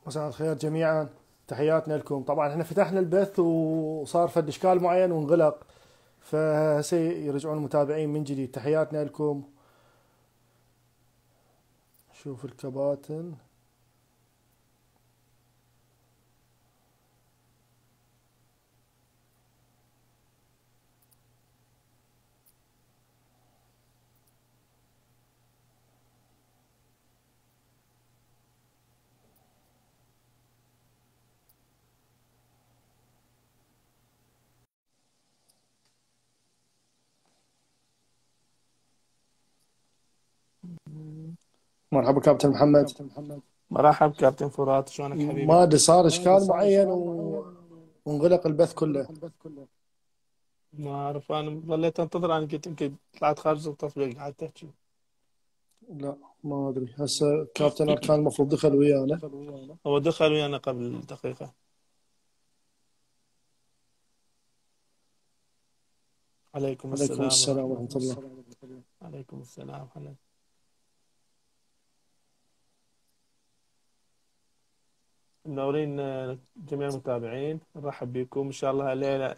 مساء الخير جميعا. تحياتنا لكم. طبعا احنا فتحنا البث وصار فد اشكال معين وانغلق، فسيرجعون المتابعين من جديد. تحياتنا لكم. شوف الكباتن. مرحبا كابتن محمد. مرحب كابتن فرات، شلونك حبيبي؟ ما ادري صار اشكال معين وانغلق البث كله. ما اعرف، انا ظليت انتظر. انا قلت يمكن طلعت خارج التطبيق قاعد تحكي. لا ما ادري. هسه كابتن اركان المفروض دخل ويانا. هو دخل ويانا قبل دقيقة. عليكم عليكم السلام السلام ورحمة ورحمة الله. الله. عليكم السلام. هلا. منورين جميع المتابعين، نرحب بكم ان شاء الله. الليلة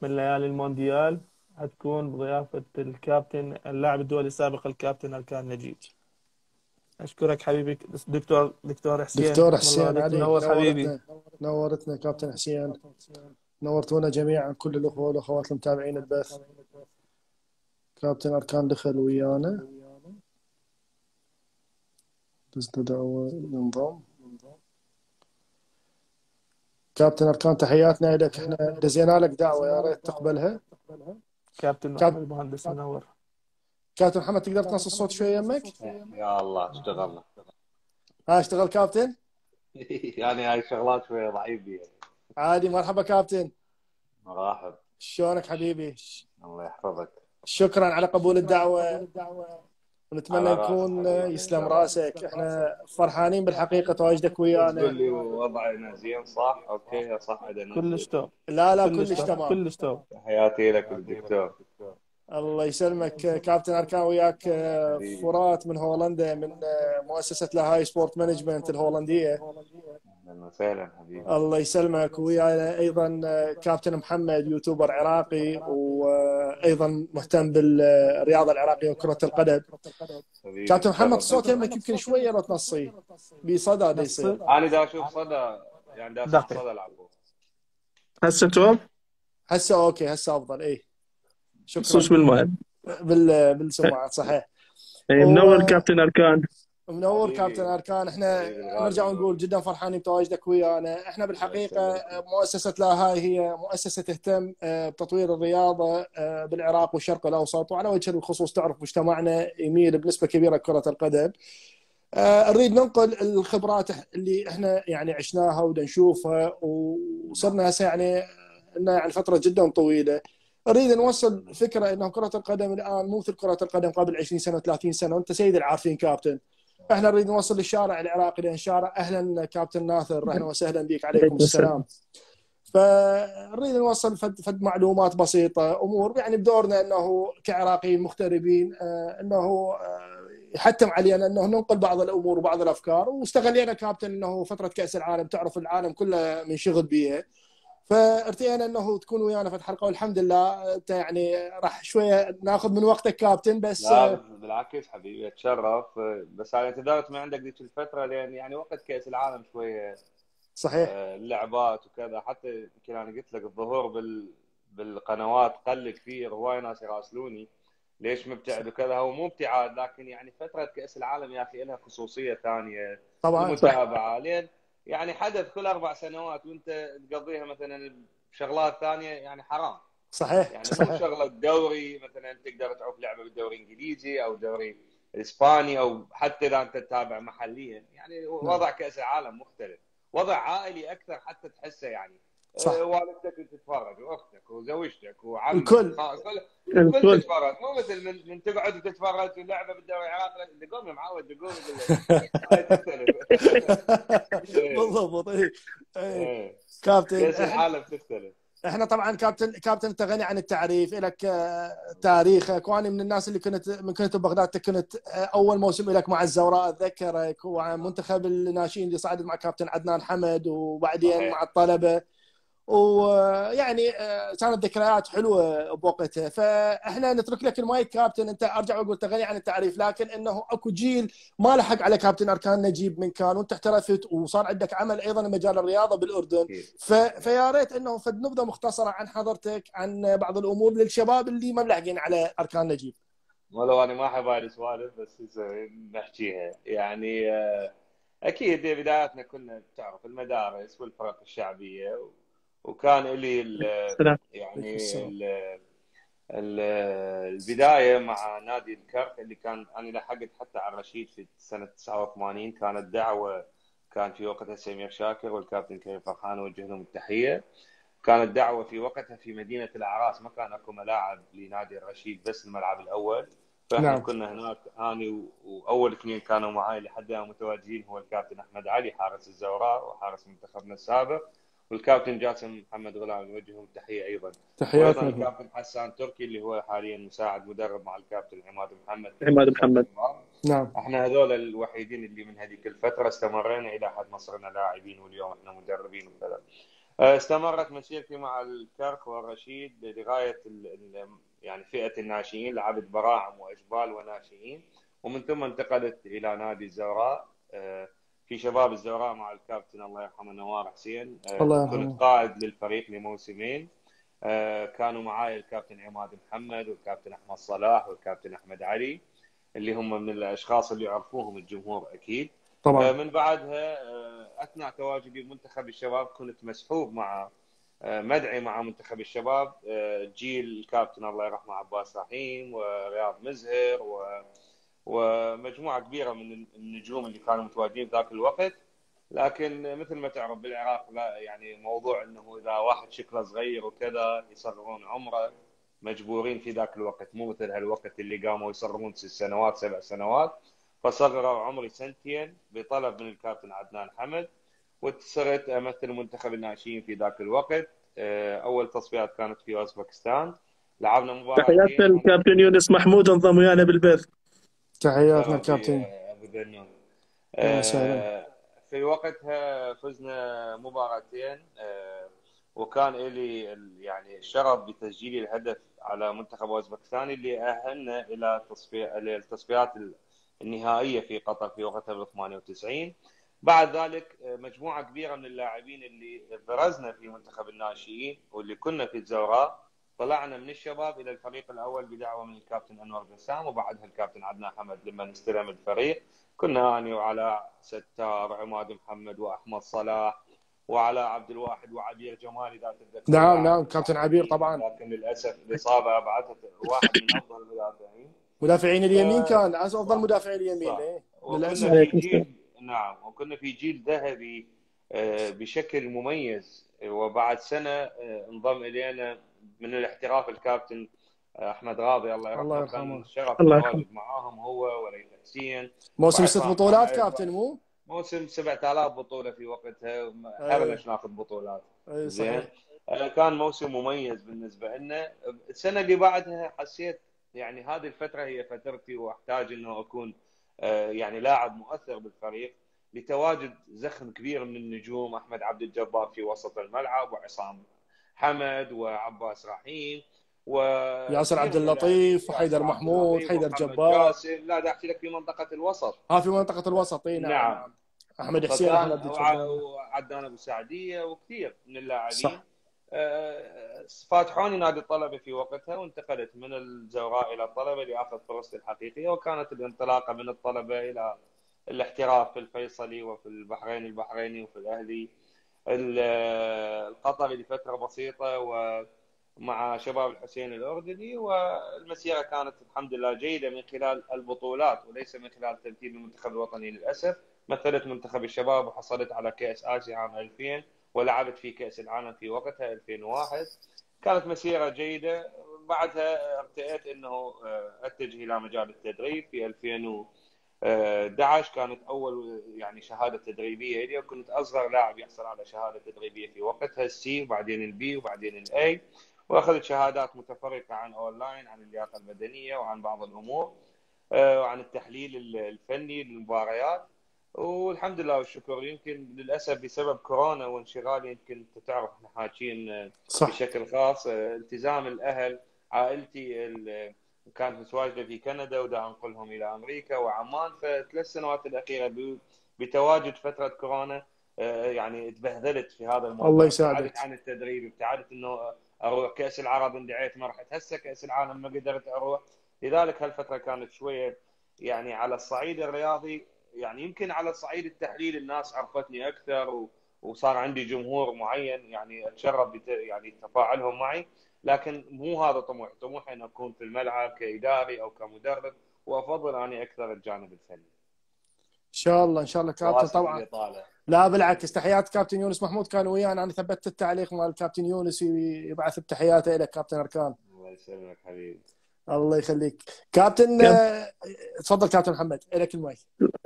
من ليالي المونديال حتكون بضيافة الكابتن اللاعب الدولي السابق الكابتن أركان نجيب. أشكرك حبيبي دكتور حسين. دكتور والله حسين عليك علي، منور حبيبي. نورتنا كابتن حسين. نورتونا جميعا كل الاخوه والاخوات المتابعين البث. كابتن اركان دخل ويانا. بس دعوة ينضم. كابتن أركان تحياتنا لك. احنا دزينا لك دعوة، يا ريت تقبلها. كابتن كاب... محمد المهندس منور. كابتن محمد تقدر تنص الصوت شوية يمك؟ يا الله اشتغلنا. ها اشتغل كابتن. يعني هاي شغلات شويه ضعيف بيها. عادي. مرحبا كابتن. مرحب. شلونك حبيبي؟ الله يحفظك. شكرا على قبول الدعوة، ونتمنى على راسي يكون حبيبي، يسلم تشرف. راسك. احنا فرحانين بالحقيقة تواجدك ويانا. تقول لي وضعنا زين صح؟ اوكي صح عاد كلش انزل. توب. لا كلش كلش توب. تمام. كلش توب. تحياتي لك الدكتور. الله يسلمك كابتن أركان. وياك حبيبي. فرات من هولندا، من مؤسسة لاهاي سبورت مانجمنت الهولندية. اهلا وسهلا حبيبي. الله يسلمك. ويانا ايضا كابتن محمد، يوتيوبر عراقي وايضا مهتم بالرياضه العراقيه وكره القدم. حبيبي كابتن محمد تشرف الصوت بك. يمك يمكن شويه لو تنصيه بصدى دا نص يصير. انا دا اشوف صدى، يعني دا اسمع دقيقة. صدى العبور. هسه توب. هسه اوكي، هسه افضل. اي شكرا. خصوص بالماء. بالسماعات صحيح. منور كابتن أركان. منور كابتن حبيبي اركان. احنا حبيبي الغالي نرجع منور. ونقول جدا فرحانين بتواجدك ويانا. احنا الله بالحقيقه يسلمك. مؤسسه لاهاي هي مؤسسه تهتم بتطوير الرياضه بالعراق والشرق الاوسط، وعلى وجه الخصوص تعرف مجتمعنا يميل بنسبه كبيره كره القدم. نريد ننقل الخبرات اللي احنا يعني عشناها ونشوفها، وصرنا هسه يعني انه يعني فتره جدا طويله. نريد نوصل فكره انه كره القدم الان مو مثل كره القدم قبل 20 سنه و30 سنه، وانت سيد العارفين كابتن. احنا نريد نوصل للشارع العراقي، لان شارع اهلا كابتن ناثر، اهلا وسهلا بك. عليكم عليكم السلام. السلام. فنريد نوصل فد معلومات بسيطه، امور يعني بدورنا انه كعراقيين مغتربين انه يحتم علينا انه ننقل بعض الامور وبعض الافكار. واستغلينا كابتن انه فتره كاس العالم تعرف العالم كله منشغل بيها، فارتئينا انه تكون ويانا في حلقه. والحمد لله انت يعني راح شويه ناخذ من وقتك كابتن، بس لا بالعكس حبيبي اتشرف. بس انا انتظرت من عندك ذيك الفتره، لان يعني وقت كاس العالم شويه صحيح اللعبات وكذا. حتى يمكن انا قلت لك الظهور بالقنوات قل كثير، هواي ناس يراسلوني ليش مبتعد وكذا. هو مو ابتعاد، لكن يعني فتره كاس العالم يا اخي لها خصوصيه ثانيه. طبعا. المتابعه لين يعني حدث كل 4 سنوات وانت تقضيها مثلا بشغلات ثانيه، يعني حرام. صحيح يعني مو صحيح. شغله الدوري مثلا تقدر تعوف لعبه بالدوري الانجليزي او الدوري الاسباني، او حتى اذا انت تتابع محليا. يعني نعم وضع كاس العالم مختلف، وضع عائلي اكثر حتى تحسه. يعني صح. والدتك تتفرج واختك وزوجتك وعمك الكل. الكل الكل. تتفرج. مو مثل من تقعد وتتفرج لعبه بالدوري العراقي دقوم يا معود دقوم يقول لك هاي تختلف. إيه. بالضبط. اي إيه. كابتن كاس العالم تختلف. احنا طبعا كابتن انت غني عن التعريف، لك تاريخك، وانا من الناس اللي كنت ببغداد، كنت اول موسم لك مع الزوراء اتذكرك، ومع منتخب الناشئين اللي صعدت مع كابتن عدنان حمد، وبعدين صحيح. مع الطلبه، ويعني كانت ذكريات حلوه بوقتها. فاحنا نترك لك المايك كابتن، انت ارجع واقول انت غني عن التعريف، لكن انه اكو جيل ما لحق على كابتن اركان نجيب من كان، وانت احترفت وصار عندك عمل ايضا مجال الرياضه بالاردن. فيا ريت انه فد نبذه مختصره عن حضرتك، عن بعض الامور للشباب اللي ما ملحقين على اركان نجيب. ولو انا ما احب هاي السوالف بس نحكيها يعني. اكيد بداياتنا كنا تعرف المدارس والفرق الشعبيه، وكان لي يعني البدايه مع نادي الكرك اللي كان انا لحقت حتى على الرشيد في سنه 89. كانت دعوه، كان في وقتها سمير شاكر والكابتن كريم فرحان، وجه لهم التحيه. كانت دعوه في وقتها في مدينه الاعراس، ما كان اكو ملاعب لنادي الرشيد، بس الملعب الاول. فاحنا نعم. كنا هناك، انا واول اثنين كانوا معي لحد الان متواجدين، هو الكابتن احمد علي حارس الزوراء وحارس منتخبنا السابق، والكابتن جاسم محمد غلام، نوجه لهم التحيه ايضا. وايضا الكابتن حسان تركي اللي هو حاليا مساعد مدرب مع الكابتن عماد محمد. نعم. احنا هذول الوحيدين اللي من هذيك الفتره استمرينا الى حد ما صرنا لاعبين، واليوم احنا مدربين وكذا. استمرت مسيرتي مع الكرك والرشيد لغايه يعني فئه الناشئين، لعبت براعم واجبال وناشئين، ومن ثم انتقلت الى نادي الزوراء. في شباب الزوراء مع الكابتن الله يرحمه نوار حسين، كنت قائد للفريق لموسمين. كانوا معي الكابتن عماد محمد والكابتن احمد صلاح والكابتن احمد علي، اللي هم من الاشخاص اللي يعرفوهم الجمهور اكيد. طبعا. من بعدها اثناء تواجدي بمنتخب الشباب كنت مسحوب مع مدعي مع منتخب الشباب، جيل الكابتن الله يرحمه عباس رحيم ورياض مزهر ومجموعه كبيره من النجوم اللي كانوا متواجدين في ذاك الوقت. لكن مثل ما تعرف بالعراق، لا يعني موضوع انه اذا واحد شكله صغير وكذا يصغرون عمره، مجبورين في ذاك الوقت، مو مثل هالوقت اللي قاموا يصغرون 6 سنوات 7 سنوات. فصغروا عمري سنتين بطلب من الكابتن عدنان حمد، وصرت امثل منتخب الناشئين في ذاك الوقت. اول تصفيات كانت في اوزبكستان، لعبنا مباراتين. تحياتنا الكابتن يونس محمود انضم ويانا بالبث. تحياتنا الكابتن ابو ذنون. في وقتها فزنا مباراتين، وكان لي يعني الشرف بتسجيل الهدف على منتخب اوزبكستان اللي اهلنا الى التصفيات النهائيه في قطر في وقتها ب 98. بعد ذلك مجموعه كبيره من اللاعبين اللي برزنا في منتخب الناشئين واللي كنا في الزوراء، طلعنا من الشباب الى الفريق الاول بدعوه من الكابتن انور جسام، وبعدها الكابتن عدنان حمد لما استلم الفريق. كنا اني وعلاء ستار، عماد محمد واحمد صلاح وعلاء عبد الواحد وعبير جمال اذا تتذكر. نعم كابتن عبير طبعا. لكن للاسف الاصابه ابعدت واحد من افضل المدافعين. مدافعين اليمين كان افضل مدافعين اليمين. للاسف في جيل، نعم، وكنا في جيل ذهبي بشكل مميز. وبعد سنه انضم الينا من الاحتراف الكابتن احمد راضي الله يرحمه. كان شرف التواجد معاهم هو وليد حسين. موسم 6 بطولات كابتن، مو موسم 7000 بطوله في وقتها، هرنش ناخذ بطولات. زين. كان موسم مميز بالنسبه لنا. السنه اللي بعدها حسيت يعني هذه الفتره هي فترتي، واحتاج انه اكون يعني لاعب مؤثر بالفريق، لتواجد زخم كبير من النجوم، احمد عبد الجبار في وسط الملعب، وعصام حمد وعباس رحيم وياسر عبد اللطيف وحيدر محمود، حيدر جبار. لا دا احكي لك في منطقه الوسط. في منطقه الوسط. نعم. احمد حسين وعدنان ابو سعديه وكثير من اللاعبين. صح. فاتحوني نادي الطلبه في وقتها، وانتقلت من الزوراء الى الطلبه لاخذ فرصتي الحقيقيه. وكانت الانطلاقه من الطلبه الى الاحتراف في الفيصلي وفي البحريني وفي الاهلي القطري لفتره بسيطه، ومع شباب الحسين الاردني. والمسيره كانت الحمد لله جيده من خلال البطولات وليس من خلال تمثيل المنتخب الوطني. للاسف مثلت منتخب الشباب وحصلت على كاس اسيا عام 2000، ولعبت في كاس العالم في وقتها 2001. كانت مسيره جيده. بعدها ارتئيت انه اتجه الى مجال التدريب في داعش كانت اول يعني شهاده تدريبيه لي، وكنت اصغر لاعب يحصل على شهاده تدريبيه في وقتها، السي وبعدين البي وبعدين الاي، واخذت شهادات متفرقه عن اونلاين، عن اللياقه البدنيه وعن بعض الامور، وعن التحليل الفني للمباريات. والحمد لله والشكر. يمكن للاسف بسبب كورونا وانشغال، يمكن انت تعرف احنا حاكيين بشكل خاص، التزام الاهل، عائلتي كانت متواجده في كندا ودا انقلهم الى امريكا وعمان، فالثلاث سنوات الاخيره بتواجد فتره كورونا يعني تبهذلت في هذا الموضوع. الله يساعدك. ابتعدت عن التدريب، ابتعدت انه اروح كاس العرب، اندعيت ما رحت، هسه كاس العالم ما قدرت اروح. لذلك هالفتره كانت شويه يعني على الصعيد الرياضي، يعني يمكن على الصعيد التحليلي الناس عرفتني اكثر وصار عندي جمهور معين يعني اتشرف يعني تفاعلهم معي، لكن مو هذا طموحي. طموحي ان اكون في الملعب كاداري او كمدرب، وافضل اني اكثر الجانب الفني. ان شاء الله ان شاء الله كابتن. طبعا لا بالعكس، تحيات كابتن يونس محمود كان ويانا. انا ثبتت التعليق مال الكابتن يونس يبعث بتحياته لك كابتن اركان. الله يسلمك حبيبي. الله يخليك كابتن. تفضل كابتن محمد، لك المايك.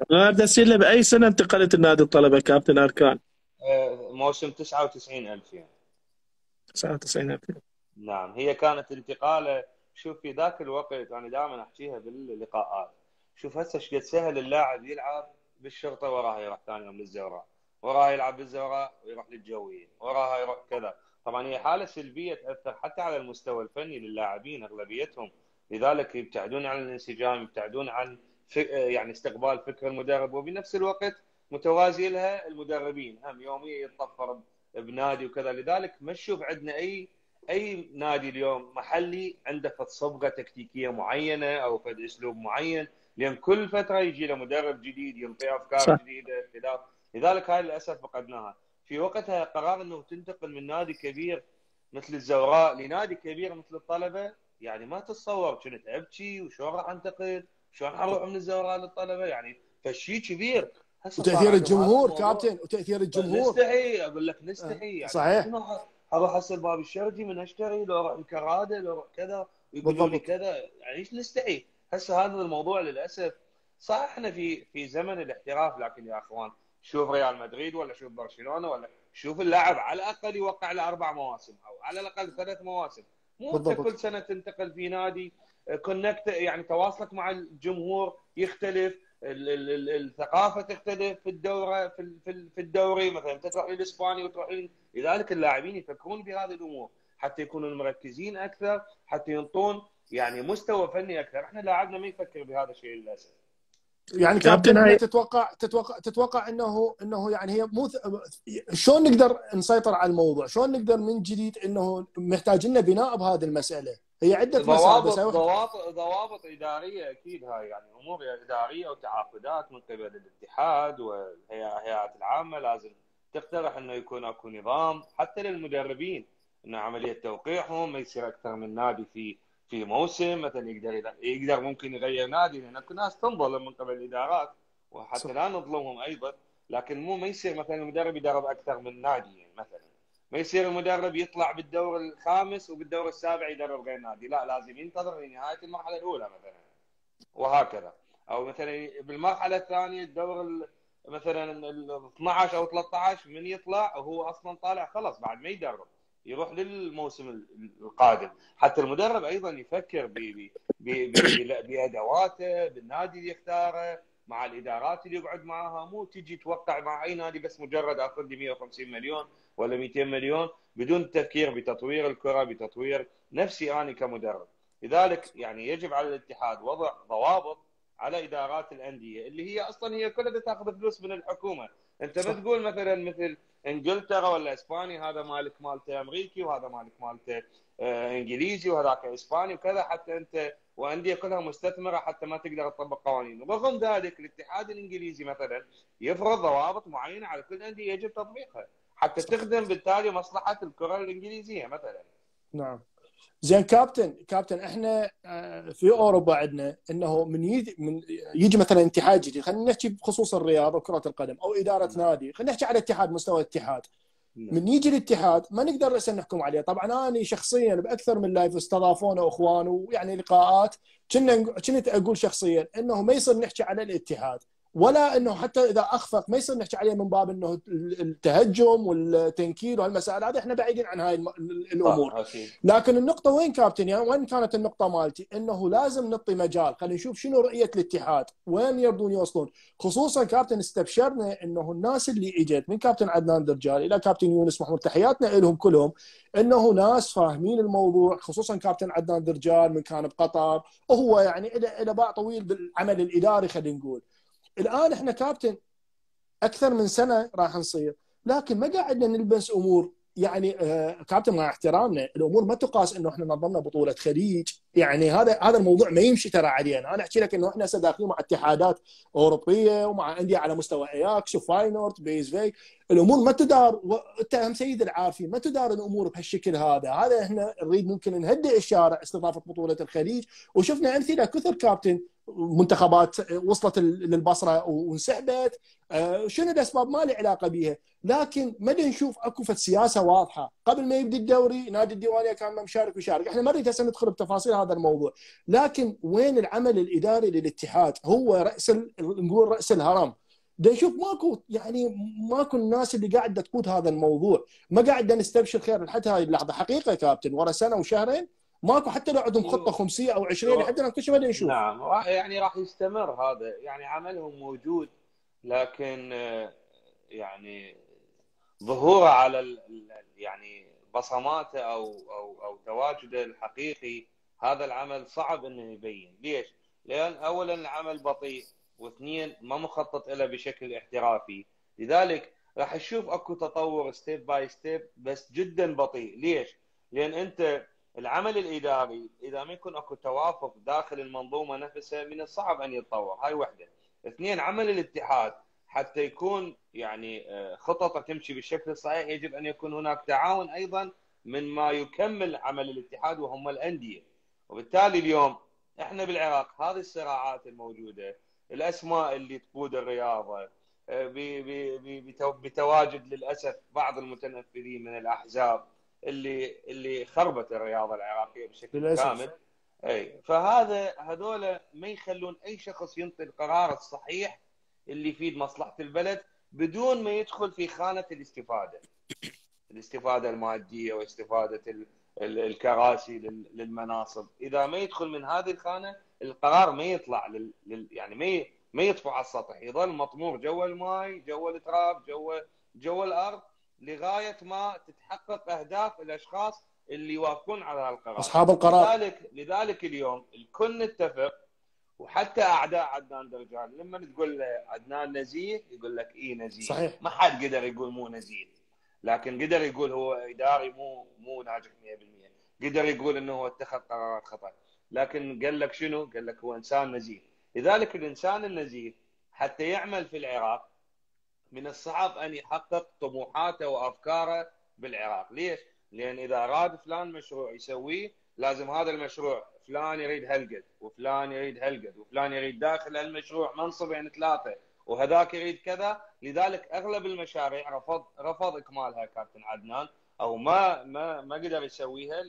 بدي اسئله، باي سنه انتقلت النادي الطلبه كابتن اركان؟ موسم 99,2000 يعني. 99,000. نعم، هي كانت انتقاله. شوف في ذاك الوقت انا دائما احكيها باللقاءات، شوف هسه ايش قد سهل اللاعب يلعب بالشرطه، وراه يروح ثاني يوم للزوراء، وراه يلعب بالزوراء ويروح للجويه، وراها يروح كذا. طبعا هي حاله سلبيه تاثر حتى على المستوى الفني للاعبين اغلبيتهم، لذلك يبتعدون عن الانسجام، يبتعدون عن يعني استقبال فكر المدرب، وبنفس الوقت متوازي لها المدربين هم يوميا يتطفر بنادي وكذا. لذلك ما نشوف عندنا اي نادي اليوم محلي عنده فد صبغه تكتيكيه معينه او فد اسلوب معين، لان كل فتره يجي له مدرب جديد ينطي افكار جديده خلاف. لذلك هاي للاسف فقدناها. في وقتها قرار انه تنتقل من نادي كبير مثل الزوراء لنادي كبير مثل الطلبه، يعني ما تتصور كنت ابكي وشلون راح انتقل، شلون اروح من الزوراء للطلبه، يعني فشي كبير. وتاثير الجمهور كابتن، وتاثير الجمهور نستحي، اقول لك نستحي يعني. صحيح. اروح اسال باب الشرقي من اشتري، لو اروح الكراده، لو اروح كذا ويقولوا لي كذا، يعني ايش نستحي؟ هسه هذا الموضوع للاسف. صح احنا في زمن الاحتراف، لكن يا اخوان شوف ريال مدريد ولا شوف برشلونه ولا شوف اللاعب على الاقل يوقع له 4 مواسم او على الاقل 3 مواسم، مو انت كل سنه تنتقل في نادي. كونكت يعني تواصلك مع الجمهور يختلف، الثقافه تختلف في الدوره في الدوري، مثلا انت تروح للاسباني وتروح لذلك اللاعبين يفكرون بهذه الامور حتى يكونوا مركزين اكثر، حتى ينطون يعني مستوى فني اكثر. احنا لاعبنا ما يفكر بهذا الشيء للاسف. يعني كابتن تتوقع انه يعني هي مو شلون نقدر نسيطر على الموضوع؟ شلون نقدر من جديد انه محتاج لنا بناء بهذه المساله؟ هي عده ضوابط اداريه اكيد، هاي يعني امور اداريه وتعاقدات من قبل الاتحاد والهيئات العامه، لازم تقترح انه يكون اكو نظام حتى للمدربين، انه عمليه توقيعهم ما يصير اكثر من نادي في موسم، مثلا يقدر ممكن يغير نادي، لان اكو ناس تنظلم من قبل الادارات وحتى لا نظلمهم ايضا، لكن ما يصير مثلا المدرب يدرب اكثر من نادي، يعني مثلا ما يصير المدرب يطلع بالدور الخامس وبالدور السابع يدرب غير نادي، لا لازم ينتظر لنهايه المرحله الاولى مثلا وهكذا. او مثلا بالمرحله الثانيه الدور مثلا ال 12 او 13 من يطلع وهو اصلا طالع خلاص بعد ما يدرب يروح للموسم القادم. حتى المدرب ايضا يفكر بادواته، بالنادي اللي يختاره، مع الادارات اللي يقعد معها، مو تجي توقع مع اي نادي بس مجرد اخذ لي 150 مليون ولا 200 مليون بدون تفكير بتطوير الكره، بتطوير نفسي انا كمدرب. لذلك يعني يجب على الاتحاد وضع ضوابط على ادارات الانديه اللي هي اصلا هي كلها تاخذ فلوس من الحكومه. انت ما تقول مثلا مثل انجلترا ولا اسبانيا هذا مالك مالته امريكي وهذا مالك مالته انجليزي وهذاك اسباني وكذا، حتى انت وانديه كلها مستثمره حتى ما تقدر تطبق قوانين. رغم ذلك الاتحاد الانجليزي مثلا يفرض ضوابط معينه على كل الانديه يجب تطبيقها حتى تخدم بالتالي مصلحه الكره الانجليزيه مثلا. نعم. زين كابتن احنا في اوروبا عندنا انه من يجي مثلا اتحاد جديد، خلينا نحكي بخصوص الرياضه وكره القدم او اداره نادي، خلينا نحكي على اتحاد، مستوى الاتحاد من يجي الاتحاد ما نقدر هسه نحكم عليه. طبعا انا شخصيا باكثر من لايف استضافونا اخوان ويعني لقاءات كنت اقول شخصيا انه ما يصير نحكي على الاتحاد، ولا انه حتى اذا اخفق ما يصير نحكي عليه من باب انه التهجم والتنكيل وهالمسائل هذه، احنا بعيدين عن هاي الامور. لكن النقطه وين كابتن؟ يعني وين كانت النقطه مالتي؟ انه لازم نعطي مجال، خلينا نشوف شنو رؤيه الاتحاد، وين يرضون يوصلون. خصوصا كابتن استبشرنا انه الناس اللي اجت من كابتن عدنان درجال الى كابتن يونس محمود، تحياتنا لهم كلهم، انه ناس فاهمين الموضوع. خصوصا كابتن عدنان درجال من كان بقطر، وهو يعني له باع طويل بالعمل الاداري. خلينا نقول الان احنا كابتن اكثر من سنه راح نصير، لكن ما قاعدنا نلبس امور يعني كابتن مع احترامنا الامور ما تقاس انه احنا نظمنا بطوله خليج. يعني هذا الموضوع ما يمشي ترى علينا. انا احكي لك انه احنا داخلين مع اتحادات اوروبيه ومع انديه على مستوى اياكس وفاينورد بيز في، الامور ما تدار، وانت هم سيد العارفين ما تدار الامور بهالشكل هذا احنا نريد ممكن نهدئ الشارع استضافه بطوله الخليج. وشفنا امثله كثر كابتن، منتخبات وصلت للبصره وانسحبت. شنو الاسباب؟ ما لي علاقه بها، لكن ما نشوف اكو سياسه واضحه. قبل ما يبدا الدوري نادي الديوانيه كان مشارك ويشارك، احنا ما نريد هسه ندخل بتفاصيل هذا الموضوع، لكن وين العمل الاداري للاتحاد؟ هو نقول راس الهرم. نشوف ماكو الناس اللي قاعده تقود هذا الموضوع، ما قاعده نستبشر خير لحد هاي اللحظه. حقيقه كابتن ورا سنه وشهرين ماكو حتى لو عندهم خطه خمسيه او 20 لحد كل شيء ما نشوف. نعم، يعني راح يستمر هذا، يعني عملهم موجود، لكن يعني ظهوره على يعني بصماته او تواجده الحقيقي، هذا العمل صعب انه يبين. ليش؟ لان اولا العمل بطيء، واثنين ما مخطط له بشكل احترافي، لذلك راح تشوف اكو تطور ستيب باي ستيب بس جدا بطيء. ليش؟ لان انت العمل الاداري اذا ما يكون اكو توافق داخل المنظومه نفسها من الصعب ان يتطور، هاي وحده. اثنين، عمل الاتحاد حتى يكون يعني خططه تمشي بالشكل الصحيح يجب ان يكون هناك تعاون ايضا من ما يكمل عمل الاتحاد وهم الانديه. وبالتالي اليوم احنا بالعراق هذه الصراعات الموجوده، الاسماء اللي تقود الرياضه، بتواجد للاسف بعض المتنفذين من الاحزاب اللي خربت الرياضه العراقيه بشكل للأسف. كامل. اي هذول ما يخلون اي شخص ينطي القرار الصحيح اللي يفيد مصلحه البلد بدون ما يدخل في خانه الاستفاده الماديه واستفاده الكراسي للمناصب. اذا ما يدخل من هذه الخانه القرار ما يطلع يعني ما يطفو على السطح، يظل مطمور جوا الماء، جوا التراب، جوا الارض، لغايه ما تتحقق اهداف الاشخاص اللي يوافقون على هالقرار، اصحاب القرار. لذلك اليوم الكل نتفق، وحتى اعداء عدنان درجال لما تقول له عدنان نزيه يقول لك اي نزيه. صحيح. ما حد قدر يقول مو نزيه، لكن قدر يقول هو اداري مو ناجح 100%، قدر يقول انه هو اتخذ قرارات خطا، لكن قال لك شنو؟ قال لك هو انسان نزيه. لذلك الانسان النزيه حتى يعمل في العراق من الصعب ان يحقق طموحاته وافكاره بالعراق. ليش؟ لان اذا اراد فلان مشروع يسويه لازم هذا المشروع فلان يريد هالقد، وفلان يريد هالقد، وفلان يريد داخل هالمشروع منصبين 3، وهذاك يريد كذا. لذلك اغلب المشاريع رفض اكمالها كابتن عدنان، او ما قدر يسويها،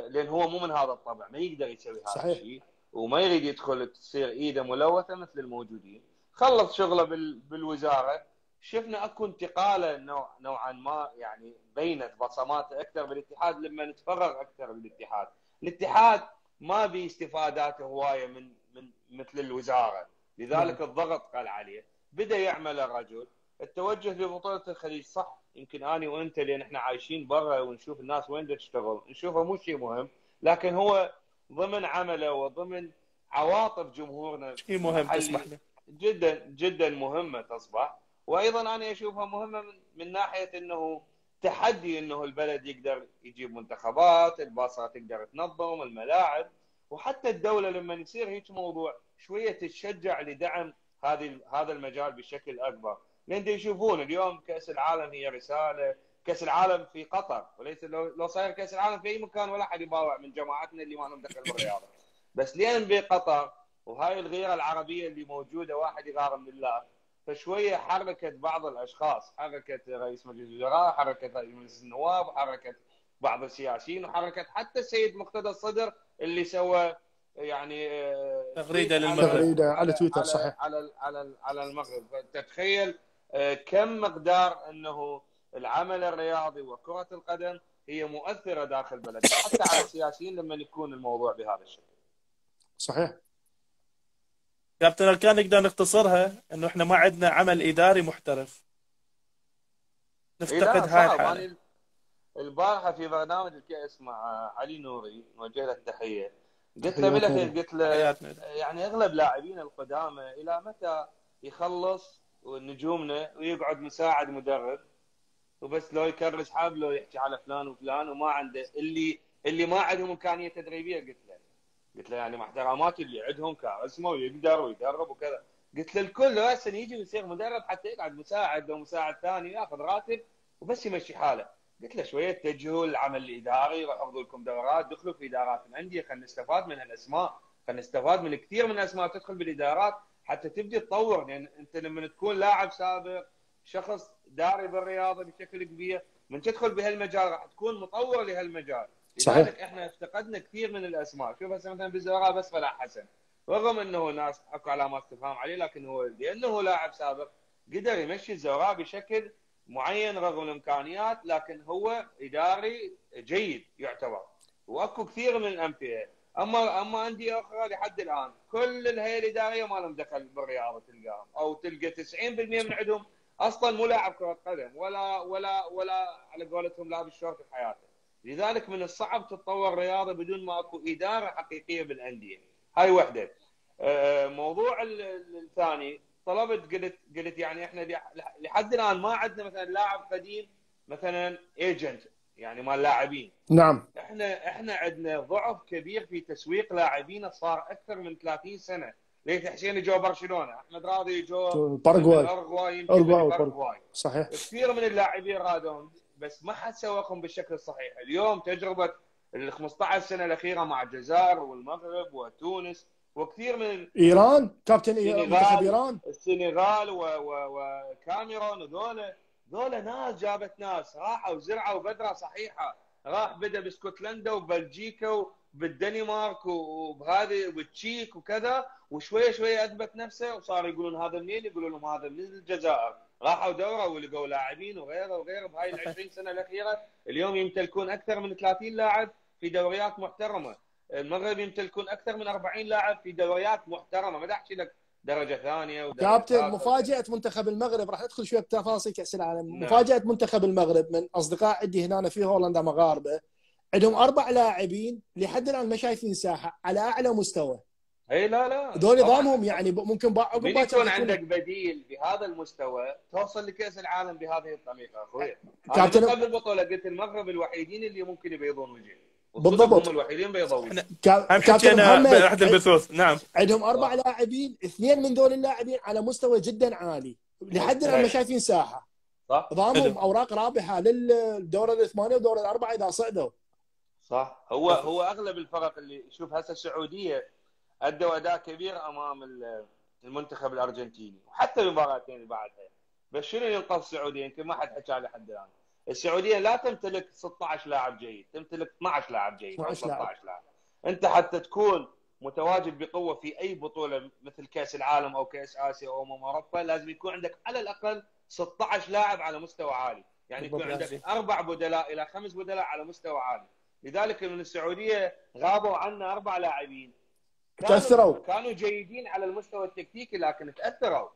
لان هو مو من هذا الطبع، ما يقدر يسوي هذا الشيء، وما يريد يدخل تصير ايده ملوثه مثل الموجودين. خلص شغله بالوزاره، شفنا اكو انتقاله نوعا ما، يعني بينت بصمات اكثر بالاتحاد لما نتفرغ اكثر للاتحاد. الاتحاد ما بي استفادات هوايه من مثل الوزاره، لذلك الضغط قل عليه، بدا يعمل الرجل التوجه لبطوله الخليج. صح، يمكن اني وانت لان احنا عايشين برا ونشوف الناس وين تشتغل نشوفه مو شيء مهم، لكن هو ضمن عمله وضمن عواطف جمهورنا شيء مهم تصبح له. جدا جدا مهمه تصبح. وايضا انا اشوفها مهمه من ناحيه انه تحدي انه البلد يقدر يجيب منتخبات، الباصره تقدر تنظم الملاعب، وحتى الدوله لما يصير هيك موضوع شويه تتشجع لدعم هذا المجال بشكل اكبر. لان يشوفون اليوم كاس العالم هي رساله، كاس العالم في قطر، وليس لو صاير كاس العالم في اي مكان ولا حد يباوع من جماعتنا اللي ما لهم دخل بالرياضه، بس لان بقطر وهاي الغيره العربيه اللي موجوده، واحد يغار من الله، فشويه حركت بعض الاشخاص، حركت رئيس مجلس الوزراء، حركت رئيس مجلس النواب، حركت بعض السياسيين، وحركت حتى السيد مقتدى الصدر اللي سوى يعني تغريده تويت للمغرب تغريده على تويتر على صحيح. على المغرب. تتخيل كم مقدار انه العمل الرياضي وكرة القدم هي مؤثرة داخل بلدنا، حتى على السياسيين لما يكون الموضوع بهذا الشكل. صحيح كابتن، كان نقدر نختصرها انه احنا ما عندنا عمل اداري محترف، نفتقد هاي الحاله. البارحه في برنامج الكأس مع علي نوري، نوجه له التحيه، قلت له بالاخير، قلت له يعني اغلب لاعبين القدامى الى متى يخلص نجومنا ويقعد مساعد مدرب وبس، لو يكرس حاب لو يحكي على فلان وفلان وما عنده اللي ما عندهم امكانيه تدريبيه. قلت له يعني مع احتراماتي اللي عندهم كاريزما ويقدر ويدرب وكذا، قلت له الكل هسه يجي ويصير مدرب حتى يقعد مساعد او مساعد ثاني ياخذ راتب وبس يمشي حاله. قلت له شويه اتجهوا للعمل الاداري، روحوا خذوا لكم دورات، دخلوا في ادارات الانديه، خلينا نستفاد من هالاسماء، خلينا نستفاد من كثير من الاسماء تدخل بالادارات حتى تبدي تطور. لان انت لما تكون لاعب سابق، شخص داري بالرياضه بشكل كبير، من تدخل بهالمجال راح تكون مطور لهالمجال. لذلك احنا افتقدنا كثير من الاسماء. شوف هسه مثلا بالزراعه بس فلاح حسن، رغم انه ناس اكو علامات استفهام عليه، لكن هو لانه لاعب سابق قدر يمشي الزراعه بشكل معين رغم الامكانيات، لكن هو اداري جيد يعتبر. واكو كثير من الامثله. اما انديه اخرى لحد الان كل الهيئه الاداريه ما لهم دخل بالرياضه، تلقاهم او تلقى 90% من عندهم اصلا مو لاعب كره قدم ولا على قولتهم لابس شورت بحياته. لذلك من الصعب تتطور رياضه بدون ما اكو اداره حقيقيه بالانديه. هاي وحده. موضوع الثاني طلبت، قلت يعني احنا لحد الان ما عندنا مثلا لاعب قديم مثلا ايجنت يعني مال لاعبين. نعم. احنا عندنا ضعف كبير في تسويق لاعبين، صار اكثر من 30 سنه. ليث حسين جو برشلونه، احمد راضي جو باراغواي صحيح. كثير من اللاعبين رادهم بس ما حد سوقهم بالشكل الصحيح. اليوم تجربه ال 15 سنه الاخيره مع الجزائر والمغرب وتونس وكثير من ايران، كابتن منتخب ايران، السنغال وكاميرون، ذولا ناس جابت ناس راحوا وزرعوا بذره صحيحه. راح بدا باسكتلندا وبلجيكا وبالدنمارك وبهذه وبالتشيك وكذا، وشويه شويه اثبت نفسه وصار يقولون هذا منين؟ يقولوا لهم هذا من الجزائر. راحوا دوره ولقوا لاعبين وغيره بهاي ال 20 سنه الاخيره. اليوم يمتلكون اكثر من 30 لاعب في دوريات محترمه. المغرب يمتلكون اكثر من 40 لاعب في دوريات محترمه، ما احكي لك درجه ثانيه ودرجه كابتن مفاجاه منتخب المغرب، راح ندخل شويه بتفاصيل كاس العالم. نعم. مفاجاه منتخب المغرب من اصدقاء عندي هنا في هولندا مغاربه، عندهم 4 لاعبين لحد الان ما شايفين ساحه على اعلى مستوى. اي لا هذول نظامهم يعني ممكن عقب يكون عندك بديل بهذا المستوى توصل لكاس العالم بهذه الطريقه اخوي. كابتن قبل البطوله قلت المغرب الوحيدين اللي ممكن يبيضون وجه، بالضبط هم الوحيدين بيضوا وجه. كابتن باحد البثوث. نعم عندهم 4 لاعبين، 2 من دول اللاعبين على مستوى جدا عالي لحد الان ما شايفين ساحه. صح. نظامهم اوراق رابحه للدوره الثمانيه والدوره الاربعه اذا صعدوا. صح. هو اغلب الفرق اللي شوف هسه السعوديه ادوا اداء كبير امام المنتخب الارجنتيني وحتى المباراتين اللي بعدها. بس شنو ينقص السعوديه؟ يمكن ما حد حكى لحد الان. السعوديه لا تمتلك 16 لاعب جيد، تمتلك 12 لاعب جيد او 16 لاعب. انت حتى تكون متواجد بقوه في اي بطوله مثل كاس العالم او كاس اسيا او اوروبا، لازم يكون عندك على الاقل 16 لاعب على مستوى عالي، يعني يكون عندك 4 بدلاء الى 5 بدلاء على مستوى عالي. لذلك من السعوديه غابوا عنا 4 لاعبين كانوا جيدين على المستوى التكتيكي، لكن تاثروا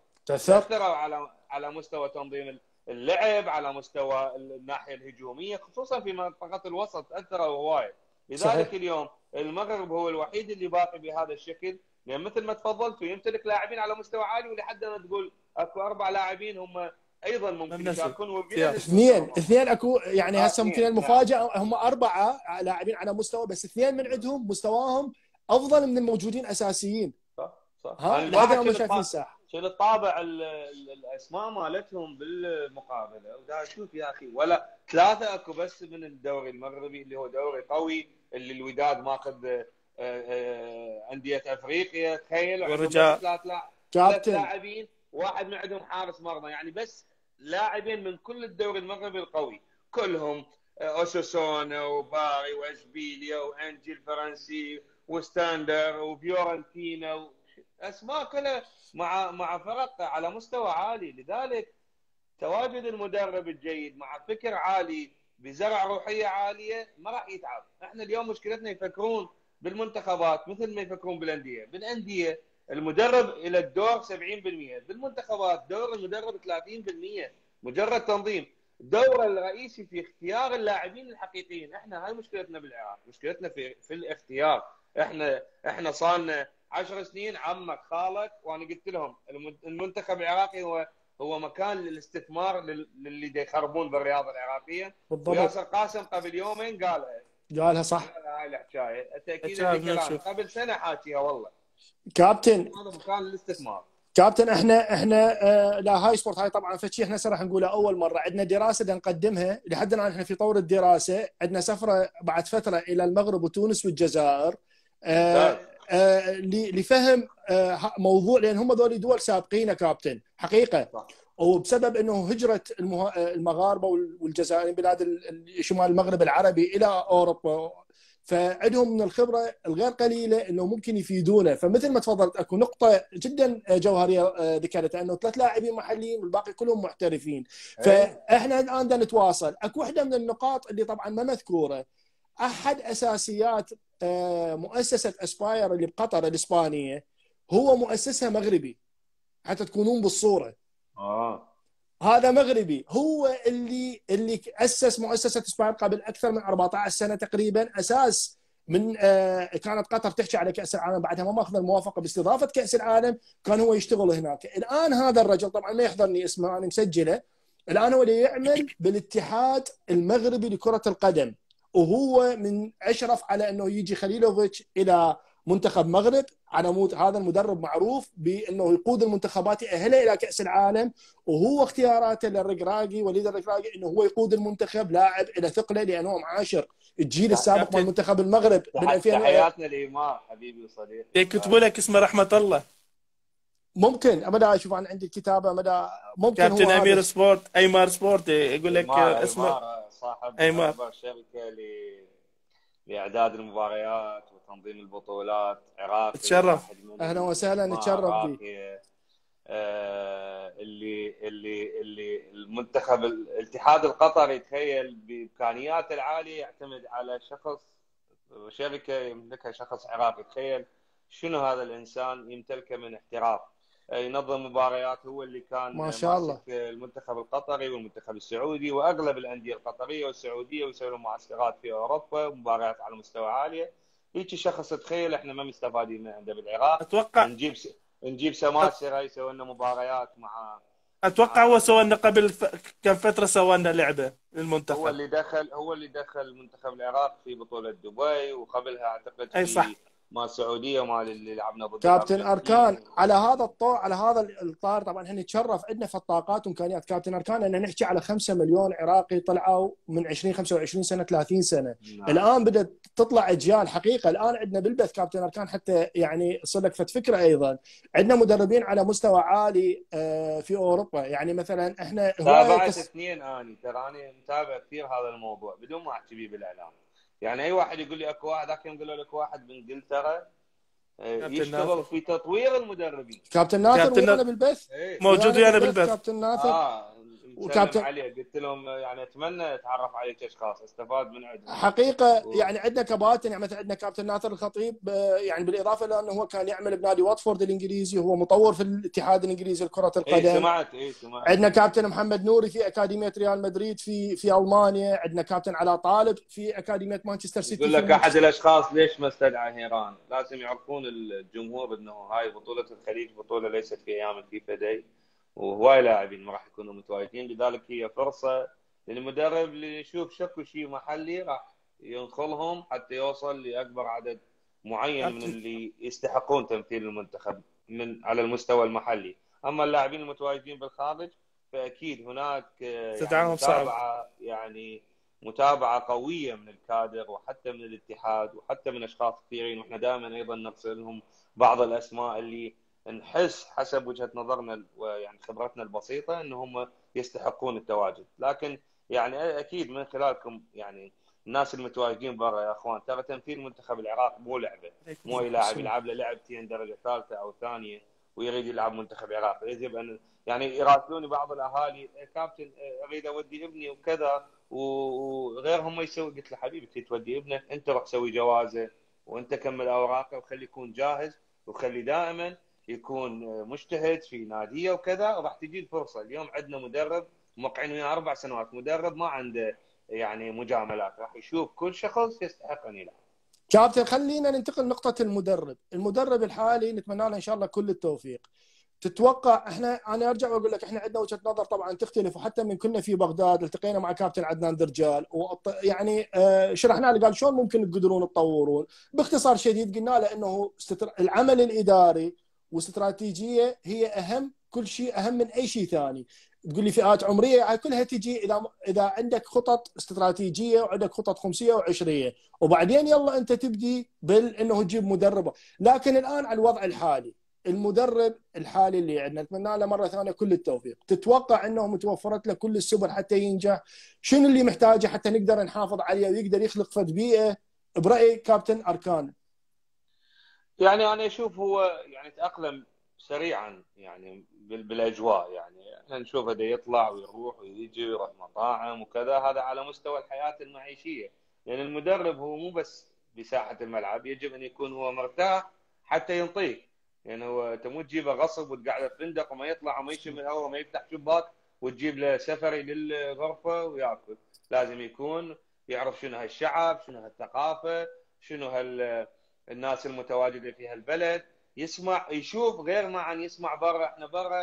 على مستوى تنظيم اللعب، على مستوى الناحيه الهجوميه، خصوصا في منطقه الوسط تاثروا هوايه. لذلك صحيح. اليوم المغرب هو الوحيد اللي باقي بهذا الشكل، لان مثل ما تفضلت يمتلك لاعبين على مستوى عالي، ولحد ما تقول اكو 4 لاعبين هم ايضا ممكن يشاركون. اثنين اكو يعني هسه ممكن المفاجاه هم 4 لاعبين على مستوى، بس 2 من عندهم مستواهم افضل من الموجودين اساسيين. صح. لحد ما شايفين الساحه. شنو الطابع الاسماء مالتهم بالمقابله، ودا اشوف يا اخي ولا 3 اكو بس من الدوري المغربي اللي هو دوري قوي، اللي الوداد ماخذ انديه افريقيا. تخيل والرجاء 3 لاعبين واحد من عندهم حارس مرمى، يعني بس لاعبين من كل الدوري المغربي القوي كلهم، اوسوسونا وباري واشبيليا وانجي الفرنسي وستاندر وفيورنتينا، اسماء كلها مع فرق على مستوى عالي. لذلك تواجد المدرب الجيد مع فكر عالي بزرع روحيه عاليه ما راح يتعب. احنا اليوم مشكلتنا يفكرون بالمنتخبات مثل ما يفكرون بالانديه المدرب الى الدور 70%، بالمنتخبات دور المدرب 30%، مجرد تنظيم. الدور الرئيسي في اختيار اللاعبين الحقيقيين. احنا هاي مشكلتنا بالعراق، مشكلتنا في الاختيار. احنا صارنا 10 سنين عمك خالك، وانا قلت لهم المنتخب العراقي هو مكان للاستثمار للي يخربون بالرياضه العراقيه. بالضبط. وياسر قاسم قبل يومين قالها صح. هاي الحكايه تاكيدا شايف لكلامي، نشوف. قبل سنه حاكيها والله. كابتن هذا مكان للاستثمار. كابتن احنا لا هاي سبورت هاي طبعا فشي احنا راح نقولها اول مره. عندنا دراسه بدنا نقدمها لحد الان، احنا في طور الدراسه. عندنا سفره بعد فتره الى المغرب وتونس والجزائر لفهم موضوع، لان هم ذول دول سابقين كابتن حقيقه صح. وبسبب انه هجره المغاربه والجزائريين بلاد شمال المغرب العربي الى اوروبا، فعندهم من الخبره الغير قليله انه ممكن يفيدونا. فمثل ما تفضلت اكو نقطه جدا جوهريه ذكرتها، انه 3 لاعبين محليين والباقي كلهم محترفين. فاحنا الان بدنا نتواصل. اكو واحده من النقاط اللي طبعا ما مذكوره، احد اساسيات مؤسسه اسباير اللي بقطر الاسبانيه هو مؤسسها مغربي، حتى تكونون بالصوره. هذا مغربي، هو اللي اسس مؤسسه اسباير قبل اكثر من 14 سنه تقريبا. اساس من كانت قطر تحكي على كاس العالم، بعدها ما ماخذ الموافقه باستضافه كاس العالم، كان هو يشتغل هناك. الان هذا الرجل طبعا ما يحضرني اسمه، انا مسجله. الان هو اللي يعمل بالاتحاد المغربي لكره القدم، وهو من اشرف على انه يجي خليلوفيتش الى منتخب مغرب على مود. هذا المدرب معروف بانه يقود المنتخبات يأهلها الى كاس العالم، وهو اختياراته للرقراقي وليد الرقراقي انه هو يقود المنتخب. لاعب الى ثقله لانه هو معاشر الجيل السابق من منتخب المغرب من 2000. تحياتنا لإيمار حبيبي وصديقي. يكتبوا لك اسمه رحمه الله. ممكن ابدا اشوف انا عندي الكتابه مدى ممكن. كابتن هو امير سبورت، ايمار سبورت يقول لك اسمه صاحب أيمار. اكبر شركه لاعداد المباريات وتنظيم البطولات، عراقي. تشرف. اهلا وسهلا، نتشرف بك. اللي المنتخب الاتحاد القطري تخيل بامكانياته العاليه يعتمد على شركه يملكها شخص عراقي. تخيل شنو هذا الانسان يمتلكه من احتراف. ينظم مباريات، هو اللي كان ما شاء الله المنتخب القطري والمنتخب السعودي واغلب الانديه القطريه والسعوديه، ويسوي لهم معسكرات في اوروبا ومباريات على مستوى عاليه. هيك شخص تخيل احنا ما مستفادين من عنده بالعراق. اتوقع نجيب سماسره يسوي لنا مباريات اتوقع هو سوى لنا قبل كم فتره، سوى لنا لعبه للمنتخب. هو اللي دخل منتخب العراق في بطوله دبي، وقبلها اعتقد اي صح مال السعوديه ومال اللي لعبنا ضد كابتن اركان. على هذا الطور، على هذا الاطار، طبعا احنا نتشرف عندنا في الطاقات وامكانيات كابتن اركان ان نحكي على 5 مليون عراقي طلعوا من 25 سنه 30 سنه. نعم. الان بدات تطلع اجيال حقيقه. الان عندنا بالبث كابتن اركان حتى يعني صدق فكره ايضا، عندنا مدربين على مستوى عالي في اوروبا. يعني مثلا احنا تابعت اثنين تراني متابع كثير هذا الموضوع بدون ما احكي به بالاعلام. يعني اي واحد يقول لي اكو واحد، ذاك يوم قالوا لك واحد بانجلترا يشتغل في تطوير المدربين. كابتن ناثر ويانا بالبث، موجود ويانا بالبث كابتن ناثر. وكابتن عليه قلت لهم يعني اتمنى اتعرف عليك اشخاص استفاد من عندهم حقيقه. يعني عندنا كباتن، يعني مثلا عندنا كابتن ناثر الخطيب، يعني بالاضافه لانه هو كان يعمل بنادي واتفورد الانجليزي، هو مطور في الاتحاد الانجليزي لكره القدم. سمعت. عندنا كابتن محمد نوري في اكاديميه ريال مدريد في المانيا. عندنا كابتن علاء طالب في اكاديميه مانشستر سيتي. يقول لك احد الاشخاص ليش ما استدعى هيران؟ لازم يعرفون الجمهور انه هاي بطوله الخليج بطوله ليست في ايام الفيفا داي، وهواي لاعبين ما راح يكونوا متواجدين. لذلك هي فرصه للمدرب اللي يشوف شكو شيء محلي راح ينخلهم حتى يوصل لاكبر عدد معين من اللي يستحقون تمثيل المنتخب على المستوى المحلي. اما اللاعبين المتواجدين بالخارج فاكيد هناك متابعه قويه من الكادر وحتى من الاتحاد وحتى من اشخاص كثيرين. واحنا دائما ايضا نرسل لهم بعض الاسماء اللي نحس حسب وجهة نظرنا ويعني خبرتنا البسيطة انهم يستحقون التواجد. لكن يعني اكيد من خلالكم يعني الناس المتواجدين برا يا اخوان، ترى تمثيل منتخب العراق مو لعبه، مو اي لاعب يلعب له لعبتين درجه ثالثه او ثانيه ويريد يلعب منتخب العراق. يجب ان يعني يراسلوني بعض الاهالي كابتن اريد اودي ابني وكذا وغيرهم ما يسوي. قلت له حبيبي انت تودي ابنك انت روح سوي جوازه وانت كمل اوراقه وخليه يكون جاهز وخلي دائما يكون مجتهد في ناديه وكذا، وراح تجي الفرصه. اليوم عندنا مدرب موقعين وياه 4 سنوات، مدرب ما عنده يعني مجاملات، راح يشوف كل شخص يستحق ان يلعب. كابتن خلينا ننتقل لنقطة المدرب الحالي نتمنى له ان شاء الله كل التوفيق. تتوقع انا ارجع واقول لك احنا عندنا وجهة نظر طبعا تختلف، وحتى من كنا في بغداد التقينا مع كابتن عدنان درجال يعني شرحنا له قال شلون ممكن تقدرون تطورون. باختصار شديد قلنا له انه العمل الاداري واستراتيجيه هي اهم، كل شيء اهم من اي شيء ثاني. تقول لي فئات عمريه كلها تجي اذا عندك خطط استراتيجيه وعندك خطط خمسيه وعشريه، وبعدين يلا انت تبدي انه تجيب مدربه. لكن الان على الوضع الحالي المدرب الحالي اللي عندنا نتمنى له مره ثانيه كل التوفيق. تتوقع انه متوفرت له كل السبل حتى ينجح؟ شنو اللي محتاجه حتى نقدر نحافظ عليه ويقدر يخلق فد بيئه براي كابتن اركان؟ يعني انا اشوف هو يعني تاقلم سريعا يعني بالاجواء. يعني احنا نشوفه ده يطلع ويروح ويجي ويروح مطاعم وكذا، هذا على مستوى الحياه المعيشيه. لان يعني المدرب هو مو بس بساحه الملعب، يجب ان يكون هو مرتاح حتى ينطيك. يعني هو انت مو تجيبه غصب وتقعده في فندق وما يطلع وما يشم الهواء وما يفتح شباك وتجيب له سفري للغرفه وياكل. لازم يكون يعرف شنو هالشعب، شنو هالثقافه، شنو الناس المتواجده في هالبلد، يسمع يشوف غير ما عن يسمع برا. احنا برا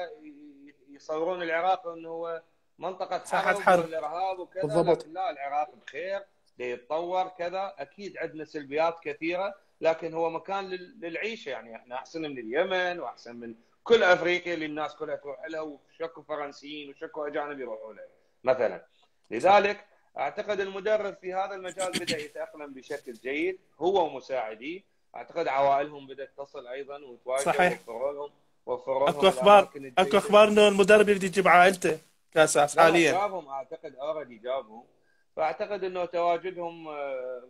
يصورون العراق انه هو منطقه حرب والارهاب وكذا، بالضبط. لكن لا، العراق بخير، يتطور كذا. اكيد عندنا سلبيات كثيره لكن هو مكان للعيشه. يعني احنا احسن من اليمن واحسن من كل افريقيا اللي الناس كلها تروح لها، وشكوا فرنسيين وشكوا اجانب يروحوا لها مثلا. لذلك اعتقد المدرب في هذا المجال بدا يتاقلم بشكل جيد هو ومساعديه. اعتقد عوائلهم بدات تصل ايضا وتواجه. صحيح. وفروا لهم اكو اخبار انه المدرب يريد يجيب عائلته كاساس حاليا. جابهم، اعتقد اوريدي جابهم. فاعتقد انه تواجدهم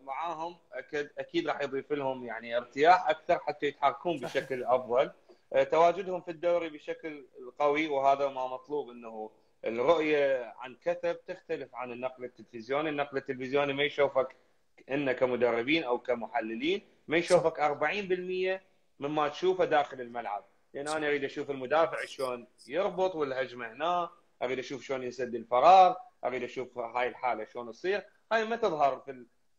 معاهم اكيد راح يضيف لهم يعني ارتياح اكثر حتى يتحركون بشكل افضل. تواجدهم في الدوري بشكل قوي وهذا ما مطلوب. انه الرؤيه عن كثب تختلف عن النقل التلفزيوني. النقل التلفزيوني ما يشوفك ان كمدربين او كمحللين، ما يشوفك 40% مما تشوفه داخل الملعب. لان انا اريد اشوف المدافع شلون يربط والهجمه هنا، اريد اشوف شلون يسد الفراغ، اريد اشوف هاي الحاله شلون تصير. هاي ما تظهر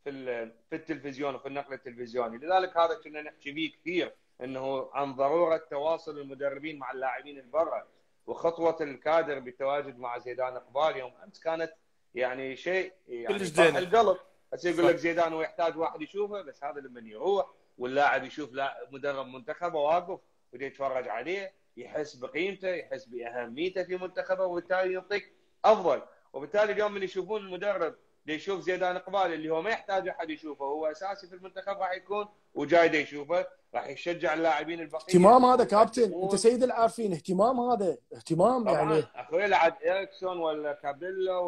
في التلفزيون وفي النقل التلفزيوني. لذلك هذا كنا نحكي به كثير انه عن ضروره تواصل المدربين مع اللاعبين البرة، وخطوه الكادر بالتواجد مع زيدان اقبال يوم امس كانت يعني شيء يعني يفرح القلب. هسه يقول لك زيدان هو يحتاج واحد يشوفه، بس هذا لما يروح واللاعب يشوف مدرب منتخبه واقف ويجي يتفرج عليه يحس بقيمته، يحس باهميته في منتخبه، وبالتالي يعطيك افضل. وبالتالي اليوم من يشوفون المدرب يشوف زيدان اقبال اللي هو ما يحتاج احد يشوفه، هو اساسي في المنتخب، راح يكون وجاي يشوفه، راح يشجع اللاعبين البقيه. اهتمام هذا كابتن، انت سيد العارفين، اهتمام هذا اهتمام طبعا يعني. اخوي لعد اريكسون ولا كابيلا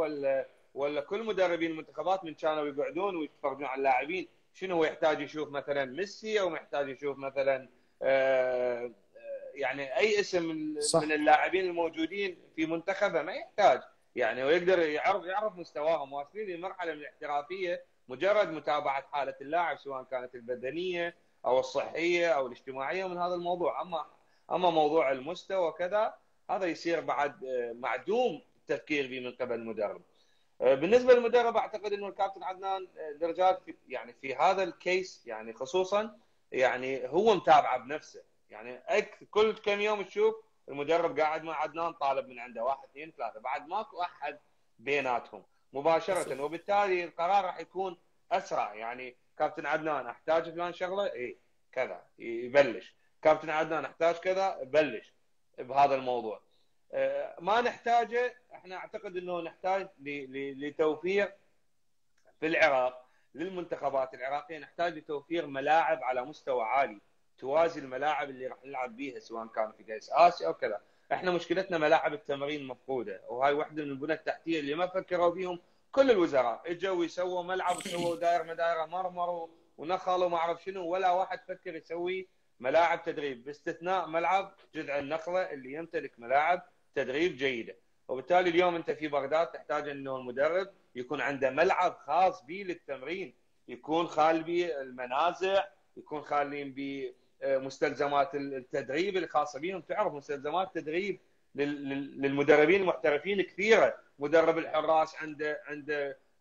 ولا كل مدربين المنتخبات من كانوا يقعدون ويتفرجون على اللاعبين شنو هو يحتاج يشوف مثلا ميسي او محتاج يشوف مثلا يعني اي اسم صح. من اللاعبين الموجودين في منتخبه ما يحتاج يعني، ويقدر يعرف مستواهم واصلين لمرحله من الاحترافيه مجرد متابعه حاله اللاعب سواء كانت البدنيه او الصحيه او الاجتماعيه من هذا الموضوع. اما موضوع المستوى كذا هذا يصير بعد معدوم التفكير به من قبل المدرب. بالنسبه للمدرب اعتقد انه الكابتن عدنان درجات يعني في هذا الكيس يعني خصوصا يعني هو متابعه بنفسه. يعني كل كم يوم تشوف المدرب قاعد مع عدنان طالب من عنده 1 2 3، بعد ماكو احد بيناتهم مباشره، وبالتالي القرار راح يكون اسرع. يعني كابتن عدنان احتاج فلان شغله، اي كذا يبلش. كابتن عدنان احتاج كذا، بلش بهذا الموضوع. ما نحتاجه احنا، اعتقد انه نحتاج لتوفير في العراق للمنتخبات العراقيه، نحتاج لتوفير ملاعب على مستوى عالي. توازي الملاعب اللي راح نلعب بيها سواء كان في كاس اسيا او كذا. احنا مشكلتنا ملاعب التمرين مفقوده، وهاي واحده من البنى التحتيه اللي ما فكروا بيهم كل الوزراء. اجوا يسووا ملعب وسووا دائره مدائره مرمر ونخل وما اعرف شنو، ولا واحد فكر يسوي ملاعب تدريب، باستثناء ملعب جذع النخله اللي يمتلك ملاعب تدريب جيده. وبالتالي اليوم انت في بغداد تحتاج انه المدرب يكون عنده ملعب خاص به للتمرين، يكون خالي به المنازع، يكون خالين بمستلزمات التدريب الخاصه بهم. تعرف مستلزمات تدريب للمدربين المحترفين كثيره، مدرب الحراس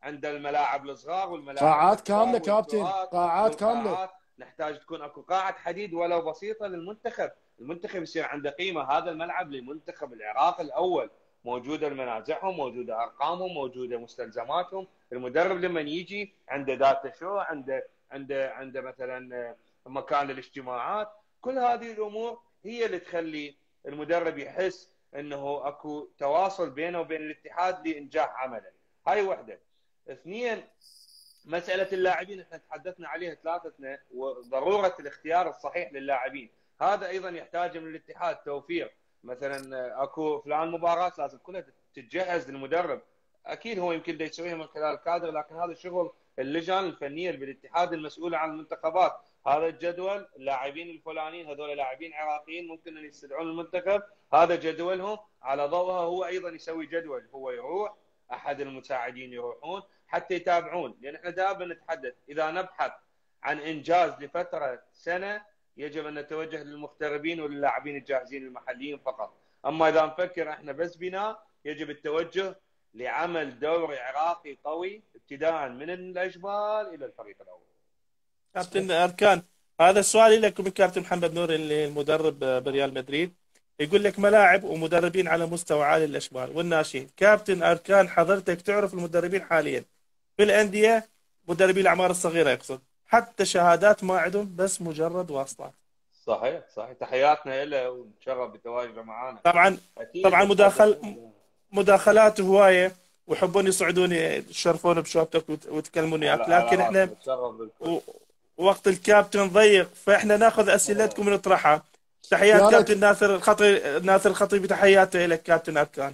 عنده الملاعب الصغار والملاعب قاعات الكبار كامله كابتن، قاعات كامله. نحتاج تكون اكو قاعه حديد ولو بسيطه للمنتخب، المنتخب يصير عنده قيمه. هذا الملعب للمنتخب العراقي الاول، موجوده منازعهم، موجوده ارقامهم، موجوده مستلزماتهم. المدرب لما يجي عنده داتا شو، عنده مثلا مكان للاجتماعات. كل هذه الامور هي اللي تخلي المدرب يحس انه اكو تواصل بينه وبين الاتحاد لانجاح عمله. هاي وحده. اثنين، مساله اللاعبين احنا تحدثنا عليها ثلاثتنا، وضروره الاختيار الصحيح للاعبين. هذا ايضا يحتاج من الاتحاد توفير. مثلا اكو فلان مباراه لازم كلها تتجهز للمدرب، اكيد هو يمكن يسويها من خلال الكادر، لكن هذا شغل اللجان الفنيه اللي بالاتحاد المسؤوله عن المنتخبات. هذا الجدول، اللاعبين الفلانيين هذول لاعبين عراقيين ممكن ان يستدعون المنتخب، هذا جدولهم، على ضوءها هو ايضا يسوي جدول، هو يروح، احد المساعدين يروحون حتى يتابعون. لان احنا دائما نتحدث اذا نبحث عن انجاز لفتره سنه يجب ان نتوجه للمغتربين وللاعبين الجاهزين المحليين فقط. اما اذا نفكر احنا بس بناء، يجب التوجه لعمل دوري عراقي قوي ابتداء من الاجبال الى الفريق الاول. كابتن أركان، هذا السؤال لكم كابتن محمد نور اللي المدرب بريال مدريد، يقول لك ملاعب ومدربين على مستوى عالي الأشبال والناشئين. كابتن أركان، حضرتك تعرف المدربين حاليا في الأندية، مدربي الأعمار الصغيرة يقصد، حتى شهادات ما عندهم، بس مجرد واسطات. صحيح صحيح، تحياتنا له ونتشرف بتواجده معنا. طبعا مداخلات هواية، ويحبون يصعدوني يشرفون بشوبتك وتكلموني وياك، لكن احنا وقت الكابتن ضيق، فاحنا ناخذ اسئلتكم ونطرحها. تحيات كابتن ناصر الخطيبي، تحياته لك كابتن أركان.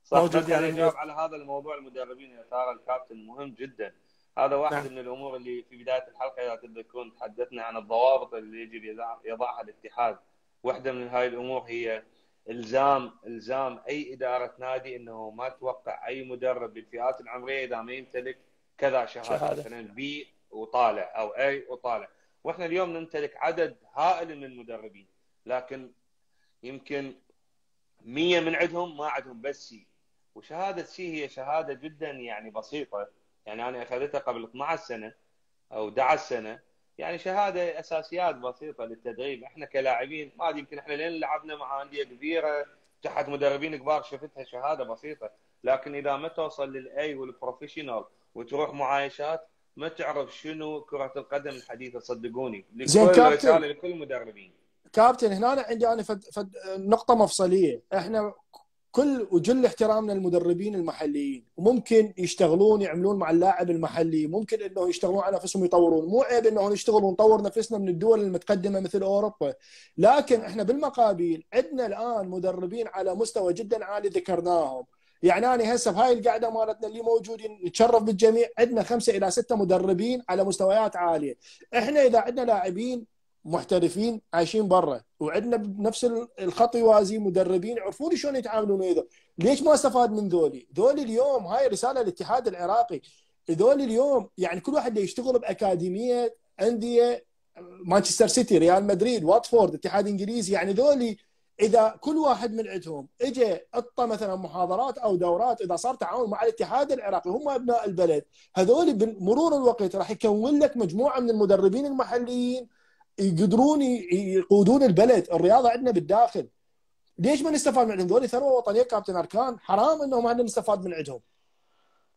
صح موجود يعني نجاوب على هذا الموضوع. المدربين يا ترى الكابتن مهم جدا. هذا واحد من الامور اللي في بدايه الحلقه اذا تذكرون تحدثنا عن الضوابط اللي يجب يضعها الاتحاد. واحده من هاي الامور هي الزام اي اداره نادي انه ما توقع اي مدرب بالفئات العمريه اذا ما يمتلك كذا شهاده، مثلا بي وطالع او اي وطالع. واحنا اليوم نمتلك عدد هائل من المدربين، لكن يمكن 100 من عندهم ما عندهم بس سي. وشهاده سي هي شهاده جدا يعني بسيطه، يعني انا اخذتها قبل 12 سنه او 11 سنه، يعني شهاده اساسيات بسيطه للتدريب. احنا كلاعبين ما يمكن احنا لين لعبنا مع انديه كبيره تحت مدربين كبار شفتها شهاده بسيطه، لكن اذا ما توصل للاي والبروفيشنال وتروح معايشات ما تعرف شنو كره القدم الحديثه. صدقوني لكل رساله لكل المدربين. كابتن هنا عندي انا نقطه مفصليه. احنا كل وجل احترامنا للمدربين المحليين، وممكن يشتغلون يعملون مع اللاعب المحلي، ممكن انه يشتغلون على نفسهم يطورون، مو عيب انه نشتغل ونطور نفسنا من الدول المتقدمه مثل اوروبا. لكن احنا بالمقابل عندنا الان مدربين على مستوى جدا عالي ذكرناهم. يعني انا هسه بهاي القعده مالتنا اللي موجودين نتشرف بالجميع، عندنا 5 إلى 6 مدربين على مستويات عاليه. احنا اذا عندنا لاعبين محترفين عايشين برا، وعندنا بنفس الخط يوازي مدربين يعرفون شلون يتعاملون وياه، ليش ما استفاد من ذولي اليوم؟ هاي رساله للاتحاد العراقي. ذولي اليوم يعني كل واحد يشتغل باكاديميه انديه، مانشستر سيتي، ريال مدريد، واتفورد، اتحاد انجليزي، يعني ذولي اذا كل واحد من عندهم اجى اعطى مثلا محاضرات او دورات، اذا صار تعاون مع الاتحاد العراقي هم ابناء البلد، هذول بمرور الوقت راح يكون لك مجموعه من المدربين المحليين يقدرون يقودون البلد. الرياضه عندنا بالداخل، ليش ما نستفاد من عندهم؟ ذولي ثروه وطنيه كابتن أركان، حرام انهم ما نستفاد من عندهم.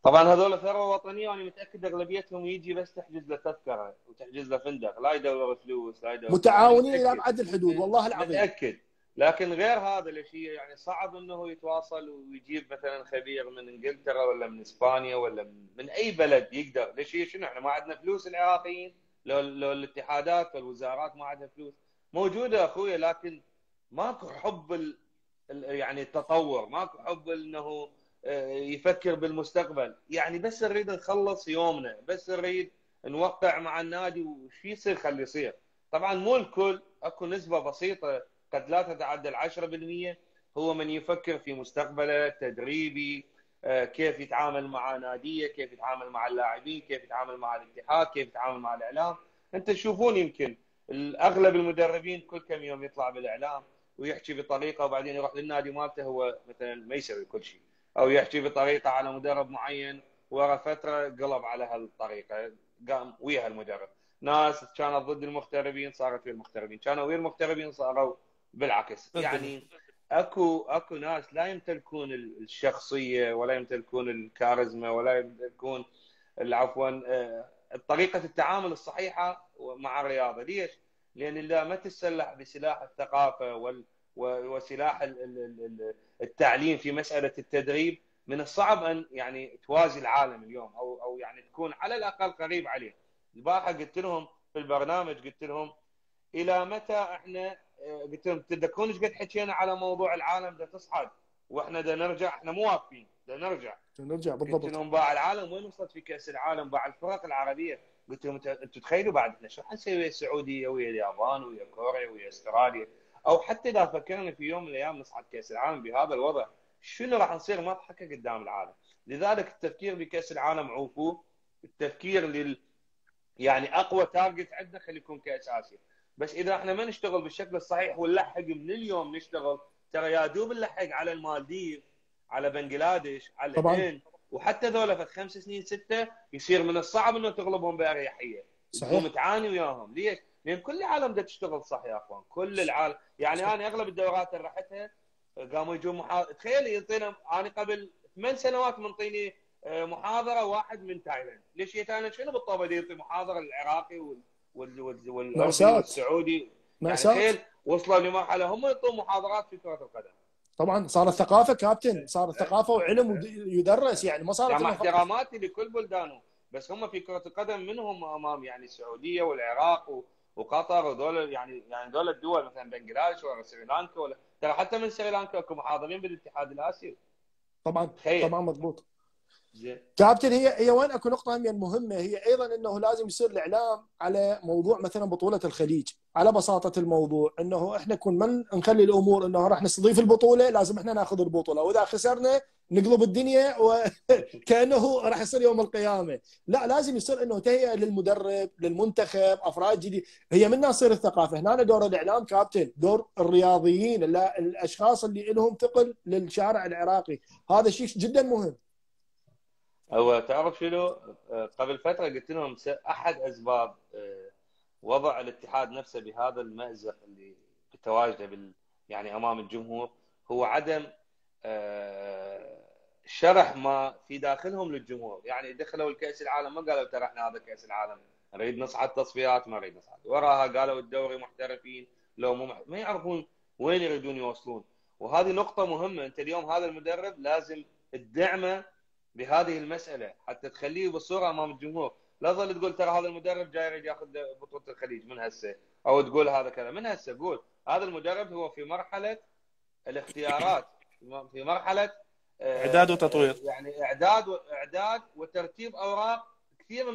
طبعا هذول ثروه وطنيه، وانا متاكد اغلبيتهم يجي بس تحجز له تذكره وتحجز له فندق، لا يدور فلوس، لا يدور، متعاونين الى ابعد الحدود والله العظيم متاكد. لكن غير هذا الشيء يعني صعب انه يتواصل ويجيب مثلا خبير من انجلترا ولا من اسبانيا ولا من اي بلد يقدر. ليش شنو احنا ما عندنا فلوس العراقيين؟ لو الاتحادات والوزارات ما عندها فلوس موجوده اخويا، لكن ماكو حب يعني التطور، ماكو حب انه يفكر بالمستقبل. يعني بس نريد نخلص يومنا، بس نريد نوقع مع النادي وش يصير خلي يصير. طبعا مو الكل، اكو نسبه بسيطه قد لا تتعدى ال 10% هو من يفكر في مستقبله التدريبي، كيف يتعامل مع ناديه، كيف يتعامل مع اللاعبين، كيف يتعامل مع الاتحاد، كيف يتعامل مع الاعلام. انت تشوفون يمكن اغلب المدربين كل كم يوم يطلع بالاعلام ويحكي بطريقه وبعدين يروح للنادي مالته هو مثلا ما يسوي كل شيء، او يحكي بطريقه على مدرب معين ورا فتره قلب على هالطريقه، قام ويا المدرب. ناس كانت ضد المغتربين صارت ويا المغتربين، كانوا ويا المغتربين صاروا بالعكس. يعني اكو ناس لا يمتلكون الشخصيه ولا يمتلكون الكاريزما ولا يمتلكون عفوا طريقه التعامل الصحيحه مع الرياضه. ليش؟ لان اذا ما تسلح بسلاح الثقافه وسلاح التعليم في مساله التدريب، من الصعب ان يعني توازي العالم اليوم او يعني تكون على الاقل قريب عليه. البارحه قلت لهم في البرنامج، قلت لهم الى متى احنا، قلت لهم تتذكرون ايش قد حكينا على موضوع العالم ده تصعد واحنا ده نرجع، احنا مو واقفين ده نرجع بالضبط. قلت لهم باع العالم وين وصلت في كاس العالم، باع الفرق العربيه. قلت لهم انتم تخيلوا بعد احنا شو حنسوي ويا السعوديه ويا اليابان ويا كوريا ويا استراليا، او حتى اذا فكرنا في يوم من الايام نصعد كاس العالم بهذا الوضع شنو راح نصير مضحكه قدام العالم. لذلك التفكير بكاس العالم عوفوه، التفكير يعني اقوى تارجت عندنا خلي يكون كاس اسيا. بس اذا احنا ما نشتغل بالشكل الصحيح ونلحق من اليوم نشتغل، ترى يا دوب نلحق على المالديف، على بنغلاديش، على الهند، وحتى ذولا في 5 سنين 6 يصير من الصعب انه تغلبهم باريحيه. تقوم تعاني وياهم. ليش؟ لان كل العالم بدها تشتغل صح يا اخوان، كل العالم. يعني انا اغلب الدورات اللي رحتها قاموا يجون تخيل يعطينا، انا قبل 8 سنوات منطيني محاضره واحد من تايلاند. ليش انا شنو بالطوبه دي يعطي محاضره للعراقي والاردني والسعودي؟ يعني تخيل وصلوا لمرحله هم يعطون محاضرات في كره القدم. طبعا صارت ثقافه كابتن، صارت ثقافه وعلم يدرس، يعني ما صارت. يعني مع احتراماتي لكل بلدانهم، بس هم في كره القدم منهم امام يعني السعوديه والعراق وقطر ودول، يعني دول الدول مثلا بنغلاديش ولا سريلانكا، ولا ترى حتى من سريلانكا اكو محاضرين بالاتحاد الاسيوي. طبعا خير. طبعا مضبوط. كابتن هي وين اكو نقطه مهمه، هي ايضا انه لازم يصير الاعلام على موضوع مثلا بطوله الخليج. على بساطه الموضوع انه احنا نكون من نخلي الامور انه راح نستضيف البطوله، لازم احنا ناخذ البطوله، واذا خسرنا نقلب الدنيا وكانه راح يصير يوم القيامه. لا، لازم يصير انه تهيئه للمدرب، للمنتخب، افراد جديد. هي من تصير الثقافه هنا دور الاعلام كابتن، دور الرياضيين، الاشخاص اللي لهم ثقل للشارع العراقي. هذا شيء جدا مهم. هو تعرف شنو؟ قبل فتره قلت لهم احد اسباب وضع الاتحاد نفسه بهذا المأزق اللي بتواجده يعني امام الجمهور هو عدم شرح ما في داخلهم للجمهور. يعني دخلوا الكأس العالم ما قالوا ترى احنا هذا كأس العالم نريد نصعد تصفيات، ما نريد نصعد. وراها قالوا الدوري محترفين، لو ما يعرفون وين يريدون يوصلون. وهذه نقطة مهمة. انت اليوم هذا المدرب لازم تدعمه بهذه المسألة حتى تخليه بالصورة امام الجمهور. لا تظل تقول ترى هذا المدرب جاي يريد ياخذ بطولة الخليج من هسه، او تقول هذا كذا من هسه. قول هذا المدرب هو في مرحلة الاختيارات، في مرحلة اعداد وتطوير، يعني اعداد وترتيب اوراق كثير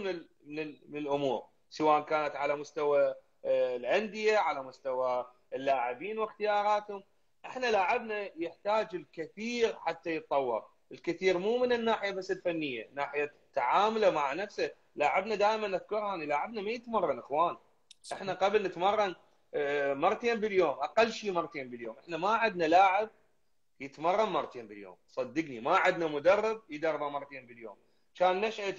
من الامور، سواء كانت على مستوى الانديه، على مستوى اللاعبين واختياراتهم. احنا لاعبنا يحتاج الكثير حتى يتطور، الكثير مو من الناحيه بس الفنيه، ناحيه تعامله مع نفسه. لاعبنا دائما نذكرها، لاعبنا ما يتمرن اخوان. احنا قبل نتمرن مرتين باليوم، اقل شيء مرتين باليوم. احنا ما عندنا لاعب يتمرن مرتين باليوم، صدقني ما عندنا مدرب يدربه مرتين باليوم. كان نشأة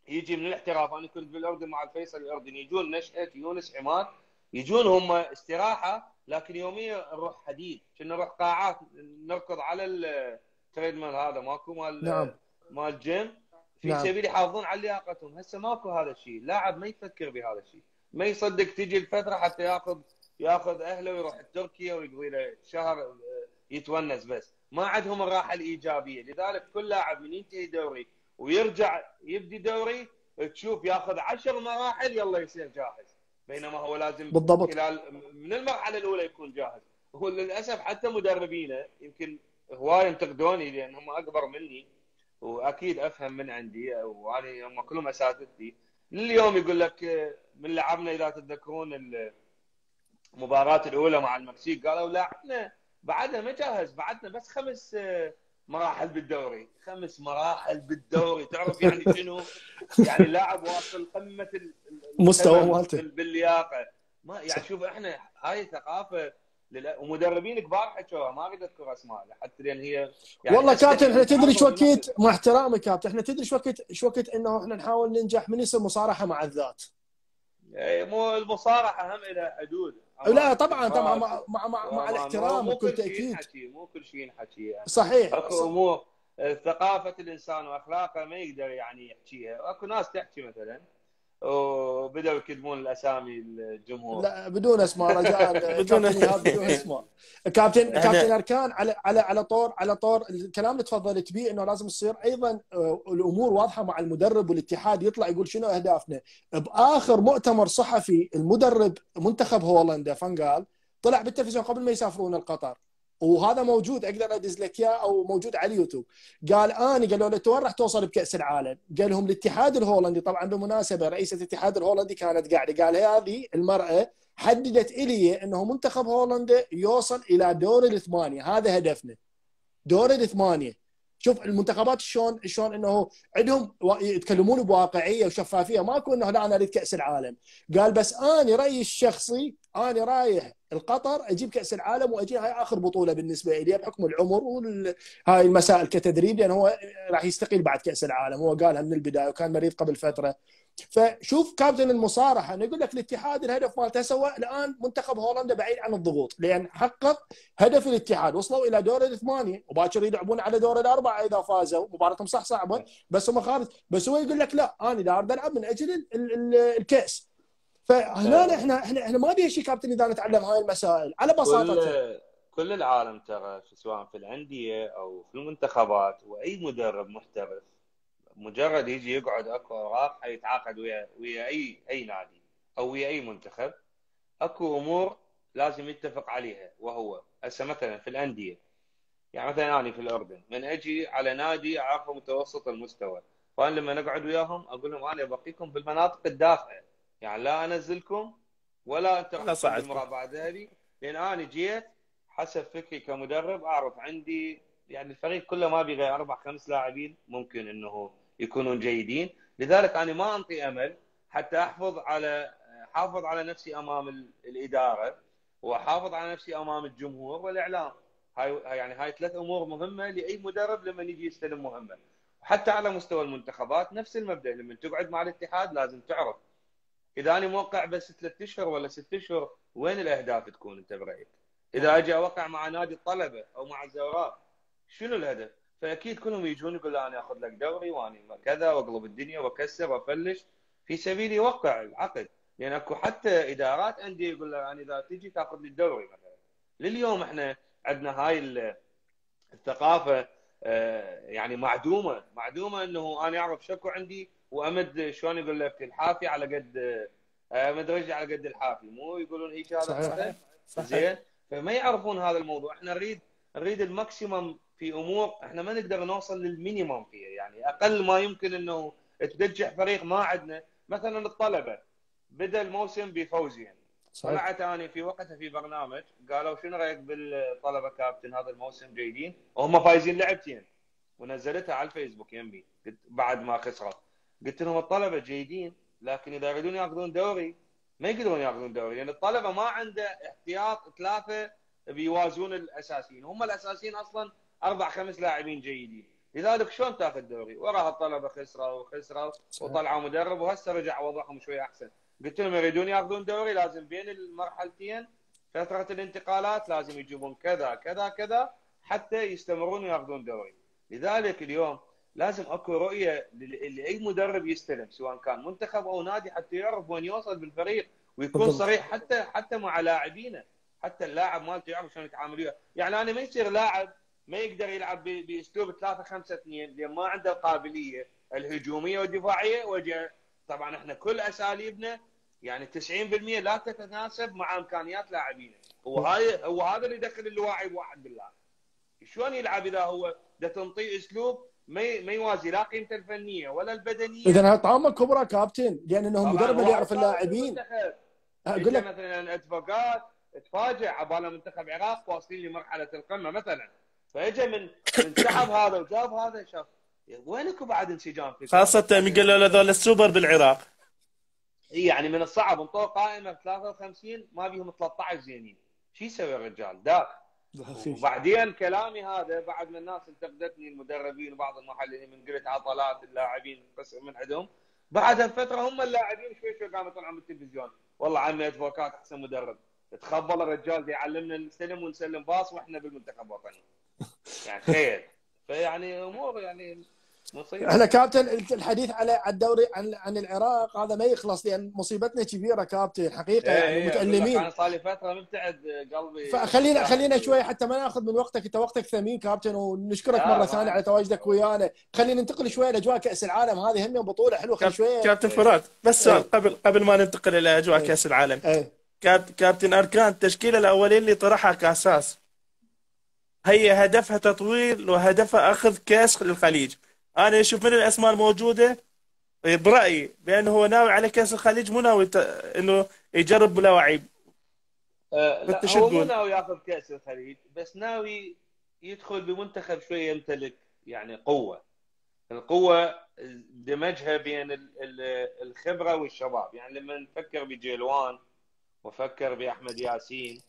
يجي من الاحتراف. انا كنت بالاردن مع الفيصل الاردني، يجون نشأة يونس عماد، يجون هم استراحه، لكن يوميا نروح حديد، كنا نروح قاعات نركض على التريدميل هذا ماكو مال نعم. مال جيم، في سبيل يحافظون على لياقتهم. هسه ماكو هذا الشيء، لاعب ما يفكر بهذا الشيء، ما يصدق تجي الفتره حتى ياخذ اهله ويروح تركيا ويقضي له شهر يتونس. بس ما عندهم الراحه الايجابيه. لذلك كل لاعب من ينتهي دوري ويرجع يبدي دوري تشوف ياخذ 10 مراحل يلا يصير جاهز، بينما هو لازم بالضبط. خلال من المرحله الاولى يكون جاهز. هو للاسف حتى مدربينه يمكن هوايه ينتقدوني لان هم اكبر مني واكيد افهم من عندي، وانا هم كلهم اساتذتي. لليوم يقول لك من لعبنا اذا تتذكرون المباراه الاولى مع المكسيك قالوا لاعبنا بعدنا ما جاهز، بعدنا بس 5 مراحل بالدوري. 5 مراحل بالدوري تعرف يعني شنو؟ يعني لاعب واصل قمه مستوى القمم مالته. باللياقه. ما يعني شوف احنا هاي ثقافه ومدربين كبار حكوها، ما اريد اذكر اسماء حتى لان هي يعني والله كابتن احنا تدري شو تعرضوا وقت، مع احترامي كابتن، احنا تدري شو وقت انه احنا نحاول ننجح من يصير مصارحه مع الذات. مو المصارحه هم الى حدود لا امام طبعا طبعا الكاميرات مع وامام، الاحترام مو بكل كل شيء تاكيد. ينحكي، مو كل شيء ينحكي يعني. صحيح. اكو امور ثقافه الانسان واخلاقه ما يقدر يعني يحكيها، واكو ناس تحكي مثلا وبداوا يكتبون الاسامي الجمهور. لا بدون اسماء رجاء بدون كابتن ايهاب، بدون اسماء. كابتن اركان، على طور الكلام اللي تفضلت به انه لازم تصير ايضا الامور واضحه مع المدرب والاتحاد، يطلع يقول شنو اهدافنا. باخر مؤتمر صحفي المدرب منتخب هولندا فانغال طلع بالتلفزيون قبل ما يسافرون القطر، وهذا موجود اقدر ادز لك اياه او موجود على اليوتيوب. قالوا له وين راح توصل بكاس العالم؟ قال لهم الاتحاد الهولندي، طبعا بالمناسبه رئيسه الاتحاد الهولندي كانت قاعده، قال هذه المراه حددت الي انه منتخب هولندا يوصل الى دور الثمانيه، هذا هدفنا دور الثمانيه. شوف المنتخبات شلون انه عندهم يتكلمون بواقعيه وشفافيه، ماكو انه لا انا اريد كاس العالم. قال بس انا رايي الشخصي انا رايح القطر اجيب كاس العالم، واجي هاي اخر بطوله بالنسبه لي بحكم العمر هاي المسائل كتدريب، لان هو راح يستقيل بعد كاس العالم، هو قالها من البدايه وكان مريض قبل فتره. فشوف كابتن المصارحه، انا اقول لك الاتحاد الهدف مالته سوى الان منتخب هولندا بعيد عن الضغوط، لان حقق هدف الاتحاد، وصلوا الى دور الثمانيه وباكر يلعبون على دور الاربعه اذا فازوا، مباراتهم صح صعبه بس هم خارج، بس هو يقول لك لا انا دار العب من اجل الكاس. فهنا احنا ما بيها شيء كابتن اذا نتعلم هاي المسائل على بساطتها. كل العالم ترى سواء في الانديه او في المنتخبات، واي مدرب محترف مجرد يجي يقعد اكو اوراق حيتعاقد ويا اي نادي او ويا اي منتخب، اكو امور لازم يتفق عليها. وهو هسه مثلا في الانديه، يعني مثلا انا في الاردن من اجي على نادي اعرفه متوسط المستوى، فانا لما نقعد وياهم اقول لهم انا ابقيكم بالمناطق الدافئه، يعني لا انزلكم ولا انت راح تكون بالمربع الذهبي، لان انا جيت حسب فكري كمدرب اعرف عندي يعني الفريق كله ما بي غير 4-5 لاعبين ممكن انه يكونون جيدين، لذلك انا ما انطي امل حتى حافظ على نفسي امام الاداره، واحافظ على نفسي امام الجمهور والاعلام. هاي 3 امور مهمه لاي مدرب لما يجي يستلم مهمه. وحتى على مستوى المنتخبات نفس المبدا، لما تقعد مع الاتحاد لازم تعرف اذا انا موقع بس 3 اشهر ولا 6 اشهر وين الاهداف تكون انت برايك. اذا اجي اوقع مع نادي الطلبه او مع الزوراء شنو الهدف؟ فاكيد كلهم يجون يقول انا اخذ لك دوري وانا كذا واقلب الدنيا واكسر وافلش في سبيل يوقع العقد، لان اكو حتى ادارات انديه يقول لك انا اذا تجي تاخذ لي الدوري مثلا. لليوم احنا عندنا هاي الثقافه يعني معدومه انه انا اعرف شكو عندي وامد شلون يقول لك الحافي على قد امد رجلي على قد الحافي، مو يقولون هيك هذا مثلا زين. فما يعرفون هذا الموضوع. احنا نريد الماكسيمم في امور احنا ما نقدر نوصل للمينيمم فيها، يعني اقل ما يمكن انه تنجح فريق ما عندنا. مثلا الطلبه بدا الموسم بفوزين، طلعت انا في وقتها في برنامج قالوا شنو رايك بالطلبه كابتن هذا الموسم جيدين وهم فايزين لعبتين، ونزلتها على الفيسبوك يمي بعد ما خسرت. قلت لهم الطلبه جيدين لكن اذا يريدون ياخذون دوري ما يقدرون ياخذون دوري، لان الطلبه ما عنده احتياط 3 بيوازون الاساسيين، هم الاساسيين اصلا 4-5 لاعبين جيدين، لذلك شلون تاخذ دوري؟ وراها الطلبه خسروا وطلعوا مدرب وهسه رجع وضعهم شوي احسن. قلت لهم يريدون ياخذون دوري لازم بين المرحلتين فتره الانتقالات لازم يجيبون كذا كذا كذا حتى يستمرون وياخذون دوري. لذلك اليوم لازم اكو رؤيه لاي مدرب يستلم سواء كان منتخب او نادي حتى يعرف وين يوصل بالفريق ويكون صريح حتى مع لاعبينه، حتى اللاعب مالته يعرف شلون يتعامل وياه. يعني انا ما يصير لاعب ما يقدر يلعب باسلوب 3-5-2 لان ما عنده القابليه الهجوميه والدفاعيه واجي طبعا احنا كل اساليبنا يعني 90% لا تتناسب مع امكانيات لاعبينا. هو هذا اللي يدخل اللاعب بواحد بالله. شلون يلعب اذا هو ده تنطيه اسلوب ما يوازي لا قيمته الفنيه ولا البدنيه؟ اذا طعمه كبرى كابتن، لان انه طبعا مدرب هو اللي يعرف عصابة اللاعبين. المنتخب. اقول لك مثلا ادفوكات تفاجئ عباله منتخب العراق واصلين لمرحله القمه مثلا، فاجى من سحب هذا وجاب هذا، شاف وينكم بعد انسجام فيكم؟ خاصة من قالوا له هذول السوبر بالعراق. يعني من الصعب انطوه قائمه ب 53 ما بيهم 13 زينين، شو يسوي الرجال ده؟ وبعدين كلامي هذا بعد ما الناس انتقدتني المدربين وبعض المحللين من قلت عطلات اللاعبين بس من عندهم، بعد فتره هم اللاعبين شوي قاموا يطلعون بالتلفزيون والله عمي ادفوكات احسن مدرب، تخبل الرجال دي يعلمنا نستلم ونسلم باص واحنا بالمنتخب الوطني. يعني خير، فيعني امور يعني مصيبه. احنا كابتن الحديث على الدوري عن العراق هذا ما يخلص، لان مصيبتنا كبيره كابتن حقيقه. يعني متالمين. انا صار لي فتره مبتعد قلبي. فخلينا شوي حتى ما ناخذ من وقتك، انت وقتك ثمين كابتن، ونشكرك مره ثانيه على تواجدك ويانا. خلينا ننتقل شوي لاجواء كاس العالم، هذه هم بطوله حلوه. خلي شوي كابتن فرات بس سؤال قبل ما ننتقل الى اجواء كاس العالم. كابتن اركان التشكيله الاولين اللي طرحها كاساس هي هدفها تطوير وهدفها اخذ كاس للخليج. انا اشوف من الاسماء الموجوده برايي بانه هو ناوي على كاس الخليج، مو ناوي انه يجرب بلاعب. لا هو مو ناوي ياخذ كاس الخليج، بس ناوي يدخل بمنتخب شويه يمتلك يعني قوه. القوه دمجها بين الخبره والشباب. يعني لما نفكر بجيلوان وفكر باحمد ياسين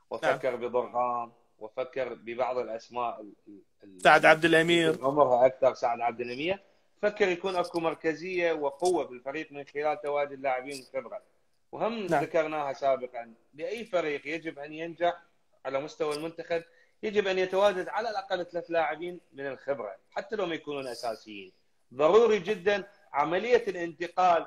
وفكر بضرغام وفكر ببعض الاسماء سعد عبد الامير عمرها اكثر، سعد عبد الامير، فكر يكون اكو مركزيه وقوه بالفريق من خلال تواجد لاعبين الخبره. وهم ذكرناها سابقا، باي فريق يجب ان ينجح على مستوى المنتخب يجب ان يتواجد على الاقل 3 لاعبين من الخبره حتى لو ما يكونون اساسيين. ضروري جدا عمليه الانتقال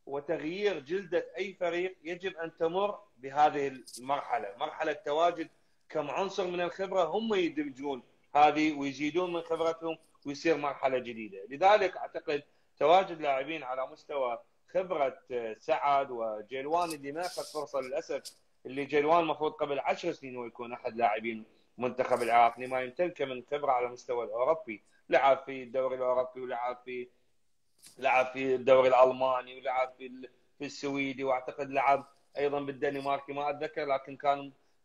وتغيير جلده اي فريق يجب ان تمر بهذه المرحله، مرحله تواجد كم عنصر من الخبره هم يدمجون هذه ويزيدون من خبرتهم ويصير مرحله جديده. لذلك اعتقد تواجد لاعبين على مستوى خبره سعد وجيلوان اللي ما اخذ فرصه للاسف، اللي جيلوان المفروض قبل 10 سنين هو يكون احد لاعبين منتخب العراق لما يمتلكه من خبره على المستوى الاوروبي، لعب في الدوري الاوروبي ولعب في الدوري الالماني ولعب في السويدي، واعتقد لعب ايضا بالدنماركي ما اتذكر، لكن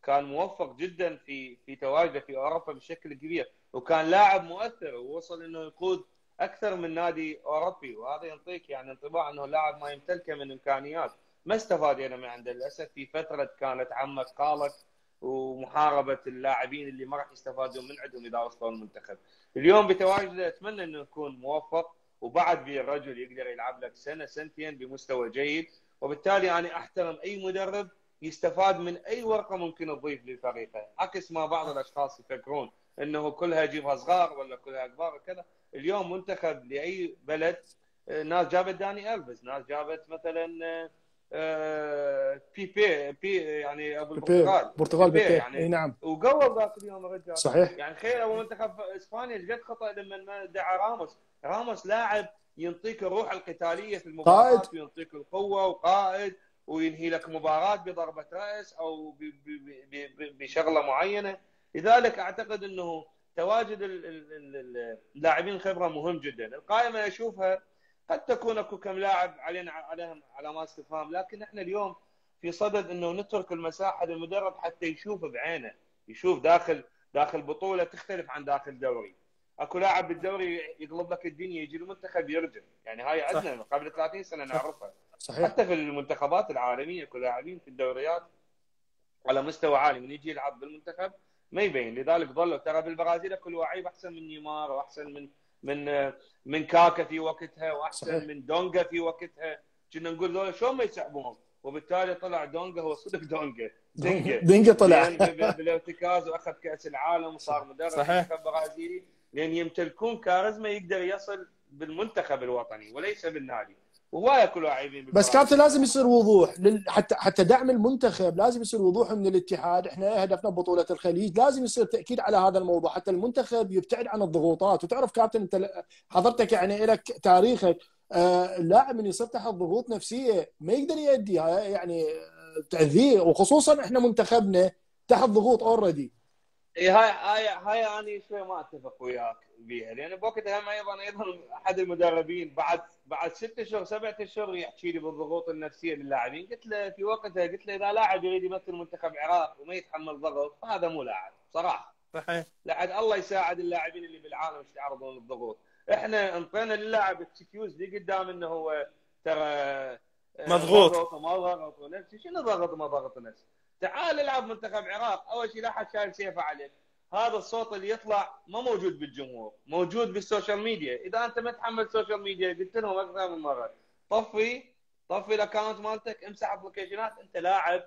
كان موفق جدا في تواجده في اوروبا بشكل كبير، وكان لاعب مؤثر ووصل انه يقود اكثر من نادي اوروبي، وهذا يعطيك يعني انطباع انه لاعب ما يمتلكه من امكانيات ما استفادنا من عنده للاسف في فتره كانت عمك قالك ومحاربه اللاعبين اللي ما راح يستفادون من عندهم اذا وصلوا المنتخب. اليوم بتواجده اتمنى انه يكون موفق، وبعد بالرجل يقدر يلعب لك سنه سنتين بمستوى جيد، وبالتالي انا احترم اي مدرب يستفاد من اي ورقه ممكن تضيف لفريقه، عكس ما بعض الاشخاص يفكرون انه كلها يجيبها صغار ولا كلها كبار وكذا. اليوم منتخب لاي بلد ناس جابت داني الفيز، ناس جابت مثلا بي يعني ابو البرتغال بيبي يعني اي نعم، وقوى ذاك اليوم الرجال صحيح. يعني خير ابو منتخب اسبانيا ايش قد خطا لما دعا راموس لاعب ينطيك الروح القتاليه في المباراه وينطيك القوه وقائد وينهي لك مباراه بضربه راس او بشغله معينه. لذلك اعتقد انه تواجد اللاعبين الخبره مهم جدا. القائمه اشوفها قد تكون اكو كم لاعب عليهم علامات استفهام، لكن احنا اليوم في صدد انه نترك المساحه للمدرب حتى يشوف بعينه، يشوف داخل بطوله تختلف عن داخل دوري. اكو لاعب بالدوري يقلب لك الدنيا يجي المنتخب يرجع، يعني هاي عندنا قبل 30 سنه نعرفها. صحيح. حتى في المنتخبات العالميه اكو لاعبين في الدوريات على مستوى عالي من يجي يلعب بالمنتخب ما يبين. لذلك ظلوا ترى بالبرازيل كل لعيب احسن من نيمار واحسن من كاكا في وقتها واحسن صحيح. من دونجا في وقتها، كنا نقول ذول شلون ما يسحبون، وبالتالي طلع دونجا هو صدق دونجا طلع بالارتكاز واخذ كاس العالم وصار مدرب منتخب برازيلي، لان يمتلكون كاريزما يقدر يصل بالمنتخب الوطني وليس بالنادي. وهوايه كل لاعبين بس كابتن لازم يصير وضوح حتى دعم المنتخب، لازم يصير وضوح من الاتحاد. احنا هدفنا بطوله الخليج، لازم يصير تاكيد على هذا الموضوع حتى المنتخب يبتعد عن الضغوطات. وتعرف كابتن انت حضرتك يعني لك تاريخك، اللاعب من يصير تحت ضغوط نفسيه ما يقدر يؤدي، يعني تاذيه، وخصوصا احنا منتخبنا تحت ضغوط اوريدي. هاي انا شوي ما اتفق وياك بيها، لان بوقتها هم ايضا احد المدربين بعد 6 اشهر 7 اشهر يحكي لي بالضغوط النفسيه للاعبين. قلت له في وقتها، قلت له اذا لاعب يريد يمثل منتخب العراق وما يتحمل ضغط فهذا مو لاعب صراحه. صحيح. لعد الله يساعد اللاعبين اللي بالعالم ايش يتعرضون للضغوط. احنا انطينا للاعب اكسكيوز لي قدام انه هو ترى مضغوط وما ضغط نفسي. شنو ضغط وما ضغط نفسي؟ تعال العب منتخب العراق، اول شيء لا حد شايل سيفه عليك. هذا الصوت اللي يطلع ما موجود بالجمهور، موجود بالسوشيال ميديا. اذا انت ما تحمل سوشيال ميديا، قلت لهم اكثر من مره، طفي الاكونت مالتك، امسح ابلكيشنات. انت لاعب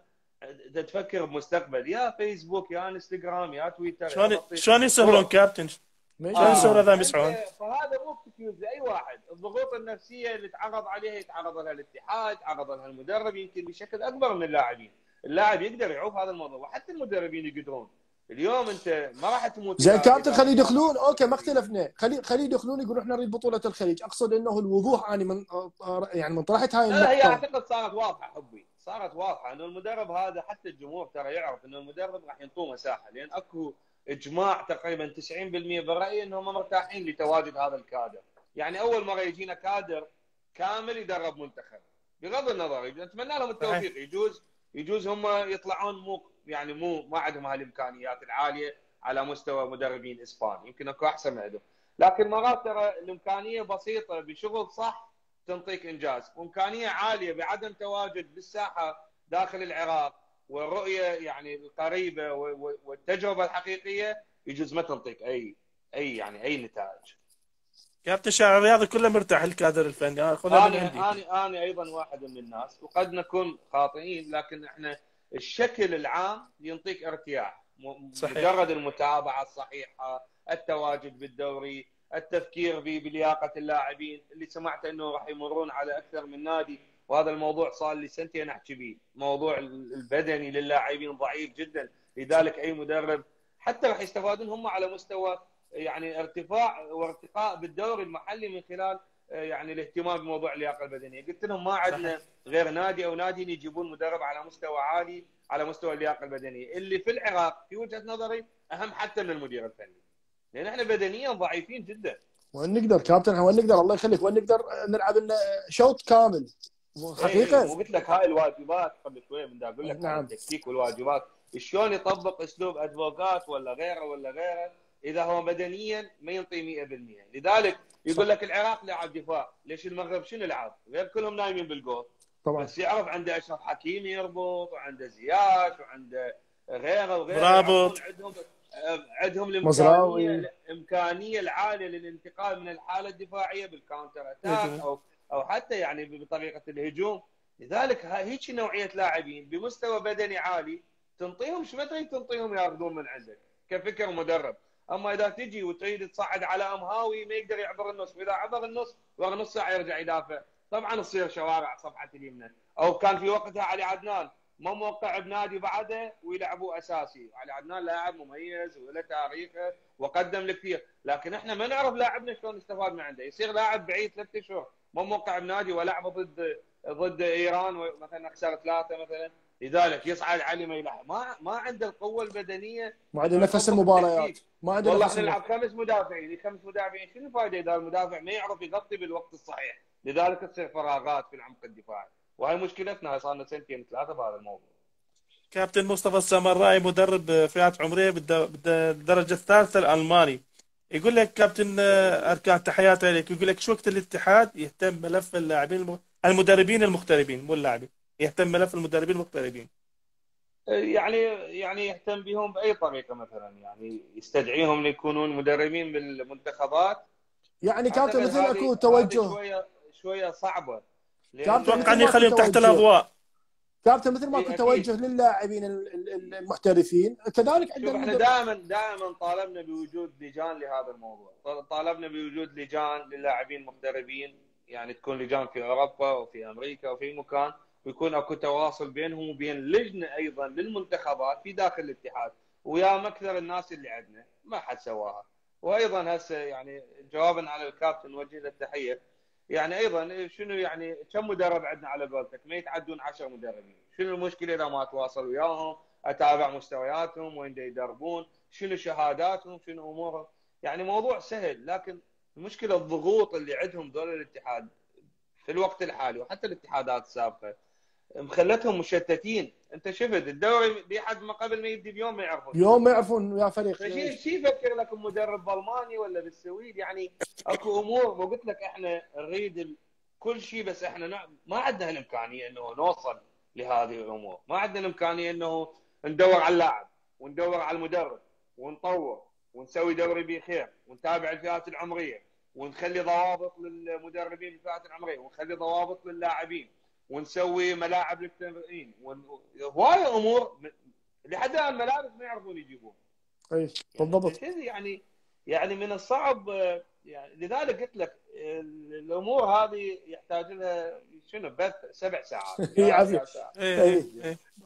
تفكر بمستقبل، يا فيسبوك يا انستغرام يا تويتر. شلون يسهلون كابتن؟ شلون يسوون هذا يمسحون؟ فهذا مو اكسكيوز لاي واحد. الضغوط النفسيه اللي تعرض عليها يتعرض لها الاتحاد، يتعرض لها المدرب، يمكن بشكل اكبر من اللاعبين. اللاعب يقدر يعوف هذا الموضوع، وحتى المدربين يقدرون. اليوم انت ما راح تموت. زين كابتن خلي يدخلون، اوكي ما اختلفنا، خلي يدخلون يقولون احنا نريد بطوله الخليج. اقصد انه الوضوح اني من يعني من طرحت هاي النقطه. لا هي اعتقد صارت واضحه حبي، صارت واضحه انه المدرب هذا، حتى الجمهور ترى يعرف انه المدرب راح ينطوه مساحه، لان اكو اجماع تقريبا 90% بالراي انهم مرتاحين لتواجد هذا الكادر. يعني اول مره يجينا كادر كامل يدرب منتخب، بغض النظر نتمنى لهم التوفيق. يجوز هم يطلعون مو ما عندهم هالامكانيات العاليه على مستوى مدربين اسبان، يمكن اكو احسن منهم، لكن مرات ترى الامكانيه بسيطه بشغل صح تنطيك انجاز. وامكانيه عاليه بعدم تواجد بالساحه داخل العراق والرؤيه يعني القريبه والتجربه الحقيقيه، يجوز ما تنطيك اي نتائج. كابتن الشارع الرياضي كله مرتاح الكادر الفني. انا ايضا واحد من الناس، وقد نكون خاطئين، لكن احنا الشكل العام ينطيك ارتياح. صحيح. مجرد المتابعه الصحيحه، التواجد بالدوري، التفكير بلياقه اللاعبين اللي سمعت انه راح يمرون على اكثر من نادي، وهذا الموضوع صار لي سنتين احكي به. موضوع البدني للاعبين ضعيف جدا، لذلك اي مدرب حتى راح يستفادون هم على مستوى يعني ارتفاع وارتقاء بالدوري المحلي من خلال يعني الاهتمام بموضوع اللياقه البدنيه. قلت لهم ما عندنا غير نادي او ناديين يجيبون مدرب على مستوى عالي على مستوى اللياقه البدنيه، اللي في العراق في وجهه نظري اهم حتى من المدير الفني، لان احنا بدنيا ضعيفين جدا. وين نقدر كابتن، وين نقدر الله يخليك، وين نقدر نلعب لنا شوط كامل حقيقه. وقلت لك هاي الواجبات قبل شويه من دا اقول لك نعم. التكتيك والواجبات شلون يطبق اسلوب ادفوكات ولا غيره اذا هو بدنيا ما ينطي 100%. لذلك يقول لك العراق لعب دفاع، ليش المغرب شنو لعب؟ غير كلهم نايمين بالجول طبعا. بس يعرف عنده اشرف حكيمي يربط، وعنده زياش، وعنده غيره مرابط، عندهم الامكانيه العاليه للانتقال من الحاله الدفاعيه بالكاونتر اتاك او حتى يعني بطريقه الهجوم. لذلك هيك نوعيه لاعبين بمستوى بدني عالي تنطيهم شو ما تريد تنطيهم ياخذون من عندك كفكر مدرب. اما اذا تجي وتريد تصعد على امهاوي ما يقدر يعبر النص، واذا عبر النص ورا نص ساعه يرجع يدافع، طبعا تصير شوارع صفحه اليمنى. او كان في وقتها علي عدنان ما موقع بنادي بعده ويلعبوه اساسي. علي عدنان لاعب مميز وله تاريخه وقدم لكثير، لكن احنا ما نعرف لاعبنا شلون نستفاد من عنده. يصير لاعب بعيد 3 اشهر ما موقع بنادي ولعبه ضد ايران مثلا خسر 3 مثلا، لذلك يصعد علي ما يلعب، ما عنده القوه البدنيه، ما عنده نفس المباريات، ما عنده والله احنا نلعب 5 مدافعين، شنو الفائده اذا المدافع ما يعرف يغطي بالوقت الصحيح؟ لذلك تصير فراغات في العمق الدفاعي، وهي مشكلتنا. صار لنا 2 3 بهذا الموضوع. كابتن مصطفى السامرائي مدرب فئات عمريه بالدرجه الثالثه الالماني، يقول لك كابتن اركان تحياتي لك، يقول لك شو وقت الاتحاد يهتم ملف اللاعبين المدربين المغتربين مو اللاعبين، يهتم ملف المدربين المغتربين، يعني يهتم بهم باي طريقه، مثلا يعني يستدعيهم ليكونون مدربين بالمنتخبات. يعني كابتن مثل اكو توجه شويه صعبه، اتوقع ان يخليهم تحت الاضواء. كابتن مثل ما اكو توجه للاعبين المحترفين كذلك عندنا. احنا دائما طالبنا بوجود لجان لهذا الموضوع، طالبنا بوجود لجان للاعبين المغتربين يعني تكون لجان في اوروبا وفي امريكا وفي مكان، ويكون اكو تواصل بينهم وبين لجنه ايضا للمنتخبات في داخل الاتحاد، ويا مكثر الناس اللي عندنا ما حد سواها. وايضا هسه يعني جوابا على الكابتن نوجه له التحيه، يعني ايضا شنو يعني كم مدرب عندنا على قولتك؟ ما يتعدون 10 مدربين، شنو المشكله اذا ما اتواصل وياهم، اتابع مستوياتهم وين يدربون، شنو شهاداتهم، شنو امورهم. يعني موضوع سهل، لكن المشكله الضغوط اللي عندهم دول الاتحاد في الوقت الحالي وحتى الاتحادات السابقه مخلتهم مشتتين. انت شفت الدوري لحد ما قبل ما يبدي بيوم ما يعرفون يوم ما يعرفون يا فريق. شي يفكر لكم مدرب بالماني ولا بالسويد؟ يعني اكو امور، وقلت لك احنا نريد كل شيء، بس احنا ما عندنا الامكانيه انه نوصل لهذه الامور، ما عندنا الامكانيه انه ندور على اللاعب وندور على المدرب ونطور ونسوي دوري بخير ونتابع الفئات العمريه ونخلي ضوابط للمدربين في الفئات العمريه ونخلي ضوابط للاعبين ونسوي ملاعب للتمرين هواي امور لحد الان الملابس ما يعرفون يجيبون. اي بالضبط. يعني من الصعب، يعني لذلك قلت لك الامور هذه يحتاج لها شنو بث 7 ساعات يا ساعة.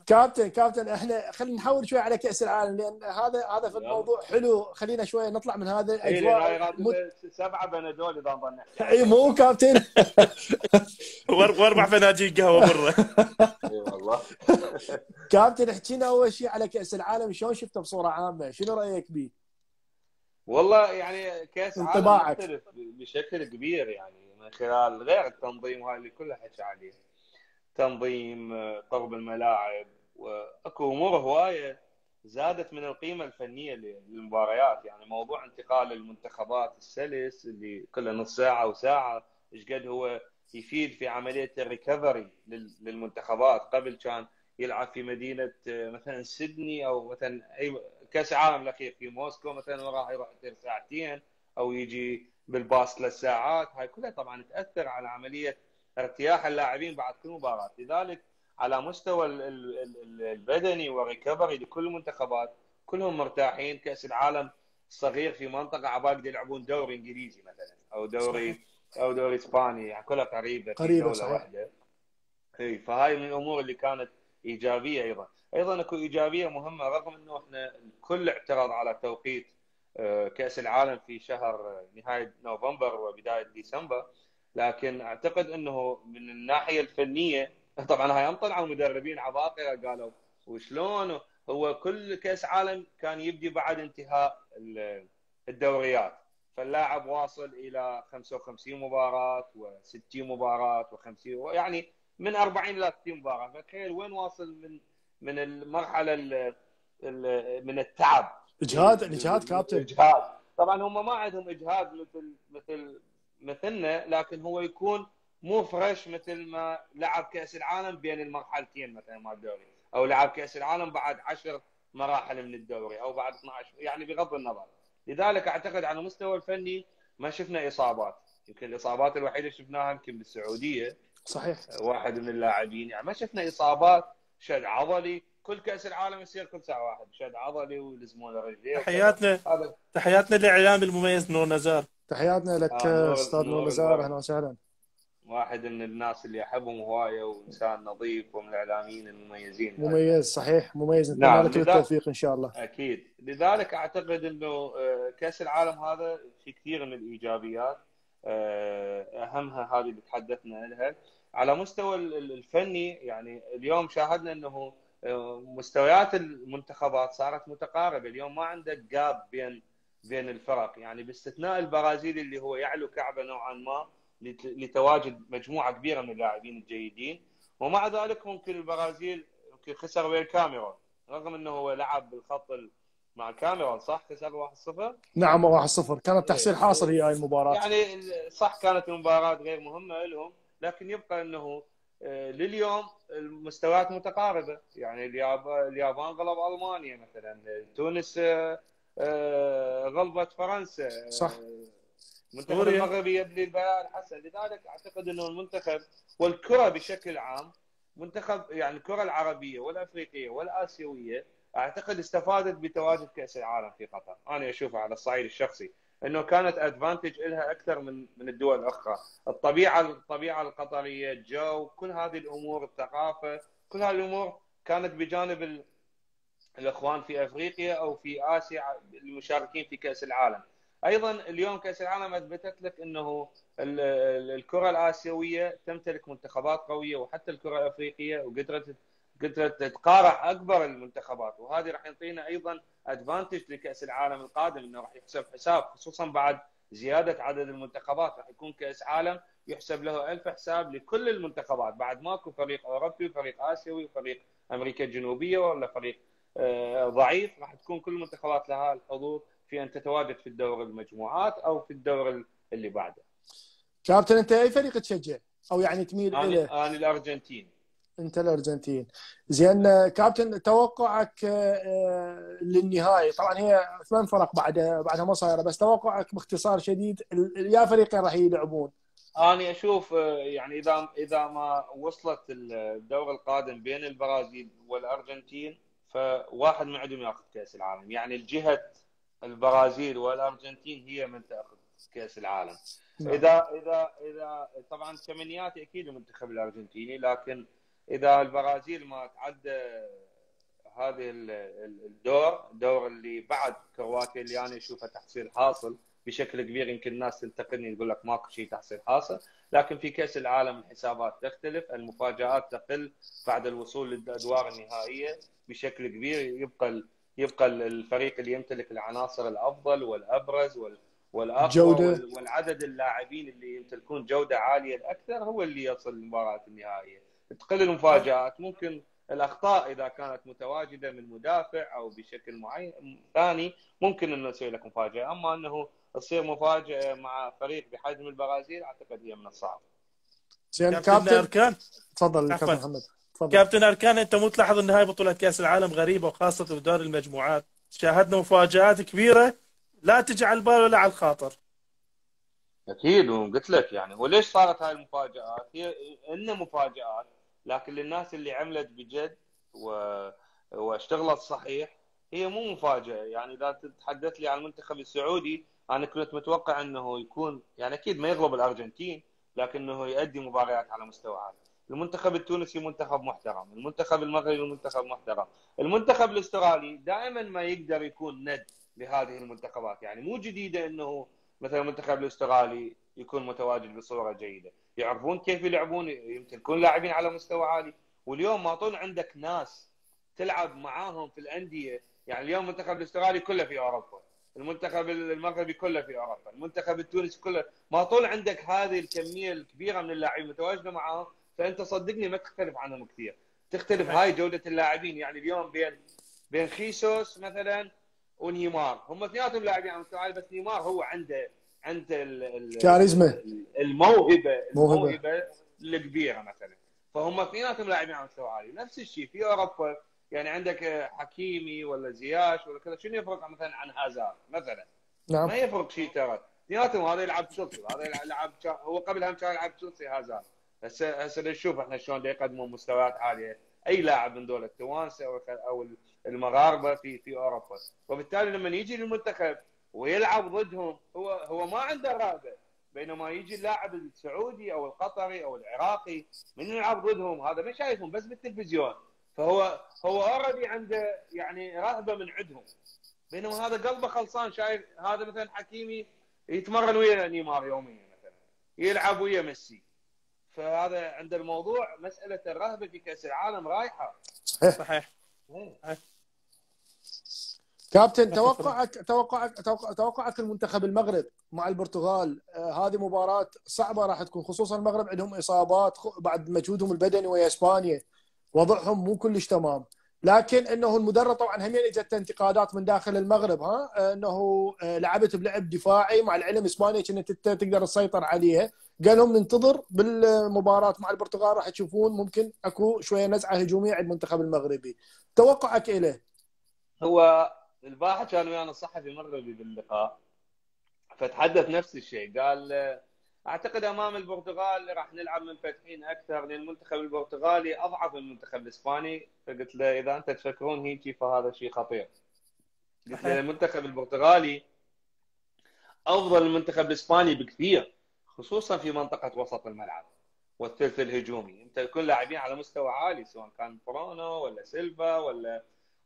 كابتن احنا خلينا نحاول شوي على كأس العالم، لان هذا في الموضوع حلو. خلينا شوي نطلع من هذا الاجواء. 7 بنادول اذا نظل نحكي. اي مو كابتن. واربع فناجين قهوه مره. اي والله. كابتن احكينا اول شيء على كأس العالم، شلون شفته بصوره عامه؟ شنو رايك به؟ والله يعني كأس عالم انطباعك مختلف بشكل كبير، يعني من خلال غير التنظيم هاي اللي كلها حكي عليه، تنظيم، قرب الملاعب، واكو امور هوايه زادت من القيمه الفنيه للمباريات. يعني موضوع انتقال المنتخبات السلس اللي كله نص ساعه وساعه، ايش قد هو يفيد في عمليه الريكفري للمنتخبات. قبل كان يلعب في مدينه مثلا سيدني، او مثلا اي كاس العالم الاخير في موسكو مثلا، راح يروح يصير ساعتين او يجي بالباص 3 ساعات. هاي كلها طبعا تاثر على عمليه ارتياح اللاعبين بعد كل مباراه. لذلك على مستوى البدني والريكفري لكل المنتخبات كلهم مرتاحين. كاس العالم صغير في منطقه عباك يلعبون دوري انجليزي مثلا، او دوري اسباني، يعني كلها قريبه في دوله صحيح. واحده. اي فهاي من الامور اللي كانت ايجابيه. ايضا اكو ايجابيه مهمه، رغم انه احنا الكل اعترض على توقيت كاس العالم في شهر نهايه نوفمبر وبدايه ديسمبر، لكن اعتقد انه من الناحيه الفنيه طبعا هاي طلعوا مدربين عباقره قالوا وشلون هو كل كاس عالم كان يبدي بعد انتهاء الدوريات، فاللاعب واصل الى 55 مباراه و60 مباراه و50، يعني من 40 الى 60 مباراه. فتخيل وين واصل من المرحله من التعب، الاجهاد كابتن. الاجهاد. طبعا هم ما عندهم اجهاد مثلنا، لكن هو يكون مو فريش مثل ما لعب كاس العالم بين المرحلتين مثلا مال الدوري، او لعب كاس العالم بعد 10 مراحل من الدوري، او بعد 12، يعني بغض النظر. لذلك اعتقد على المستوى الفني ما شفنا اصابات. يمكن الاصابات الوحيده شفناها يمكن بالسعوديه، صحيح، واحد من اللاعبين، يعني ما شفنا اصابات شد عضلي. كل كاس العالم يصير كل ساعه واحد شد عضلي ويلزمون رجليه. تحياتنا للاعلام المميز نور نزار. تحياتنا لك استاذ نور نزار، اهلا وسهلا. واحد من الناس اللي احبهم هوايه، وانسان نظيف، ومن الاعلاميين المميزين. مميز صحيح، مميز. نتمنى نعم، لك بالتوفيق ان شاء الله. اكيد. لذلك اعتقد انه كاس العالم هذا في كثير من الايجابيات، اهمها هذه اللي تحدثنا عنها. على مستوى الفني يعني اليوم شاهدنا انه مستويات المنتخبات صارت متقاربه. اليوم ما عندك جاب بين الفرق، يعني باستثناء البرازيل اللي هو يعلو كعبه نوعا ما لتواجد مجموعه كبيره من اللاعبين الجيدين، ومع ذلك ممكن البرازيل يمكن خسر ويا الكاميرون، رغم انه هو لعب بالخط مع الكاميرون، صح؟ خسر 1-0. نعم 1-0 كانت تحصيل حاصل هي المباراه. يعني صح كانت المباراه غير مهمه لهم، لكن يبقى انه لليوم المستويات متقاربه. يعني اليابان غلب المانيا مثلا، تونس غلبت فرنسا، صح. المنتخب المغربي يبني البيان الحسن. لذلك اعتقد انه المنتخب والكره بشكل عام، منتخب يعني الكره العربيه والافريقيه والاسيويه، اعتقد استفادت بتواجد كاس العالم في قطر. انا اشوفها على الصعيد الشخصي، انه كانت ادفانتج لها اكثر من الدول الاخرى. الطبيعه القطريه، الجو، كل هذه الامور، الثقافه، كل هذه الامور كانت بجانب الاخوان في افريقيا او في اسيا المشاركين في كاس العالم. ايضا اليوم كاس العالم اثبتت لك انه الكره الاسيويه تمتلك منتخبات قويه، وحتى الكره الافريقيه، قدرت تقارع اكبر المنتخبات، وهذه راح يعطينا ايضا ادفانتج لكاس العالم القادم، انه راح يحسب حساب، خصوصا بعد زياده عدد المنتخبات. راح يكون كاس عالم يحسب له 1000 حساب لكل المنتخبات، بعد ماكو فريق اوروبي وفريق اسيوي وفريق امريكا الجنوبيه ولا فريق ضعيف. راح تكون كل المنتخبات لها الحظوظ في ان تتواجد في الدور المجموعات او في الدور اللي بعده. كابتن انت اي فريق تشجع او يعني تميل اليه؟ انا الارجنتين. انت الارجنتين. زين كابتن، توقعك للنهائي، طبعا هي 8 فرق بعدها ما صايره، بس توقعك باختصار شديد يا فريقين راح يلعبون؟ انا اشوف يعني اذا ما وصلت الدور القادم بين البرازيل والارجنتين، فواحد من عندهم ياخذ كاس العالم. يعني الجهه البرازيل والارجنتين هي من تاخذ كاس العالم. نعم. اذا طبعا تمنياتي اكيد المنتخب الارجنتيني، لكن اذا البرازيل ما تعدى هذه الدور اللي بعد كرواتيا، اللي انا اشوفه تحصيل حاصل بشكل كبير، يمكن الناس تنتقدني تقول لك ماكو شيء تحصيل حاصل، لكن في كاس العالم الحسابات تختلف، المفاجآت تقل بعد الوصول للادوار النهائيه بشكل كبير. يبقى الفريق اللي يمتلك العناصر الافضل والابرز والاقوى والعدد اللاعبين اللي يمتلكون جوده عاليه الاكثر هو اللي يصل للمباراه النهائيه. تقل المفاجآت، ممكن الاخطاء اذا كانت متواجده من مدافع او بشكل معين ثاني ممكن انه يصير لك مفاجاه، اما انه تصير مفاجاه مع فريق بحجم البرازيل اعتقد هي من الصعب. زين كابتن أركان، تفضل كابتن محمد. تفضل كابتن أركان، انت مو تلاحظ ان هاي بطوله كاس العالم غريبه، وخاصه في دور المجموعات شاهدنا مفاجآت كبيره لا تجي على البال ولا على الخاطر؟ اكيد، وقلت لك يعني وليش صارت هاي المفاجات؟ هي ان مفاجات، لكن للناس اللي عملت بجد واشتغلت صحيح هي مو مفاجاه. يعني اذا تتحدث لي عن المنتخب السعودي، انا كنت متوقع انه يكون يعني اكيد ما يغلب الارجنتين، لكنه يؤدي مباريات على مستوى عالي. المنتخب التونسي منتخب محترم، المنتخب المغربي منتخب محترم، المنتخب الاسترالي دائما ما يقدر يكون ند لهذه المنتخبات. يعني مو جديده انه مثلا المنتخب الاسترالي يكون متواجد بصوره جيده، يعرفون كيف يلعبون، يمتلكون لاعبين على مستوى عالي. واليوم ما طول عندك ناس تلعب معاهم في الانديه. يعني اليوم المنتخب الاسترالي كله في اوروبا، المنتخب المغربي كله في اوروبا، المنتخب التونسي كله، ما طول عندك هذه الكميه الكبيره من اللاعبين متواجده معاهم، فانت صدقني ما تختلف عنهم كثير. تختلف هاي جوده اللاعبين. يعني اليوم بين خيسوس مثلا ونيمار، هم اثنيناتهم لاعبين على مستوى عالي، بس نيمار هو عنده كاريزما، الموهبه الكبيره مثلا، فهم اثنيناتهم لاعبين على مستوى عالي. نفس الشيء في اوروبا، يعني عندك حكيمي ولا زياش ولا كذا، شنو يفرق مثلا عن هازارد مثلا؟ نعم. ما يفرق شيء ترى، اثنيناتهم هذا يلعب تشيلسي وهذا يلعب هو قبلها كان يلعب تشيلسي هازارد. هسه نشوف احنا شلون يقدمون مستويات عاليه اي لاعب من دول التوانسه او المغاربه في اوروبا. وبالتالي لما يجي للمنتخب ويلعب ضدهم هو ما عنده رغبه، بينما يجي اللاعب السعودي او القطري او العراقي من يلعب ضدهم هذا ما شايفهم بس بالتلفزيون، فهو اوريدي عنده يعني رهبه من عندهم، بينما هذا قلبه خلصان شايف. هذا مثلا حكيمي يتمرن ويا نيمار يوميا مثلا، يلعب ويا ميسي، فهذا عند الموضوع مساله الرهبه في كاس العالم رايحه. صحيح. كابتن، توقعك المنتخب المغرب مع البرتغال، هذه مباراة صعبة راح تكون، خصوصا المغرب عندهم إصابات بعد مجهودهم البدني ويا إسبانيا، وضعهم مو كلش تمام، لكن انه المدرب طبعا همين اجت انتقادات من داخل المغرب، انه لعبت بلعب دفاعي، مع العلم اسبانيا كانت تقدر تسيطر عليها. قال لهم ننتظر بالمباراة مع البرتغال راح تشوفون ممكن اكو شوية نزعة هجومية عند المنتخب المغربي. توقعك له؟ هو البارحه كان ويانا صحفي مغربي باللقاء، فتحدث نفس الشيء، قال اعتقد امام البرتغال راح نلعب منفتحين اكثر، لان المنتخب البرتغالي اضعف من المنتخب الاسباني. فقلت له اذا انت تفكرون هيك فهذا شيء خطير. قلت له المنتخب البرتغالي افضل من المنتخب الاسباني بكثير، خصوصا في منطقه وسط الملعب والثلث الهجومي. انت يكون لاعبين على مستوى عالي، سواء كان برونو ولا سيلفا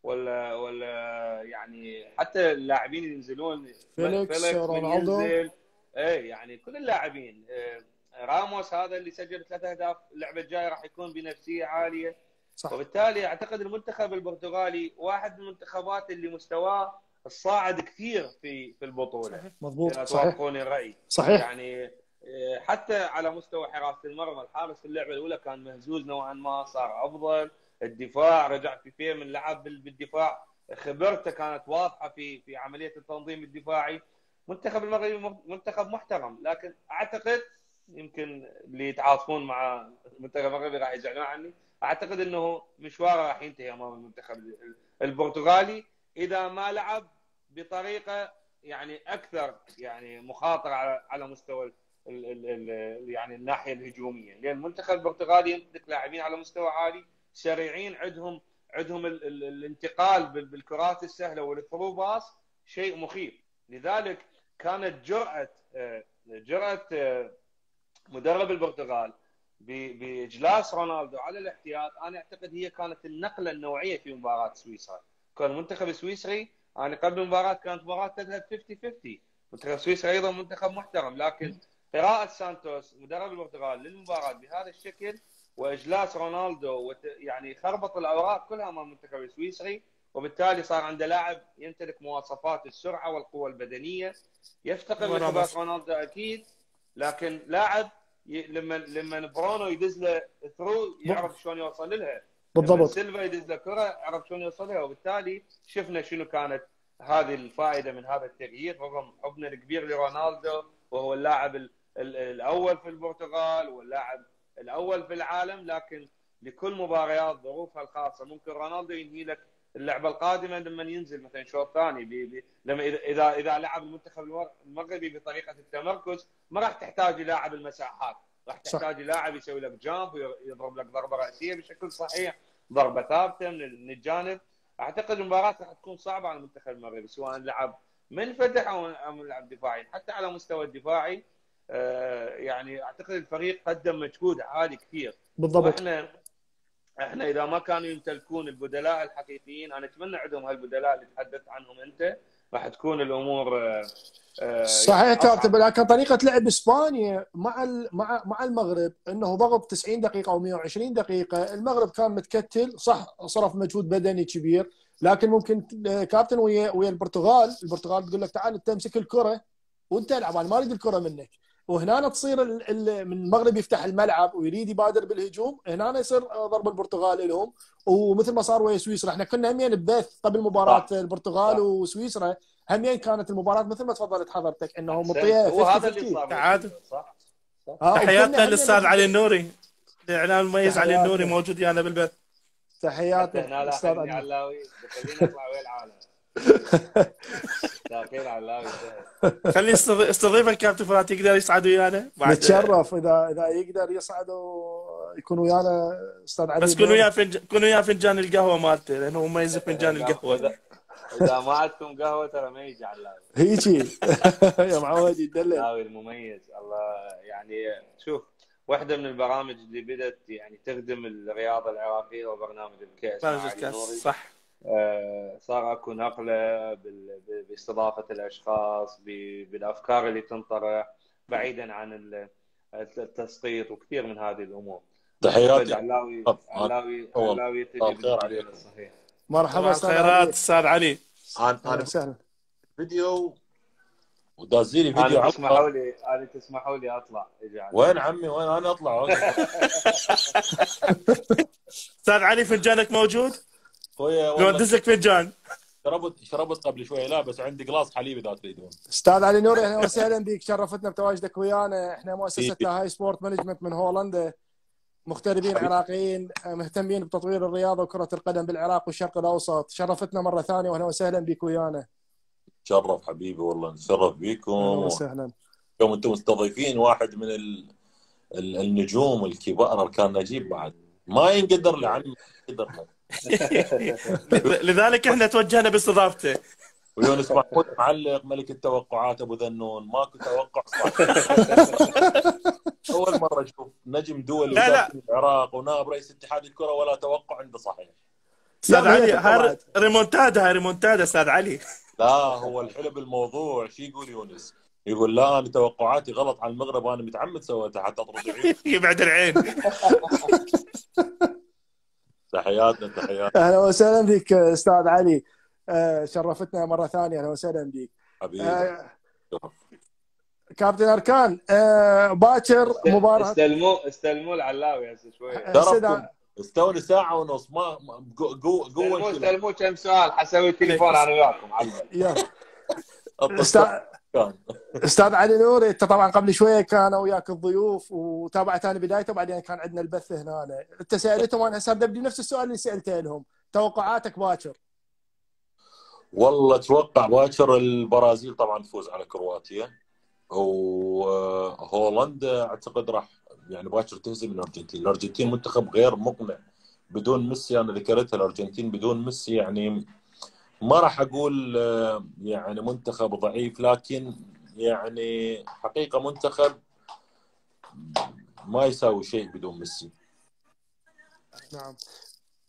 ولا يعني حتى اللاعبين اللي ينزلون فيليكس رونالدو. ينزل، اي يعني كل اللاعبين. راموس هذا اللي سجل 3 اهداف، اللعبه الجايه راح يكون بنفسيه عاليه. صح. وبالتالي اعتقد المنتخب البرتغالي واحد من المنتخبات اللي مستواه الصاعد كثير في البطوله. مضبوط. اذا صحيح. توافقوني الراي. صحيح. يعني حتى على مستوى حراسه المرمى، الحارس في اللعبه الاولى كان مهزوز نوعا ما، صار افضل. الدفاع رجع في من لعب بالدفاع، خبرته كانت واضحه في عمليه التنظيم الدفاعي. منتخب المغرب منتخب محترم، لكن اعتقد يمكن اللي يتعاطفون مع المنتخب المغربي راح يزعلون عني، اعتقد انه مشواره راح ينتهي امام المنتخب البرتغالي اذا ما لعب بطريقه يعني اكثر يعني مخاطره على مستوى يعني الناحيه الهجوميه، لان المنتخب البرتغالي يمتلك لاعبين على مستوى عالي سريعين، عندهم الانتقال بالكرات السهله والثرو باس شيء مخيف. لذلك كانت جرأة مدرب البرتغال باجلاس رونالدو على الاحتياط، انا اعتقد هي كانت النقله النوعيه في مباراه سويسرا. كان المنتخب السويسري، انا قبل المباراه كانت مباراه تذهب 50-50، منتخب سويسرا ايضا منتخب محترم، لكن قراءه سانتوس مدرب البرتغال للمباراه بهذا الشكل واجلاس رونالدو يعني خربط الاوراق كلها امام المنتخب السويسري، وبالتالي صار عنده لاعب يمتلك مواصفات السرعه والقوه البدنيه، يفتقر لخبرات رونالدو اكيد، لكن لاعب لما برونو يدز له ثرو يعرف شلون يوصل لها، بالضبط. سيلفا يدز له كره يعرف شلون يوصل لها، وبالتالي شفنا شنو كانت هذه الفائده من هذا التغيير، رغم حبنا الكبير لرونالدو وهو اللاعب الاول في البرتغال واللاعب الاول في العالم، لكن لكل مباريات ظروفها الخاصه. ممكن رونالدو ينهي لك اللعبه القادمه لما ينزل مثلا شوط ثاني، لما اذا لعب المنتخب المغربي بطريقه التمركز ما راح تحتاج لاعب المساحات، راح تحتاج لاعب يسوي لك جامب ويضرب لك ضربه راسيه بشكل صحيح، ضربه ثابته من الجانب. اعتقد المباراه راح تكون صعبه على المنتخب المغربي، سواء لعب منفتح او لعب دفاعي. حتى على مستوى الدفاعي يعني اعتقد الفريق قدم مجهود عالي كثير. بالضبط. احنا اذا ما كانوا يمتلكون البدلاء الحقيقيين، انا اتمنى عندهم هالبدلاء اللي تحدثت عنهم انت، راح تكون الامور صحيح كابتن. لكن طريقه لعب اسبانيا مع المغرب انه ضغط 90 دقيقه او 120 دقيقه، المغرب كان متكتل صح، صرف مجهود بدني كبير، لكن ممكن كابتن ويا البرتغال تقول لك تعال انت امسك الكره وانت العب، انا ما اريد الكره منك، وهنا تصير من المغرب يفتح الملعب ويريد يبادر بالهجوم، هنا يصير ضرب البرتغال لهم، ومثل ما صار ويا سويسرا. احنا كنا همين ببث قبل مباراه البرتغال وسويسرا، همين كانت المباراه مثل ما تفضلت حضرتك انه مطيه وهذا اللي صار تعادل. صح. تحياتنا للاستاذ علي النوري، الاعلان المميز علي النوري موجود ويانا بالبث. تحياتنا استاذ علاوي، خلينا نطلع ويا العالم. خير علاوي، خلي استضيفك كابتن فرات يقدر يصعد ويانا، نتشرف اذا يقدر يصعد ويكون ويانا استاذ علي. بس كون وياه فنجان القهوه مالته، لانه مميز فنجان القهوه. اذا ما عندكم قهوه ترى ما يجي علاوي هيجي يا معود يدلل. علاوي المميز الله. يعني شوف، واحده من البرامج اللي بدت يعني تخدم الرياضه العراقيه وبرنامج الكاس صح. صار اكو نقله باستضافه الاشخاص، بالافكار اللي تنطرح بعيدا عن التسقيط وكثير من هذه الامور. تحياتي علاوي تجي صحيح. مرحبا خيرات استاذ علي. انا سهلا فيديو ودازيلي فيديو. انا تسمحوا لي اطلع. وين عمي؟ وين انا اطلع؟ استاذ علي فنجانك موجود؟ لو ادز لك فنجان. شربت قبل شويه، لا بس عندي قلاص حليب اذا تريدون. استاذ علي نوري، اهلا وسهلا بك، شرفتنا بتواجدك ويانا. احنا مؤسسه هاي سبورت مانجمنت من هولندا، مغتربين عراقيين مهتمين بتطوير الرياضه وكره القدم بالعراق والشرق الاوسط. شرفتنا مره ثانيه واهلا وسهلا بك ويانا. تشرف حبيبي والله، نتشرف بكم. اهلا وسهلا. يوم انتم مستضيفين واحد من النجوم الكبار، كان نجيب بعد ما ينقدر لعمي يقدر. لذلك احنا توجهنا باستضافته. ويونس محمود معلق ملك التوقعات ابو ذنون، ماكو توقع صح. اول مره اشوف نجم دولي لا لا وكابتن العراق ونائب رئيس اتحاد الكره ولا توقع عنده صحيح. استاذ علي، يلا هاي بعد. ريمونتادا، هاي ريمونتادا استاذ علي. لا هو الحلو بالموضوع شو يقول يونس؟ يقول لا انا توقعاتي غلط على المغرب، انا متعمد سويتها حتى اطرد عيون. يبعد العين. تحياتنا تحياتنا اهلا وسهلا بك استاذ علي، شرفتنا مره ثانيه، اهلا وسهلا بك. حبيبي. كابتن اركان، باكر مباراه استلموا العلاوي هسه شويه. شرفكم، استوني ساعه ونص ما قوه. استلموا كم سؤال حسوي التليفون انا وياكم على يلا. استاذ علي نوري، انت طبعا قبل شويه كان وياك الضيوف وتابعت انا بدايته، وبعدين كان عندنا البث هنا. انت سالتهم، انا هسه بدي نفس السؤال اللي سالته لهم، توقعاتك باكر؟ والله اتوقع باكر البرازيل طبعا تفوز على كرواتيا، وهولندا اعتقد راح يعني باكر تهزم الارجنتين. الارجنتين منتخب غير مقنع بدون ميسي، انا ذكرتها الارجنتين بدون ميسي يعني ما راح اقول يعني منتخب ضعيف، لكن يعني حقيقه منتخب ما يساوي شيء بدون ميسي. نعم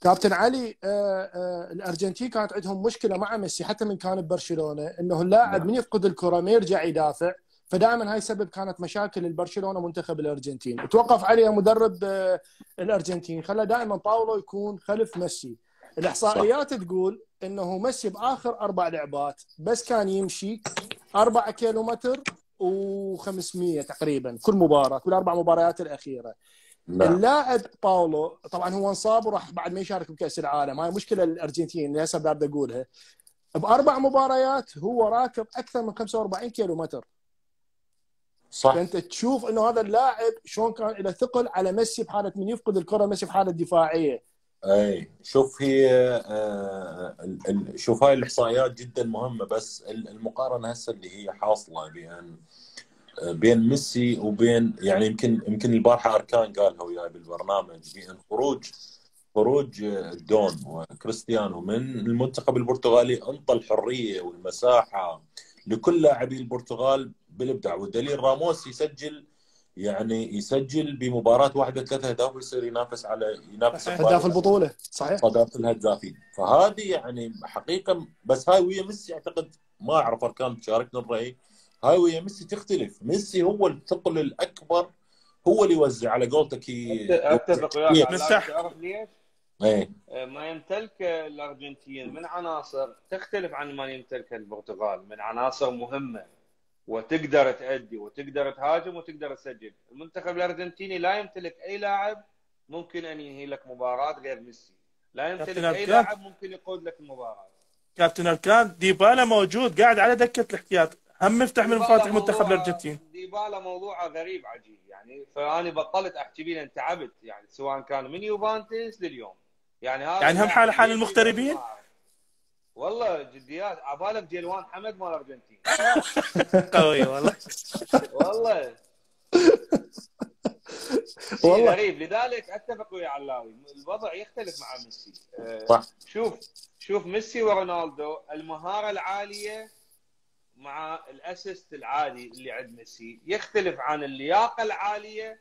كابتن علي، الارجنتين كانت عندهم مشكله مع ميسي حتى من كان ببرشلونه، انه اللاعب من يفقد الكره ما يرجع يدافع، فدائما هاي سبب كانت مشاكل البرشلونه منتخب الارجنتين. توقف عليها مدرب الارجنتين، خلى دائما باولو يكون خلف ميسي. الاحصائيات صح. تقول انه ميسي باخر 4 لعبات بس كان يمشي 4 كيلومتر و500 تقريبا كل مباراه، كل 4 مباريات الاخيره. نعم. اللاعب باولو طبعا هو انصاب وراح بعد ما يشارك بكاس العالم، هاي مشكله الارجنتين اللي هسه بدي اقولها. ب4 مباريات هو راكب اكثر من 45 كيلومتر. صح. فانت تشوف انه هذا اللاعب شلون كان له ثقل على ميسي بحاله من يفقد الكره، ميسي بحاله دفاعيه. اي شوف هي شوف هاي الاحصائيات جدا مهمه، بس المقارنه هسه اللي هي حاصله بين ميسي وبين يعني يمكن البارحه اركان قالها وياي بالبرنامج، بين خروج دون وكريستيانو من المنتخب البرتغالي انطى الحريه والمساحه لكل لاعبي البرتغال بالابداع. والدليل راموس يسجل بمباراه واحده 3 أهداف ويصير ينافس هداف البطوله، صحيح، صداره الهدافين. فهذه يعني حقيقه، بس هاي ويا ميسي اعتقد ما اعرف اركان تشاركنا الراي، هاي ويا ميسي تختلف. ميسي هو الثقل الاكبر، هو اللي يوزع على قولتك. اتفق وياك. تعرف ليش؟ ايه ما يمتلك الارجنتين من عناصر تختلف عن ما يمتلك البرتغال، من عناصر مهمه وتقدر تأدي وتقدر تهاجم وتقدر تسجل. المنتخب الارجنتيني لا يمتلك اي لاعب ممكن ان ينهي لك مباراه غير ميسي، لا يمتلك اي لاعب ممكن يقود لك المباراه. كابتن اركان، ديبالا موجود قاعد على دكه الاحتياط، هم مفتح من مفاتيح منتخب الارجنتين. ديبالا موضوع غريب عجيب يعني، فاني بطلت احكي بيه لان تعبت يعني، سواء كان من يوفنتوس لليوم يعني. هذا يعني هم حال المغتربين. والله جديات، عبالك جيلوان حمد مال الارجنتين. قوي والله. والله شيء غريب. لذلك اتفق ويا علاوي، الوضع يختلف مع ميسي. شوف ميسي ورونالدو، المهاره العاليه مع الاسيست العالي اللي عند ميسي يختلف عن اللياقه العاليه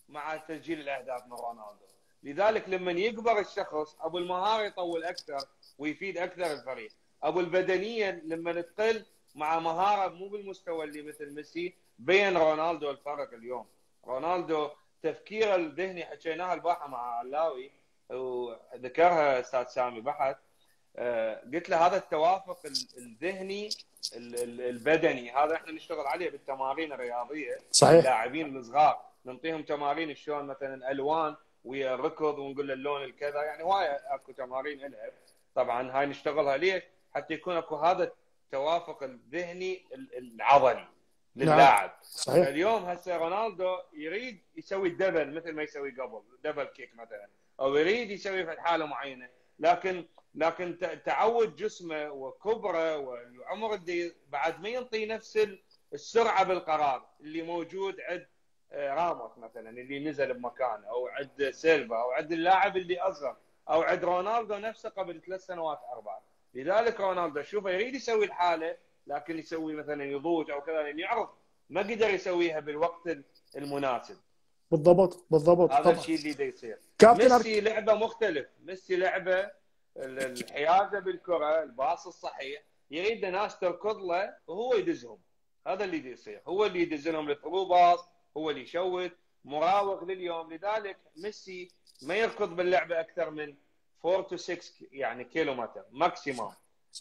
مع تسجيل الاهداف من رونالدو. لذلك لما يكبر الشخص، ابو المهاره يطول اكثر ويفيد اكثر الفريق، ابو البدنيه لما تقل مع مهاره مو بالمستوى اللي مثل ميسي. بين رونالدو الفرق اليوم. رونالدو تفكيره الذهني حكيناها البارحه مع علاوي وذكرها استاذ سامي بحث، قلت له هذا التوافق الذهني البدني هذا احنا نشتغل عليه بالتمارين الرياضيه. صحيح. اللاعبين الصغار نعطيهم تمارين شلون مثلا الوان ويا الركض ونقول له اللون الكذا، يعني هوايه اكو تمارين لها طبعا هاي نشتغلها ليش؟ حتى يكون اكو هذا التوافق الذهني العضلي للاعب. صحيح. اليوم هسه رونالدو يريد يسوي الدبل مثل ما يسوي قبل، دبل كيك مثلا، او يريد يسوي في حاله معينه، لكن تعود جسمه وكبره والعمر اللي بعد ما ينطي نفس السرعه بالقرار اللي موجود عند راموس مثلا اللي نزل بمكانه، او عند سيلفا، او عند اللاعب اللي اصغر، او عند رونالدو نفسه قبل 3 سنوات 4. لذلك رونالدو شوفه يريد يسوي الحاله، لكن يسوي مثلا يضوج او كذا، لان يعرف ما قدر يسويها بالوقت المناسب. بالضبط هذا طبعا. الشيء اللي دا يصير. كابتن ميسي لعبه مختلف، ميسي لعبه الحيازه بالكره، الباص الصحيح، يريد ناس تركض له وهو يدزهم. هذا اللي دا يصير، هو اللي يدز لهم الثرو باص، هو اللي يشوت، مراوغ لليوم. لذلك ميسي ما يركض باللعبه اكثر من 4 to 6 يعني كيلومتر ماكسيموم،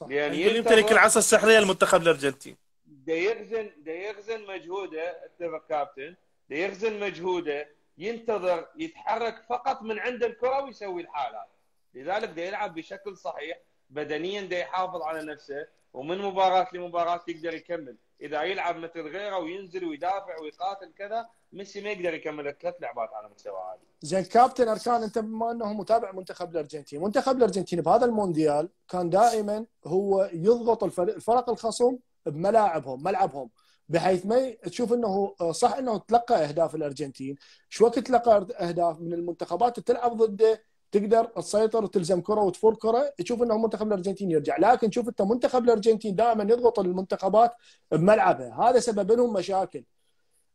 لان يمتلك العصا السحريه المنتخب الارجنتيني. دا يخزن مجهوده، اتفق كابتن، دا يخزن مجهوده، ينتظر يتحرك فقط من عند الكره ويسوي الحالات. لذلك دا يلعب بشكل صحيح بدنيا، دا يحافظ على نفسه، ومن مباراه لمباراه يقدر يكمل. اذا يلعب مثل غيره وينزل ويدافع ويقاتل كذا، ميسي ما يقدر يكمل 3 لعبات على مستوى عالي. زين كابتن اركان، انت بما انه متابع منتخب الارجنتين، منتخب الارجنتين بهذا المونديال كان دائما هو يضغط الفرق الخصم ملعبهم، بحيث ما تشوف انه صح انه تلقى اهداف الارجنتين، شو وقت تلقى اهداف من المنتخبات تلعب ضده تقدر تسيطر وتلزم كره وتفور كره، تشوف انه منتخب الارجنتين يرجع. لكن شوف انت منتخب الارجنتين دائما يضغط المنتخبات بملعبه، هذا سبب لهم مشاكل.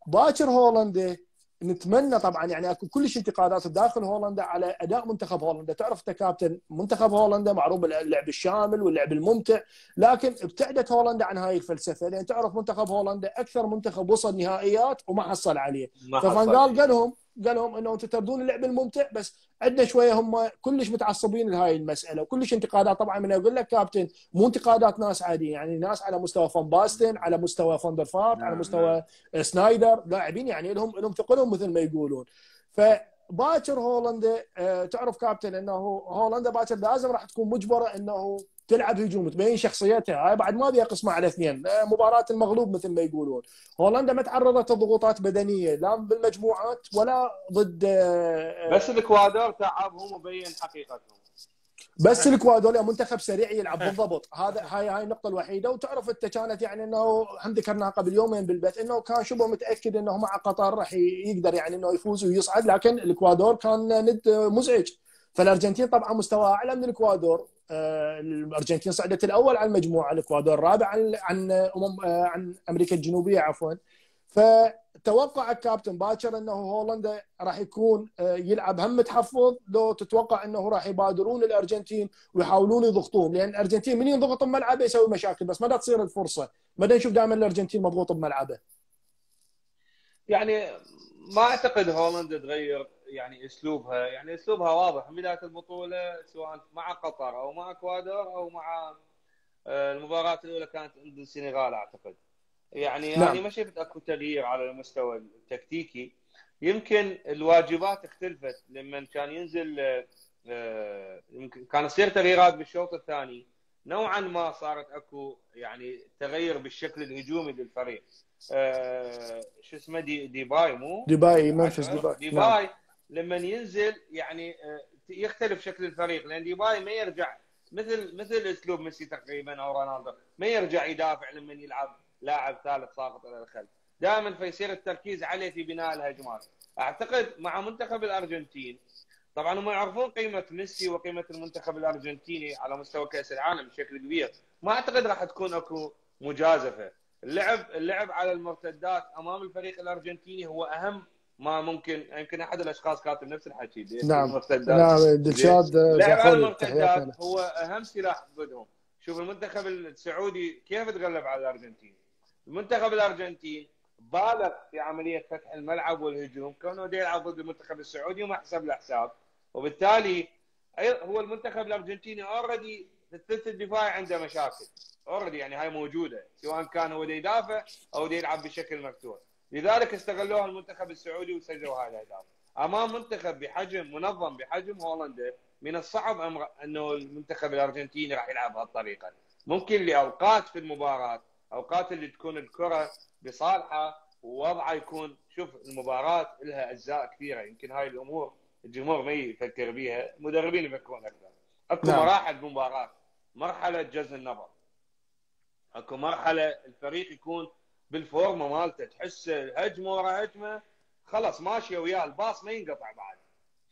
باكر هولندا نتمنى طبعا، يعني اكو كلش انتقادات داخل هولندا على اداء منتخب هولندا. تعرف انت كابتن منتخب هولندا معروف باللعب الشامل واللعب الممتع، لكن ابتعدت هولندا عن هاي الفلسفه، لان تعرف منتخب هولندا اكثر منتخب وصل نهائيات وما حصل عليه. ففان قال لهم انه انتم تردون اللعب الممتع، بس عندنا شويه هم كلش متعصبين لهاي المساله، وكلش انتقادات. طبعا من اقول لك كابتن، مو انتقادات ناس عاديين، يعني ناس على مستوى فان باستن، على مستوى فاندرفارت، على مستوى سنايدر، لاعبين يعني لهم ثقلهم مثل ما يقولون. فباكر هولندا تعرف كابتن انه هولندا باكر لازم راح تكون مجبره انه تلعب هجوم، تبين شخصيتها. هاي بعد ما بيها قسمه على اثنين، مباراه المغلوب مثل ما يقولون. هولندا ما تعرضت لضغوطات بدنيه لا بالمجموعات ولا ضد بس الاكوادور تعبهم وبين حقيقتهم. بس الاكوادور منتخب سريع يلعب بالضبط. هاي النقطه الوحيده. وتعرف انت كانت يعني انه هم ذكرناها قبل يومين بالبث، انه كان شبه متاكد انه مع قطر راح يقدر يعني انه يفوز ويصعد، لكن الاكوادور كان ند مزعج. فالارجنتين طبعا مستواها اعلى من الاكوادور. الارجنتين صعدت الاول على المجموعه، الاكوادور رابع عن امريكا الجنوبيه عفوا. فتوقع كابتن باكر انه هولندا راح يكون يلعب هم متحفظ، لو تتوقع انه راح يبادرون الارجنتين ويحاولون يضغطون؟ لان الارجنتين من يضغط بملعبه يسوي مشاكل، بس ما تصير الفرصه، ما نشوف دائما الارجنتين مضغوط بملعبه. يعني ما اعتقد هولندا تغير يعني اسلوبها، يعني اسلوبها واضح من بدايه البطوله، سواء مع قطر او مع اكوادور او مع المباراه الاولى كانت ضد السنغال اعتقد. يعني نعم. انا ما شفت اكو تغيير على المستوى التكتيكي. يمكن الواجبات اختلفت لما كان ينزل، يمكن كان يصير تغييرات بالشوط الثاني، نوعا ما صارت اكو يعني تغير بالشكل الهجومي للفريق. شو اسمه ديباي، مو ديباي، منفس ديباي نعم. لما ينزل يعني يختلف شكل الفريق، لان ديباي ما يرجع مثل اسلوب ميسي تقريبا او رونالدو، ما يرجع يدافع لما يلعب لاعب ثالث ساقط الى الخلف، دائما فيصير التركيز عليه في بناء الهجمات. اعتقد مع منتخب الارجنتين طبعا هم يعرفون قيمه ميسي وقيمه المنتخب الارجنتيني على مستوى كاس العالم بشكل كبير، ما اعتقد راح تكون اكو مجازفه. اللعب على المرتدات امام الفريق الارجنتيني هو اهم ما ممكن. يمكن احد الاشخاص كاتب نفس الحكي. نعم دلشاد. اللعب على المرتدات هو اهم سلاح ضدهم. شوف المنتخب السعودي كيف تغلب على الارجنتين. المنتخب الارجنتين بالغ في عمليه فتح الملعب والهجوم، كونه يلعب ضد المنتخب السعودي وما حسب له حساب، وبالتالي هو المنتخب الارجنتيني اوريدي في الثلث الدفاعي عنده مشاكل اوريدي، يعني هاي موجوده، سواء كان هو يدافع او يلعب بشكل مفتوح. لذلك استغلوها المنتخب السعودي وسجلوا هاي الاهداف امام منتخب بحجم منظم بحجم هولندا. من الصعب انه المنتخب الارجنتيني راح يلعب بهالطريقه. ممكن لاوقات في المباراه، اوقات اللي تكون الكره بصالحه ووضعه يكون، شوف المباراه لها اجزاء كثيره، يمكن هاي الامور الجمهور ما يفكر بيها، المدربين يفكرون اكثر. اكو نعم. مراحل بالمباراه، مرحله جزء النظر، اكو مرحله الفريق يكون بالفورمه مالته، تحس هجمه ورا هجمه خلص ماشيه وياه، الباص ما ينقطع بعد،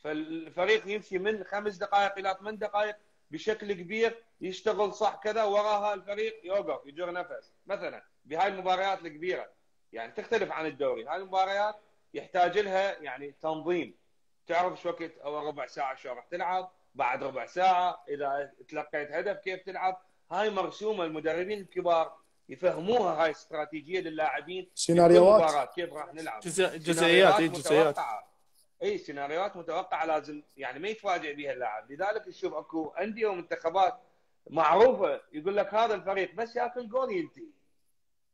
فالفريق يمشي من 5 دقائق الى 8 دقائق بشكل كبير، يشتغل صح كذا، وراها الفريق يوقف يجر نفس. مثلا بهاي المباريات الكبيره يعني تختلف عن الدوري، هاي المباريات يحتاج لها يعني تنظيم، تعرف شو وقت اول ربع ساعه شو راح تلعب، بعد ربع ساعه اذا تلقيت هدف كيف تلعب. هاي مرسومه، المدربين الكبار يفهموها هاي استراتيجيه للاعبين في كل سيناريوهات. مباراه كيف راح نلعب. جزئيات، اي جزئيات. متوقعه، اي سيناريوهات متوقعه لازم يعني ما يتفاجئ بها اللاعب. لذلك تشوف اكو انديه ومنتخبات معروفه يقول لك هذا الفريق بس ياكل جول ينتهي،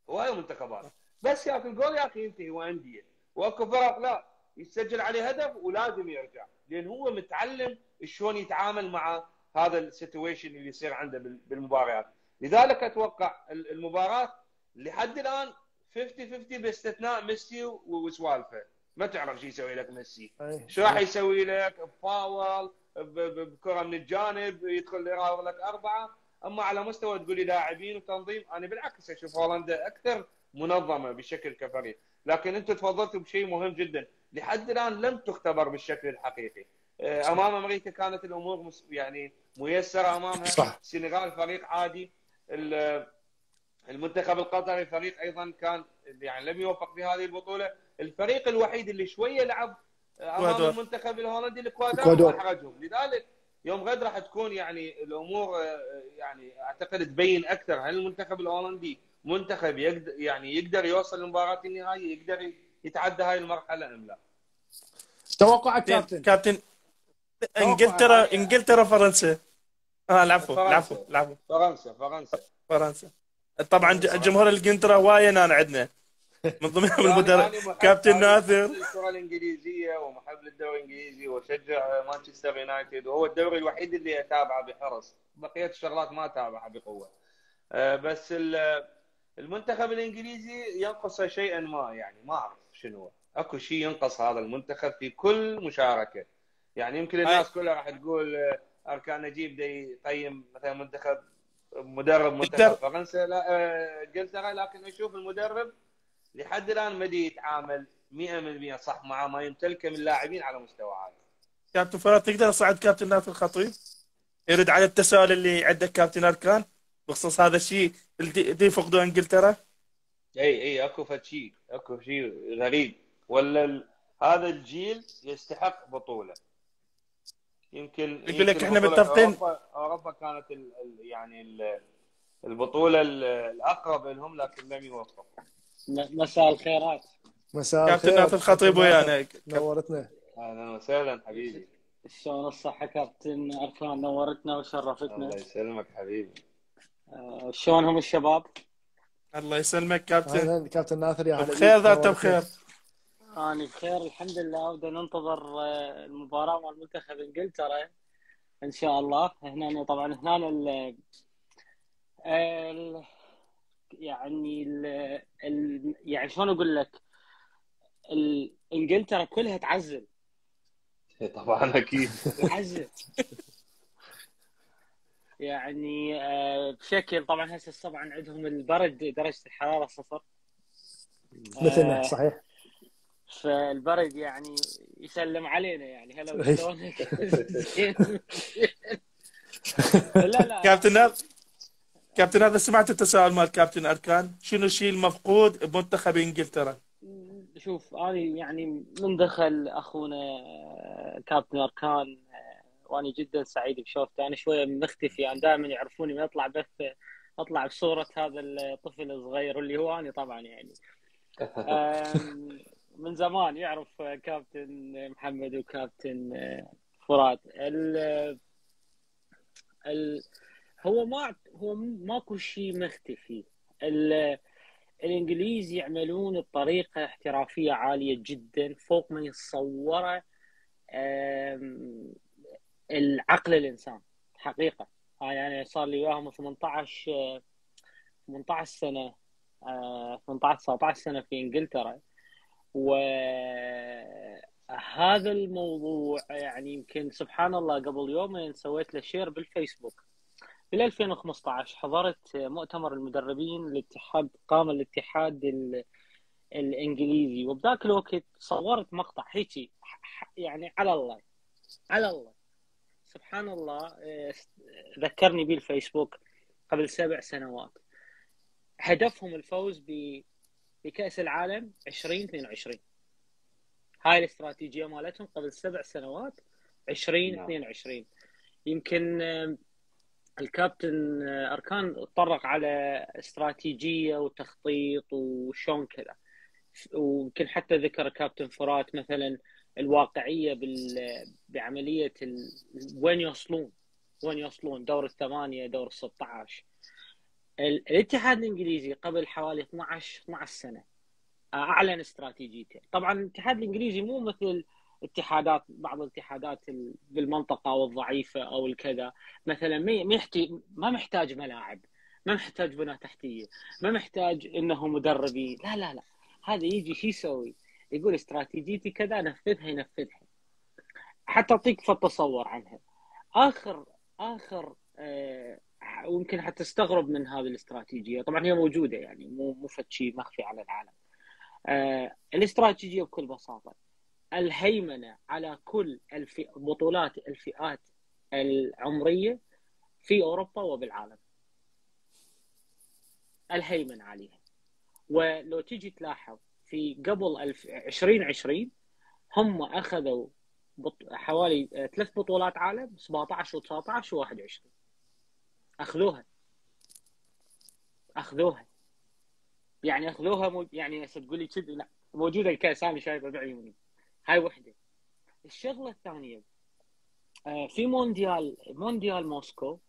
وهاي منتخبات بس ياكل جول يا اخي ينتهي. وانديه واكو فرق لا، يسجل عليه هدف ولازم يرجع، لان هو متعلم شلون يتعامل مع هذا السيتويشن اللي يصير عنده بالمباريات. لذلك اتوقع المباراه لحد الان 50-50 باستثناء ميسي وسوالفه. ما تعرف شو يسوي لك ميسي، شو راح يسوي لك بفاول بكره من الجانب يدخل يراوغ لك اربعه. اما على مستوى تقول لي لاعبين وتنظيم، انا بالعكس اشوف هولندا اكثر منظمه بشكل كفريق. لكن انت تفضلت بشيء مهم جدا، لحد الان لم تختبر بالشكل الحقيقي. امام امريكا كانت الامور يعني ميسره امامها. صح. السنغال فريق عادي، المنتخب القطري فريق ايضا كان يعني لم يوفق في هذه البطوله. الفريق الوحيد اللي شويه لعب امام المنتخب الهولندي الاكوادور واحرجهم. لذلك يوم غد راح تكون يعني الامور يعني اعتقد تبين اكثر هل المنتخب الهولندي منتخب يقدر يوصل لمباراه النهائي، يقدر يتعدى هاي المرحله ام لا. توقعك كابتن انجلترا فرنسا. العفو فرنسا. طبعا جمهور الانجلترا واين انا عندنا من ضمنهم المدرب كابتن ناثر. الكره الانجليزيه ومحب للدوري الانجليزي وشجع مانشستر يونايتد، وهو الدوري الوحيد اللي اتابعه بحرص، بقيه الشغلات ما اتابعها بقوه. بس المنتخب الانجليزي ينقصه شيئا ما، يعني ما اعرف شنو، اكو شيء ينقص هذا المنتخب في كل مشاركه. يعني يمكن الناس كلها راح تقول اركان نجيب دا يقيم مثلا مدرب منتخب فرنسا لا انجلترا، لكن اشوف المدرب لحد الان ما يتعامل 100% صح مع ما يمتلكه من لاعبين على مستوى عالي. كابتن فرات تقدر تصعد كابتن ناثر الخطيب يرد على التساؤل اللي عندك كابتن اركان بخصوص هذا الشيء اللي يفقدوه انجلترا؟ اي اكو شيء غريب، ولا هذا الجيل يستحق بطوله. يمكن يقول لك احنا متفقين. اوروبا كانت يعني البطوله الاقرب لهم لكن لم يوفقوا. مساء الخيرات. مساء الخير كابتن ناثر الخطيب ويانا. نورتنا. اهلا وسهلا حبيبي. شلون الصحه كابتن اركان؟ نورتنا وشرفتنا. الله يسلمك حبيبي. شلونهم الشباب؟ الله يسلمك كابتن. كابتن ناثر يا هلا بخير ذاته بخير. أنا بخير الحمد لله، وبدنا ننتظر المباراة مع المنتخب انجلترا ان شاء الله. هنا طبعا هنا يعني شلون اقول لك، انجلترا كلها تعزل. طبعا اكيد تعزل يعني بشكل. طبعا هسه طبعا عندهم البرد درجة الحرارة 0 مثلنا صحيح. فالبرد يعني يسلم علينا يعني. هلا شلونك؟ لا كابتن هذا سمعت التساؤل مال كابتن اركان، شنو الشيء المفقود بمنتخب انجلترا؟ شوف انا يعني من دخل اخونا كابتن اركان وانا جدا سعيد بشوفته. انا شويه مختفي يعني، دائما يعرفوني ما اطلع بث اطلع بصوره هذا الطفل الصغير اللي هو انا طبعا يعني. من زمان يعرف كابتن محمد وكابتن فرات. هو ماكو شيء مختفي. الانجليز يعملون بطريقه احترافيه عاليه جدا فوق ما يتصوره العقل الانسان حقيقه. يعني صار لي وياهم 18 سنه 18 19 سنه في انجلترا، وهذا الموضوع يعني يمكن سبحان الله قبل يومين سويت له شير بالفيسبوك. في 2015 حضرت مؤتمر المدربين الاتحاد، قام الاتحاد الانجليزي، وبذاك الوقت صورت مقطع هيك يعني على الله سبحان الله ذكرني به الفيسبوك قبل 7 سنوات. هدفهم الفوز بكأس العالم 2022. هاي الاستراتيجية مالتهم قبل 7 سنوات 2022. يمكن الكابتن أركان اتطرق على استراتيجية وتخطيط وشون كذا، ويمكن حتى ذكر كابتن فرات مثلا الواقعية بعملية وين يوصلون دور الثمانية، دور 16. الاتحاد الإنجليزي قبل حوالي 12 سنة أعلن استراتيجيته. طبعا الاتحاد الإنجليزي مو مثل بعض الاتحادات بالمنطقة أو الضعيفة أو الكذا، مثلا ما محتاج ملاعب، ما محتاج بنى تحتية، ما محتاج إنه مدربين، لا هذا يجي شو يسوي؟ يقول استراتيجيتي كذا، ينفذها. حتى أعطيك تصور عنها. آخر ويمكن حتى تستغرب من هذه الاستراتيجية، طبعا هي موجودة يعني مو شيء مخفي على العالم. الاستراتيجية بكل بساطة الهيمنة على كل بطولات الفئات العمرية في أوروبا وبالعالم، الهيمنة عليها. ولو تيجي تلاحظ في قبل 2020 هم أخذوا حوالي 3 بطولات عالم، 17 و19 و21 أخذوها. يعني أخذوها يعني تقول لي كذا، لا موجودة الكأس أنا شايفها بعيوني. هاي وحدة. الشغلة الثانية في مونديال موسكو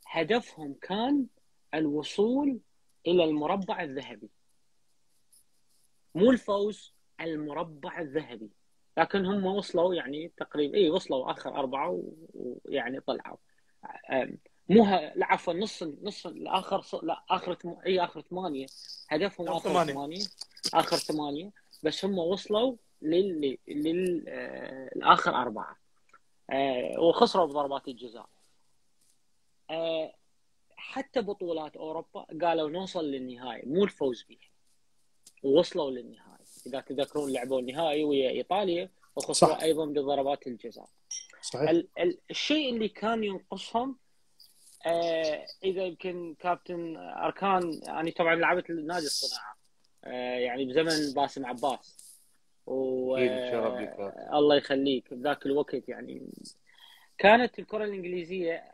هدفهم كان الوصول إلى المربع الذهبي، مو الفوز، المربع الذهبي. لكن هم وصلوا يعني تقريبا وصلوا آخر 4 ويعني طلعوا لا عفوا نص الآخر، لا آخر 8. هدفهم آخر 8 بس هم وصلوا للآخر 4 وخسروا بضربات الجزاء. حتى بطولات أوروبا قالوا نوصل للنهاية، مو الفوز بيها، ووصلوا للنهاية. إذا تذكرون لعبوا النهائي ويا إيطاليا وخسروا أيضا بضربات الجزاء. صحيح. الشيء اللي كان ينقصهم إذا يمكن كابتن أركان، أنا طبعا لعبت النادي الصناعة يعني بزمن باسم عباس الله يخليك. بذاك الوقت يعني كانت الكرة الإنجليزية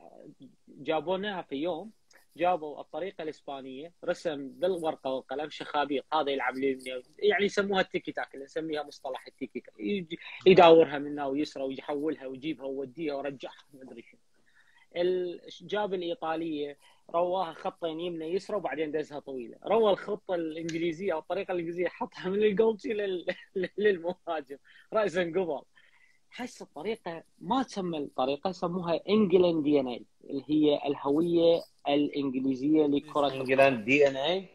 جابونها في يوم، جابوا الطريقة الإسبانية، رسم بالورقة والقلم شخابيط، هذا يلعب لي يعني يسموها التيكي تاك، اللي نسميها مصطلح التيكي تاك، يداورها منا ويسرى ويحولها ويجيبها ووديها ورجعها ما أدري شنو. جاب الإيطالية رواها خطين يمنى يسرى وبعدين دزها طويلة. روى الخطة الإنجليزية أو الطريقة الإنجليزية حطها من الجولتي للمهاجم رأسا قبل. حس الطريقة ما تسمى الطريقة، سموها انجلاند دي ان اي، اللي هي الهوية الإنجليزية لكرة انجلاند دي ان اي.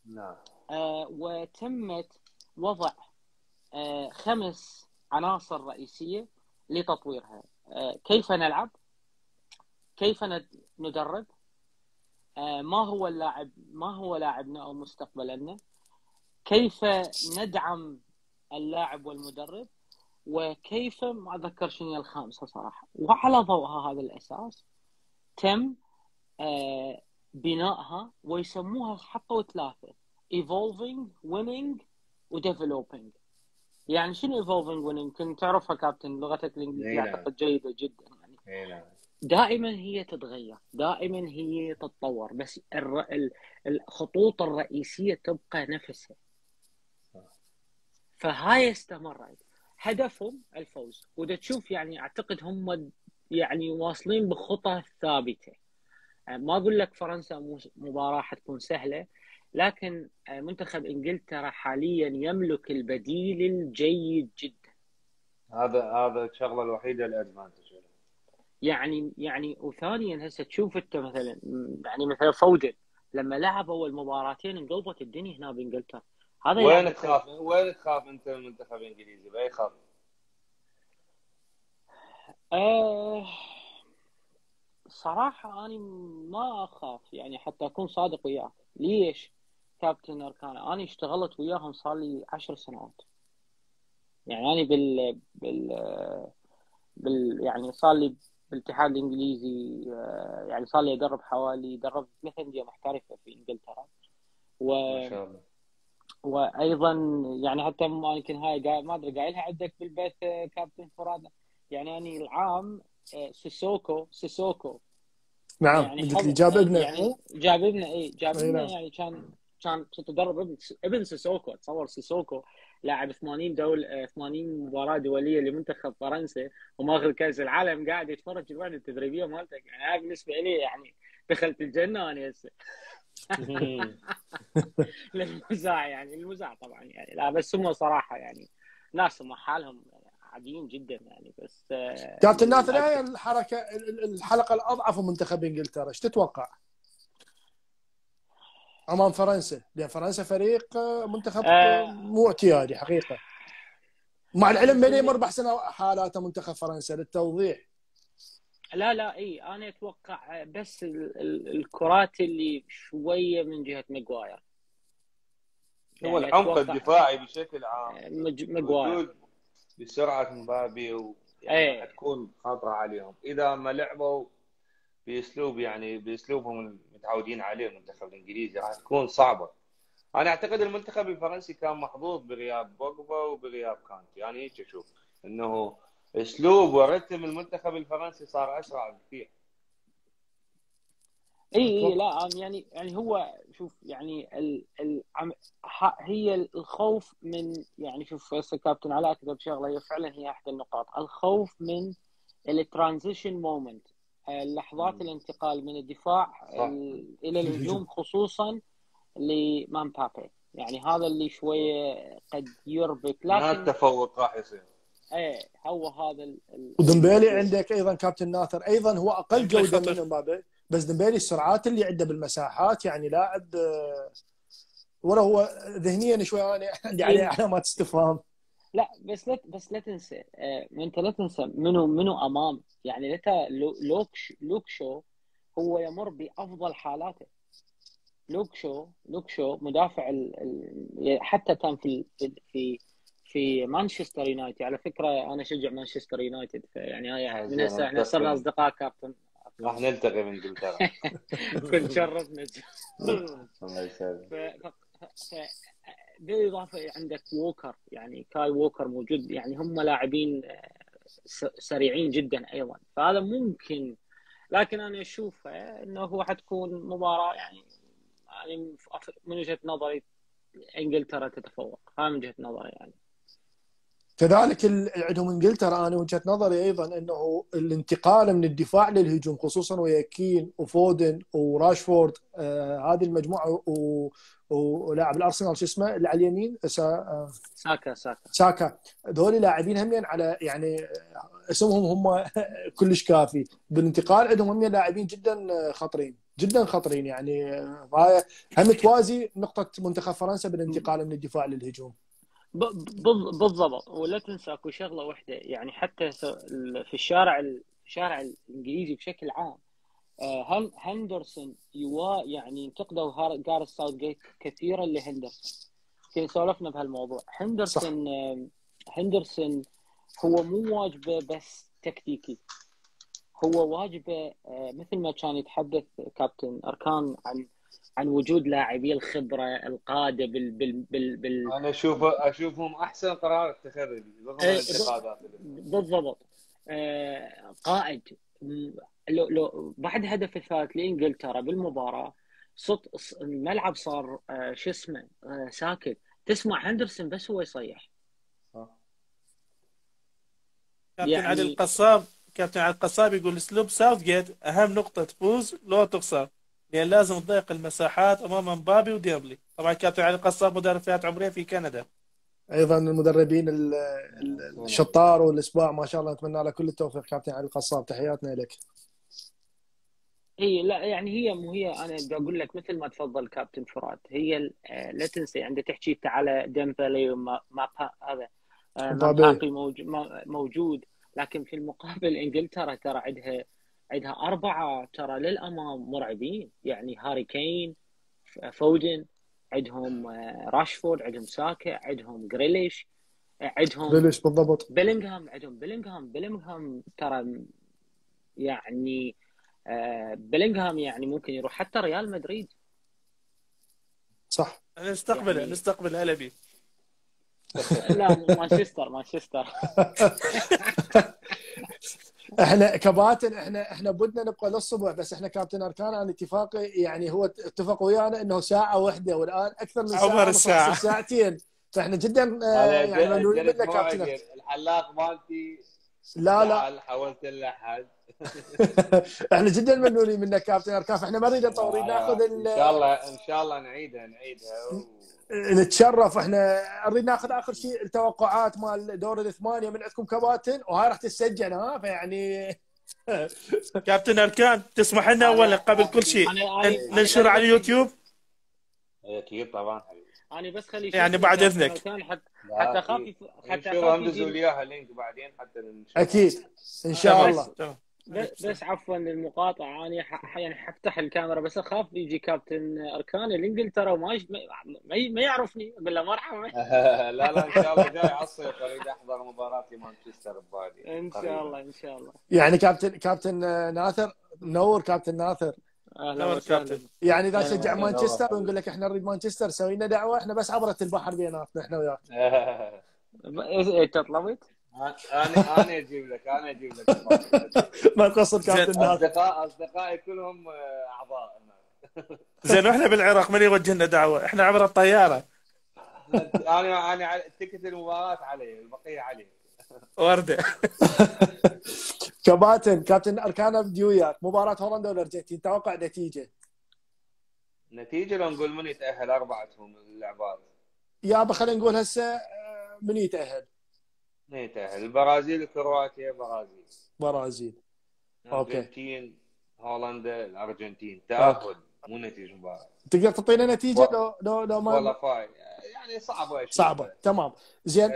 نعم. وتمت وضع 5 عناصر رئيسية لتطويرها. كيف نلعب، كيف ندرب، ما هو لاعبنا أو مستقبلنا، كيف ندعم اللاعب والمدرب، وكيف ما أذكر شنو الخامسة صراحة. وعلى ضوء هذا الأساس تم بنائها، ويسموها حطوا 3: evolving, winning وdeveloping. يعني شنو evolving winning؟ كنت تعرفها كابتن، لغتك الإنجليزية أعتقد جيدة جدا يعني. دائما هي تتغير، دائما هي تتطور، بس الخطوط الرئيسية تبقى نفسها. فهاي استمرت. هدفهم الفوز، وده تشوف يعني اعتقد هم يعني واصلين بخطى ثابته. ما اقول لك فرنسا مباراه حتكون سهله، لكن منتخب انجلترا حاليا يملك البديل الجيد جدا. هذا الشغله الوحيده الادفانتج يعني وثانيا هسه تشوف انت مثلا يعني مثلا فودن لما لعب اول مباراتين انقلبت الدنيا هنا بانجلترا. هذا وين تخاف انت من المنتخب الانجليزي؟ باي خاف؟ صراحة أنا ما أخاف يعني، حتى أكون صادق وياك. ليش كابتن أركان؟ أنا اشتغلت وياهم صار لي 10 سنوات. يعني أنا يعني صار لي بالاتحاد الانجليزي، يعني صار لي ادرب دربت 3 أندية محترفه في انجلترا. ما شاء الله. وايضا يعني حتى يمكن هاي ما ادري قايلها عندك بالبيت كابتن فراد، يعني اني العام سيسوكو نعم يعني قلت لي جاب ابنه يعني جاب ابنه، جاب اي ابنه، نعم. يعني كنت ادرب ابن سيسوكو. تصور سيسوكو لاعب 80 مباراه دوليه لمنتخب فرنسا وماخذ كاس العالم، قاعد يتفرج الوحده التدريبيه مالتك. يعني هاي بالنسبه لي يعني دخلت الجنه انا هسه. للمزاح يعني، المزاح طبعا يعني، لا بس هم صراحه يعني ناس هم حالهم عاديين جدا يعني. بس كابتن ناثر، هاي الحلقه الاضعف من منتخب انجلترا ايش تتوقع امام فرنسا؟ لان فرنسا فريق منتخب مو اعتيادي حقيقه، مع العلم ما يمر باحسن حالاته منتخب فرنسا للتوضيح. لا اي انا اتوقع بس الكرات اللي شويه من جهه ماجواير، هو يعني العمق الدفاعي بشكل عام، ماجواير الوجود بسرعه مبابي يعني راح تكون خاطره عليهم اذا ما لعبوا باسلوب، يعني باسلوبهم المتعودين عليه المنتخب الانجليزي، راح تكون صعبه. انا اعتقد المنتخب الفرنسي كان محظوظ بغياب بوجبا وبغياب كانتي، يعني هيك اشوف انه اسلوب ورتم المنتخب الفرنسي صار اسرع بكثير. اي لا يعني هو شوف يعني هي الخوف من، يعني شوف هسه كابتن علاء كتب شغله هي فعلا هي احد النقاط، الخوف من الترانزيشن مومنت، لحظات الانتقال من الدفاع الى الهجوم، خصوصا لمامبابي. يعني هذا اللي شويه قد يربك، لكن ما التفوق راح يصير. هو هذا وديمبيلي عندك ايضا كابتن ناثر، ايضا هو اقل جوده من مبابي، بس ديمبيلي السرعات اللي عنده بالمساحات يعني لاعب، ولا هو ذهنيا شوي انا عندي عليه علامات استفهام. لا بس لا تنسى، انت لا تنسى منو امام، يعني لوك شو هو يمر بافضل حالاته. لوك شو مدافع حتى كان في مانشستر يونايتد. على فكره انا اشجع مانشستر يونايتد، يعني هاي من هسه احنا صرنا اصدقاء كابتن، راح نلتقي بانجلترا. كنت شرفنا. الله يسلمك. بالاضافه عندك ووكر، يعني كاي ووكر موجود، يعني هم لاعبين سريعين جدا ايضا، فهذا ممكن. لكن انا اشوف انه هو حتكون مباراه يعني من وجهه نظري انجلترا تتفوق، هاي من وجهه نظري يعني. كذلك عندهم انجلترا، انا وجهه نظري ايضا انه الانتقال من الدفاع للهجوم خصوصا ويا كين وفودن وراشفورد، هذه المجموعه ولاعب الارسنال شو اسمه اللي على اليمين ساكا هذول لاعبين همين على يعني اسمهم هم كلش كافي بالانتقال، عندهم هم لاعبين جدا خطرين يعني. هاي هم توازي نقطه منتخب فرنسا بالانتقال من الدفاع للهجوم. بالضبط. ولا تنسى اكو شغله واحده، يعني حتى في الشارع الانجليزي بشكل عام، هندرسون يعني انتقدوا جارث ساوثجيت كثيرا لهندرسون. كنا سولفنا بهالموضوع. هندرسون هو مو واجبه بس تكتيكي، هو واجبه مثل ما كان يتحدث كابتن أركان عن وجود لاعبي الخبره القاده انا اشوفهم احسن قرار اتخذ رغم الانتقادات. بالضبط. قائد. لو بعد هدف الثالث لانجلترا بالمباراه، الملعب صار شو اسمه ساكت، تسمع هندرسون بس هو يصيح. كابتن علي القصاب يقول اسلوب ساوثجيت اهم نقطه تفوز لو تخسر، لان لازم تضيق المساحات امام مبابي وديمبلي. طبعا كابتن علي القصاب مدرب فئات عمريه في كندا، ايضا المدربين الشطار والاسبوع ما شاء الله، نتمنى له كل التوفيق كابتن علي القصاب، تحياتنا لك. لا يعني هي انا بدي اقول لك مثل ما تفضل كابتن فرات، هي لا تنسي عند تحكي على ديمبلي هذا مبابي موجود، لكن في المقابل انجلترا ترى عندها 4 ترى للامام مرعبين، يعني هاري كين، فودن، عندهم راشفورد، عندهم ساكا، عندهم جريليش، عندهم ليش بالضبط؟ بيلينغهام، بيلينغهام ترى يعني بيلينغهام يعني ممكن يروح حتى ريال مدريد صح. نستقبل يعني. هلا بيه. لا مانشستر احنا كباتن احنا بدنا نبقى للصبح، بس احنا كابتن اركان عن اتفاقي يعني هو اتفق ويانا انه ساعه واحده، والان اكثر من ساعه عمر ونص الساعة. تصير ساعتين، فاحنا جدا يعني ممنونين جلست منك كابتن. موعد الحلاق مالتي لا زعل، حاولت له حد. احنا جدا ممنونين منك كابتن اركان، فاحنا ما نريد نطول، نريد ناخذ ان شاء الله نعيدها نتشرف. احنا نريد ناخذ اخر شيء التوقعات مال دور الثمانيه من عندكم كباتن، وهاي راح تسجل ها، فيعني كابتن أركان تسمح لنا أولا قبل كل شيء ننشر على اليوتيوب؟ اكيد طبعا حبيبي. انا بس خلي يعني بعد إذنك. حتى خافي ندزوا لي اياها اللينك بعدين حتى ننشر. اكيد ان شاء الله. بس عفوا للمقاطعه، انا يعني حفتح الكاميرا، بس اخاف يجي كابتن اركان لانجلترا وما ما يعرفني، اقول له مرحبا. لا ان شاء الله جاي على الصيف اريد احضر مباراه مانشستر ببالي ان شاء الله. يعني كابتن ناثر منور. كابتن ناثر اهلا وسهلا. يعني اذا شجع مانشستر ونقول لك احنا نريد مانشستر، سوي لنا دعوه، احنا بس عبره البحر بيناتنا احنا وياك. ايش طلبت؟ انا اجيب لك ما تقصر كابتن ناثر. اصدقائي كلهم اعضاء. زين واحنا بالعراق من يوجه لنا دعوه؟ احنا عبر الطياره. انا تكت المباراه علي، البقيه علي. ورده. كابتن اركان بدي وياك مباراه هولندا والارجنتين، توقع نتيجه لو نقول من يتاهل اربعتهم اللعبات. يابا خلينا نقول هسه من يتاهل؟ البرازيل، كرواتيا، برازيل. اوكي. الارجنتين، هولندا، الارجنتين تاهل، مو نتيجه مباراه. تقدر تعطينا نتيجه لو ما والله فاي يعني صعبه. تمام زين.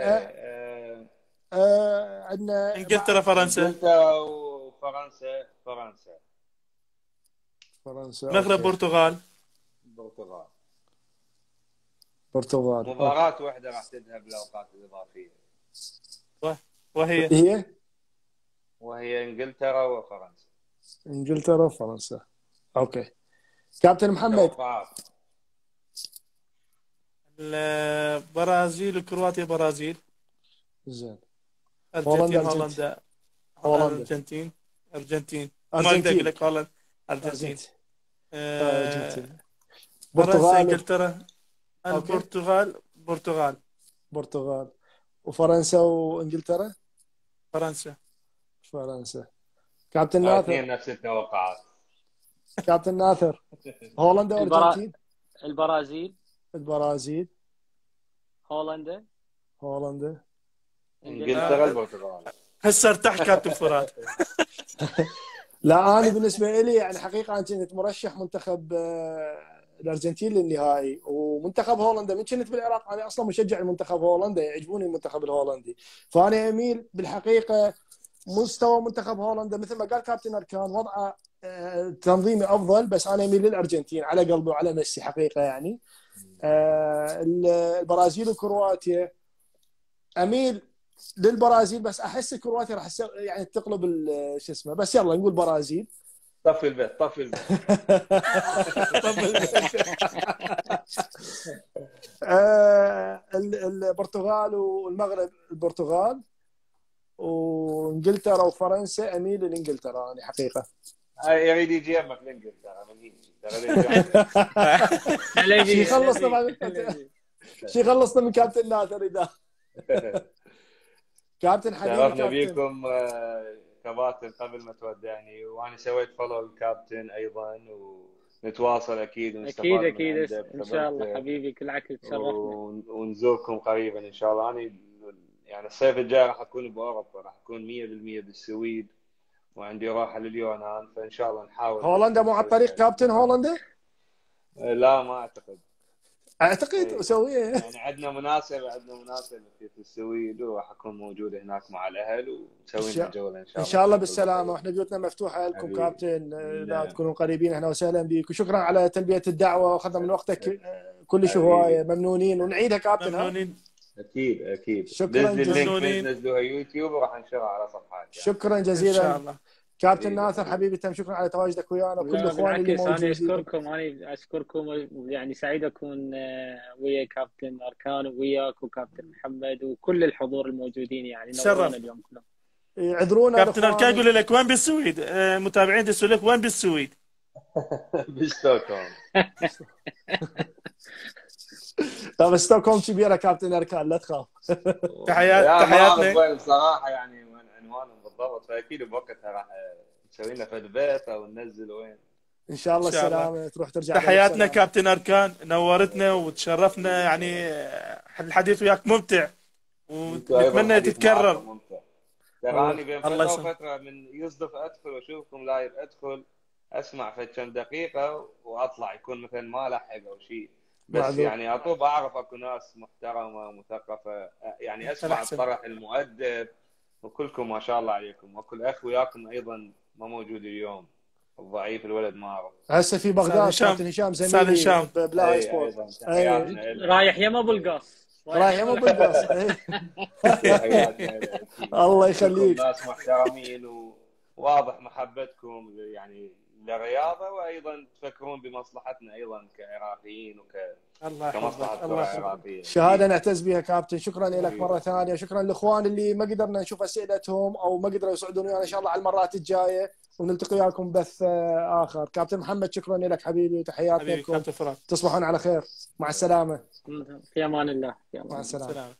عندنا انجلترا فرنسا. انجلترا وفرنسا. المغرب برتغال. مباراة واحدة راح تذهب للأوقات الإضافية. وهي انجلترا وفرنسا. اوكي. كابتن محمد. البرازيل وكرواتيا. برازيل. زين. هولندا. ارجنتين. ما اقدر اقول لك هولندا. ارجنتين. فرنسا، انجلترا. البرتغال. وفرنسا وانجلترا. فرنسا. كابتن ناثر. نفس التوقعات. كابتن ناثر. هولندا وارجنتين. البرازيل. هولندا. انجلترا. البرتغال. هسه ارتاح كابتن فرات. لا انا بالنسبه لي يعني حقيقه انا كنت مرشح منتخب الارجنتين للنهائي، ومنتخب هولندا من كنت بالعراق انا اصلا مشجع المنتخب هولندا، يعجبوني المنتخب الهولندي، فانا اميل بالحقيقه مستوى منتخب هولندا مثل ما قال كابتن اركان وضعه تنظيمي افضل، بس انا اميل للارجنتين على قلبي وعلى ميسي حقيقه. يعني البرازيل وكرواتيا اميل للبرازيل، بس احس كرواتيا راح يعني تقلب شو اسمه، بس يلا نقول برازيل. طفي البيت. البرتغال والمغرب. البرتغال وانجلترا وفرنسا، اميل لانجلترا انا حقيقه. يريد يجي يمك لانجلترا من هيك. خلصنا من كابتن ناثر اذا. كابتن حبيبي. شرفنا بيكم كباتن قبل ما تودعني، وانا سويت فولو الكابتن ايضا، ونتواصل اكيد ونستفاد اكيد ان شاء الله حبيبي. بالعكس تشرفنا ونزوركم قريبا ان شاء الله. انا يعني الصيف الجاي راح اكون باوروبا، راح اكون 100% بالسويد، وعندي راحه لليونان، فان شاء الله نحاول. هولندا مو على الطريق كابتن؟ هولندا لا ما اعتقد اسويها. يعني عندنا مناسبه في السويد، وراح اكون موجود هناك مع الاهل، ونسوي لنا جوله ان شاء الله بالسلامه، واحنا بيوتنا مفتوحه لكم كابتن، لا تكونوا قريبين. اهلا وسهلا بك، وشكرا على تلبيه الدعوه، واخذنا من وقتك كل هوايه. ممنونين، ونعيدها كابتن. ممنونين. اكيد اكيد. شكراً نزل اللينك جزيلا. نزلوها يوتيوب وراح ننشرها على صفحات. شكرا ان شاء جزيلا الله. كابتن ناصر حبيبي تم، شكرا على تواجدك ويانا وكل لا اخواني اللي بالعكس، انا موجودين. اشكركم، انا اشكركم، يعني سعيد اكون ويا كابتن اركان وياك وكابتن محمد وكل الحضور الموجودين، يعني تشرف. نورونا اليوم كلهم. يعذرونا كابتن اركان يقول لك وين بالسويد؟ متابعين يسألوا لك وين بالسويد؟ بستوكهولم. طب ستوكهولم كبيره كابتن اركان لا تخاف. تحياتنا. ما بصراحه يعني من عنوانهم بالضبط، فاكيد بوقتها راح نسوي لنا في البيت او ننزل وين. ان شاء الله إن شاء الله. السلامه تروح ترجع. تحياتنا كابتن اركان، نورتنا وتشرفنا، يعني الحديث وياك ممتع ونتمنى تتكرر. تراني بين الله فتره يسلمك. وفتره من يصدف ادخل واشوفكم لايف، ادخل اسمع في كم دقيقه واطلع، يكون مثلا ما لحق او شيء، بس معذور. يعني اطوب اعرف اكو ناس محترمه ومثقفه، يعني اسمع الأحسن. الطرح المؤدب، وكلكم ما شاء الله عليكم، وكل اخ وياكم ايضا ما موجود اليوم، الضعيف الولد ما اعرف. هسه في بغداد أستاذ كابتن هشام أستاذ زميلي هشام. ببلا أي سبورت. أيضاً. أي. تحياتنا إلك. رايح يم ابو القاص، رايح مو بالباص. أي. تحياتنا إلك. الله يخليك. كلكم ناس محترمين وواضح محبتكم يعني للرياضه، وايضا تفكرون بمصلحتنا ايضا كعراقيين الله كمصلحه يحفظك. الكره الله يحفظك. العراقيه. شهاده نعتز بها كابتن، شكرا لك مره ثانيه، شكرا للاخوان اللي ما قدرنا نشوف اسئلتهم او ما قدروا يسعدون ويانا، ان شاء الله على المرات الجايه ونلتقي وياكم بث اخر. كابتن محمد شكرا لك حبيبي، تحياتنا حبيبي لكم، كابتن فرات. تصبحون على خير، مع السلامه. في امان الله، في امان مع الله. السلامه. سلام.